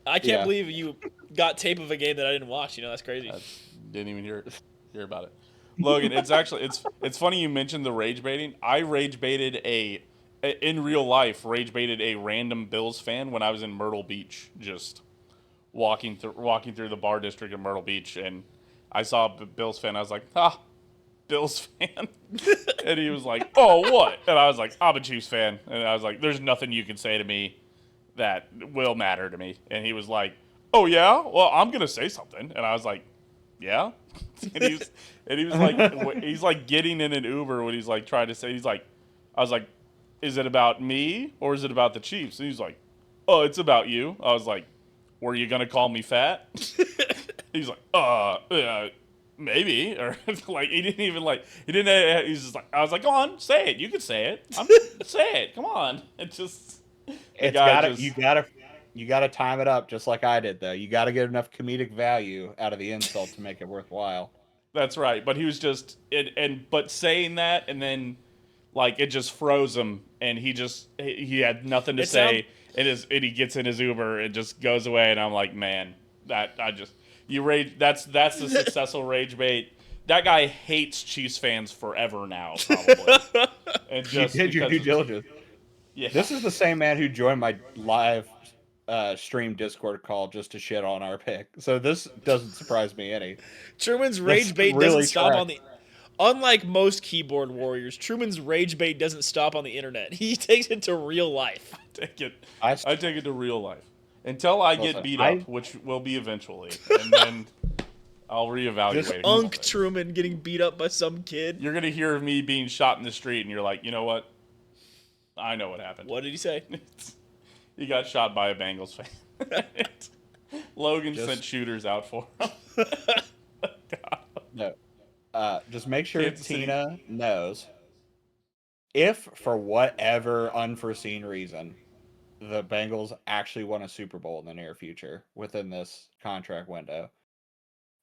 I can't believe you got tape of a game that I didn't watch. That's crazy. Didn't even hear about it. Logan, it's funny you mentioned the rage baiting. I rage baited in real life a random Bills fan when I was in Myrtle Beach, just walking through the bar district of Myrtle Beach, and I saw a Bills fan. I was like, Bills fan, and he was like, oh, what? And I was like, I'm a Chiefs fan, and I was like, there's nothing you can say to me that will matter to me. And he was like, oh yeah, well I'm gonna say something, and I was like, yeah. And he was like, he's like getting in an Uber when he's like trying to say, I was like, is it about me or is it about the Chiefs? And he's like, oh, it's about you. I was like, were you gonna call me fat? He's like, maybe, or like he didn't even like he didn't. He's just like, I was like, go on, say it. You can say it. Say it. Come on. It just you gotta time it up just like I did though. You gotta get enough comedic value out of the insult to make it worthwhile. That's right. But he was just but saying that and then like it just froze him and he had nothing to say. And he gets in his Uber and just goes away and I'm like, man, you rage. That's the successful rage bait. That guy hates Chiefs fans forever now, probably. And just you did your due diligence. Yeah. This is the same man who joined my live stream Discord call just to shit on our pick. So this doesn't surprise me any. Truman's rage bait really doesn't stop trash. on the. Unlike most keyboard warriors, Truman's rage bait doesn't stop on the internet. He takes it to real life. I take it to real life until I get beat up, which will be eventually, and then I'll reevaluate. Unk Truman getting beat up by some kid. You're gonna hear me being shot in the street, and you're like, you know what? I know what happened. What did he say? He got shot by a Bengals fan. Logan sent shooters out for him. No. Just make sure Tina knows if, for whatever unforeseen reason, the Bengals actually won a Super Bowl in the near future within this contract window,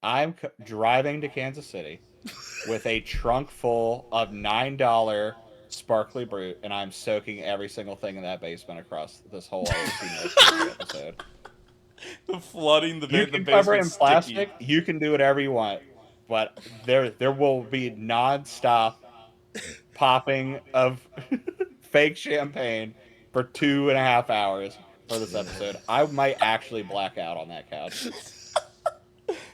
I'm driving to Kansas City with a trunk full of $9 sparkly brute, and I'm soaking every single thing in that basement across this whole episode. Flooding the You basement. can cover it in plastic. You can do whatever you want. But there will be nonstop popping of fake champagne for 2.5 hours for this episode. I might actually black out on that couch.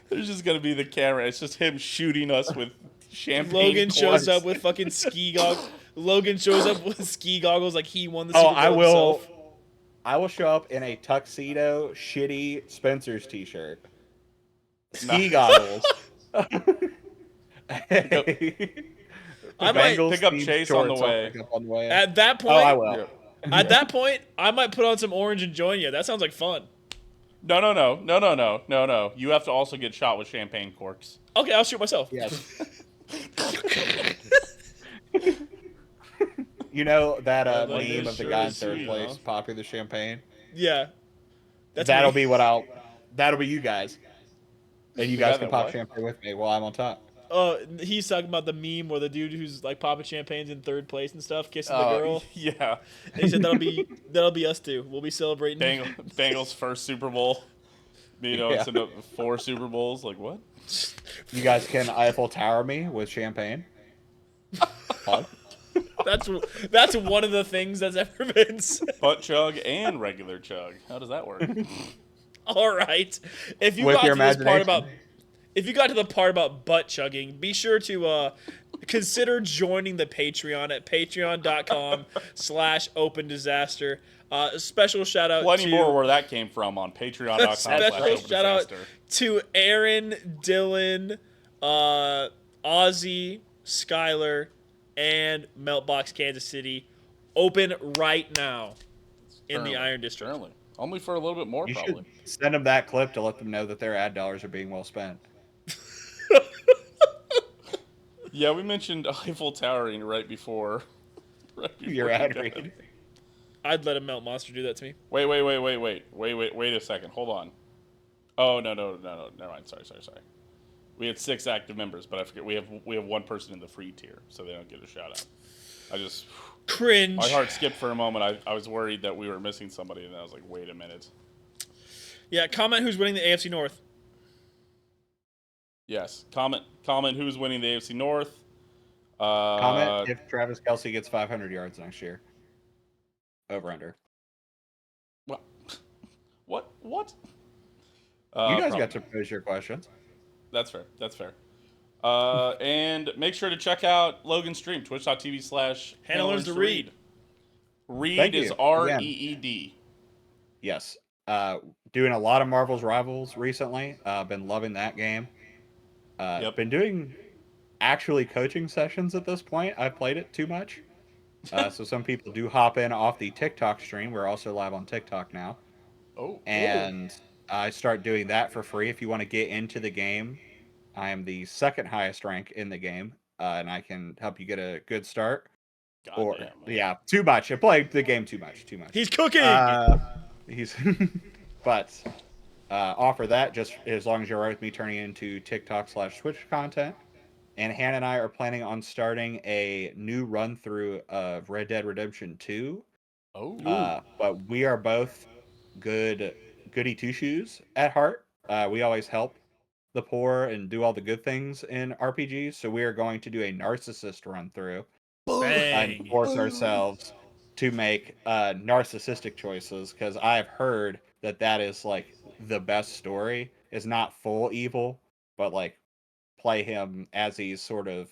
There's just gonna be the camera. It's just him shooting us with champagne. Logan shows up with fucking ski goggles. Logan shows up with ski goggles like he won the Super Bowl himself. I will show up in a tuxedo, shitty Spencer's t-shirt, ski goggles. I might pick up Chase on the way. At that point, I will. At that point, I might put on some orange and join you. That sounds like fun. No. You have to also get shot with champagne corks. Okay, I'll shoot myself. Yes. You know that meme of the guy in third place popping the champagne? Yeah. That'll be you guys. And you guys can pop champagne with me while I'm on top. He's talking about the meme where the dude who's like popping champagnes in third place and stuff, kissing the girl. Yeah. And he said that'll be us too. We'll be celebrating. Bengals first Super Bowl. It's 4 Super Bowls. Like what? You guys can Eiffel Tower me with champagne. That's one of the things that's ever been said. Butt chug and regular chug. How does that work? All right. If you got to the part about butt chugging, be sure to consider joining the Patreon at patreon.com/opendisaster. Special shout out Plenty more where that came from on patreon.com. Special shout out to Aaron, Dylan, Ozzy, Skylar, and Meltbox Kansas City. Open right now in the Iron District. Currently. Only for a little bit more, probably. Should send them that clip to let them know that their ad dollars are being well spent. Yeah, we mentioned Eiffel Towering right before your ad read. I'd let a Melt Monster do that to me. Wait a second. Hold on. Oh, no. Never mind. Sorry. We had 6 active members, but I forget we have one person in the free tier, so they don't get a shout out. I just cringe. My heart skipped for a moment. I was worried that we were missing somebody, and I was like, wait a minute. Yeah, comment who's winning the AFC North. Yes, comment who's winning the AFC North. Comment if Travis Kelce gets 500 yards next year. Over under. What? You guys got to pose your questions. That's fair. And make sure to check out Logan's stream, twitch.tv/Hannah Learns to Read. Read is REED. Yes. Doing a lot of Marvel's Rivals recently. Been loving that game. Yep. Been doing actually coaching sessions at this point. I've played it too much. So some people do hop in off the TikTok stream. We're also live on TikTok now. Oh, And I start doing that for free. If you want to get into the game, I am the second highest rank in the game, and I can help you get a good start. Or goddamn. yeah, too much. I played the game too much. He's cooking. He's but offer that just as long as you're right with me turning into TikTok/Twitch content. And Hannah and I are planning on starting a new run through of Red Dead Redemption 2. Oh, But we are both goody two shoes at heart. We always help the poor and do all the good things in RPGs. So we are going to do a narcissist run through and Bang. force ourselves to make narcissistic choices, because I've heard that is like the best story. Is not full evil, but like play him as he's sort of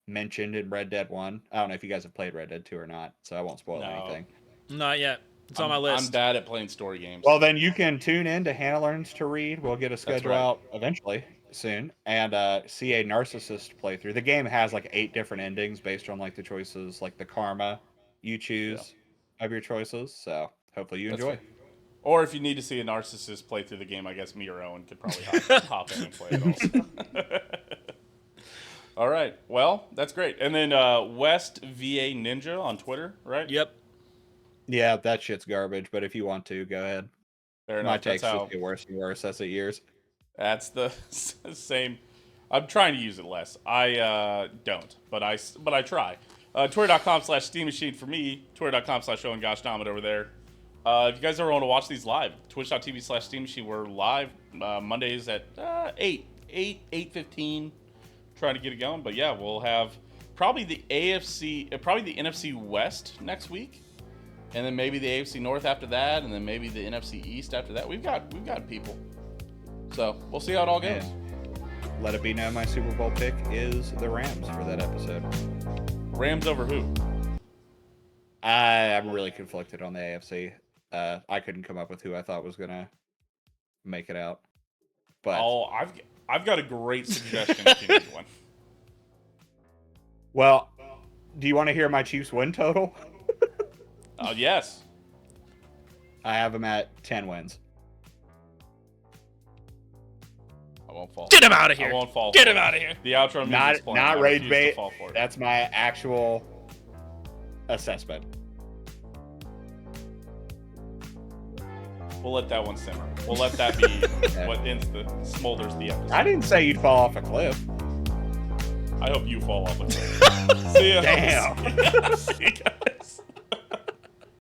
mentioned in Red Dead 1. I don't know if you guys have played Red Dead 2 or not, so I won't spoil No. anything. Not yet. It's on my list. I'm bad at playing story games. Well, then you can tune in to Hannah Learns to Read. We'll get a schedule right. out eventually soon, and see a narcissist playthrough. The game has like 8 different endings based on like the choices, like the karma you choose of your choices. So hopefully you That's enjoy. fair. Or if you need to see a narcissist play through the game, I guess me or Owen could probably hop in and play it also. All right. Well, that's great. And then West VA Ninja on Twitter, right? Yep. Yeah, that shit's garbage. But if you want to, go ahead. Fair My enough. takes That's how. just get worse and worse as it years. That's the same. I'm trying to use it less. I don't, but I try. Twitter.com/Steam Machine for me. Twitter.com/OwenGoshDominant over there. If you guys ever want to watch these live, Twitch.tv/Steam Machine. We're live Mondays at 8:15. Trying to get it going, but yeah, we'll have probably the NFC West next week, and then maybe the AFC North after that, and then maybe the NFC East after that. We've got people, so we'll see how it all goes. And let it be known, my Super Bowl pick is the Rams for that episode. Rams over who? I'm really conflicted on the AFC. I couldn't come up with who I thought was gonna make it out. But Oh, I've got a great suggestion if you need one. well, do you want to hear my Chiefs win total? Yes. I have them at 10 wins. I won't fall. Get him out of here. I won't fall. Get for him it. out of here. The outro music's playing. Not I rage refuse to bait. fall for it. That's my actual assessment. We'll let that one simmer. We'll let that be what smolders the episode. I didn't say you'd fall off a cliff. I hope you fall off a cliff. See ya. Damn. See ya guys.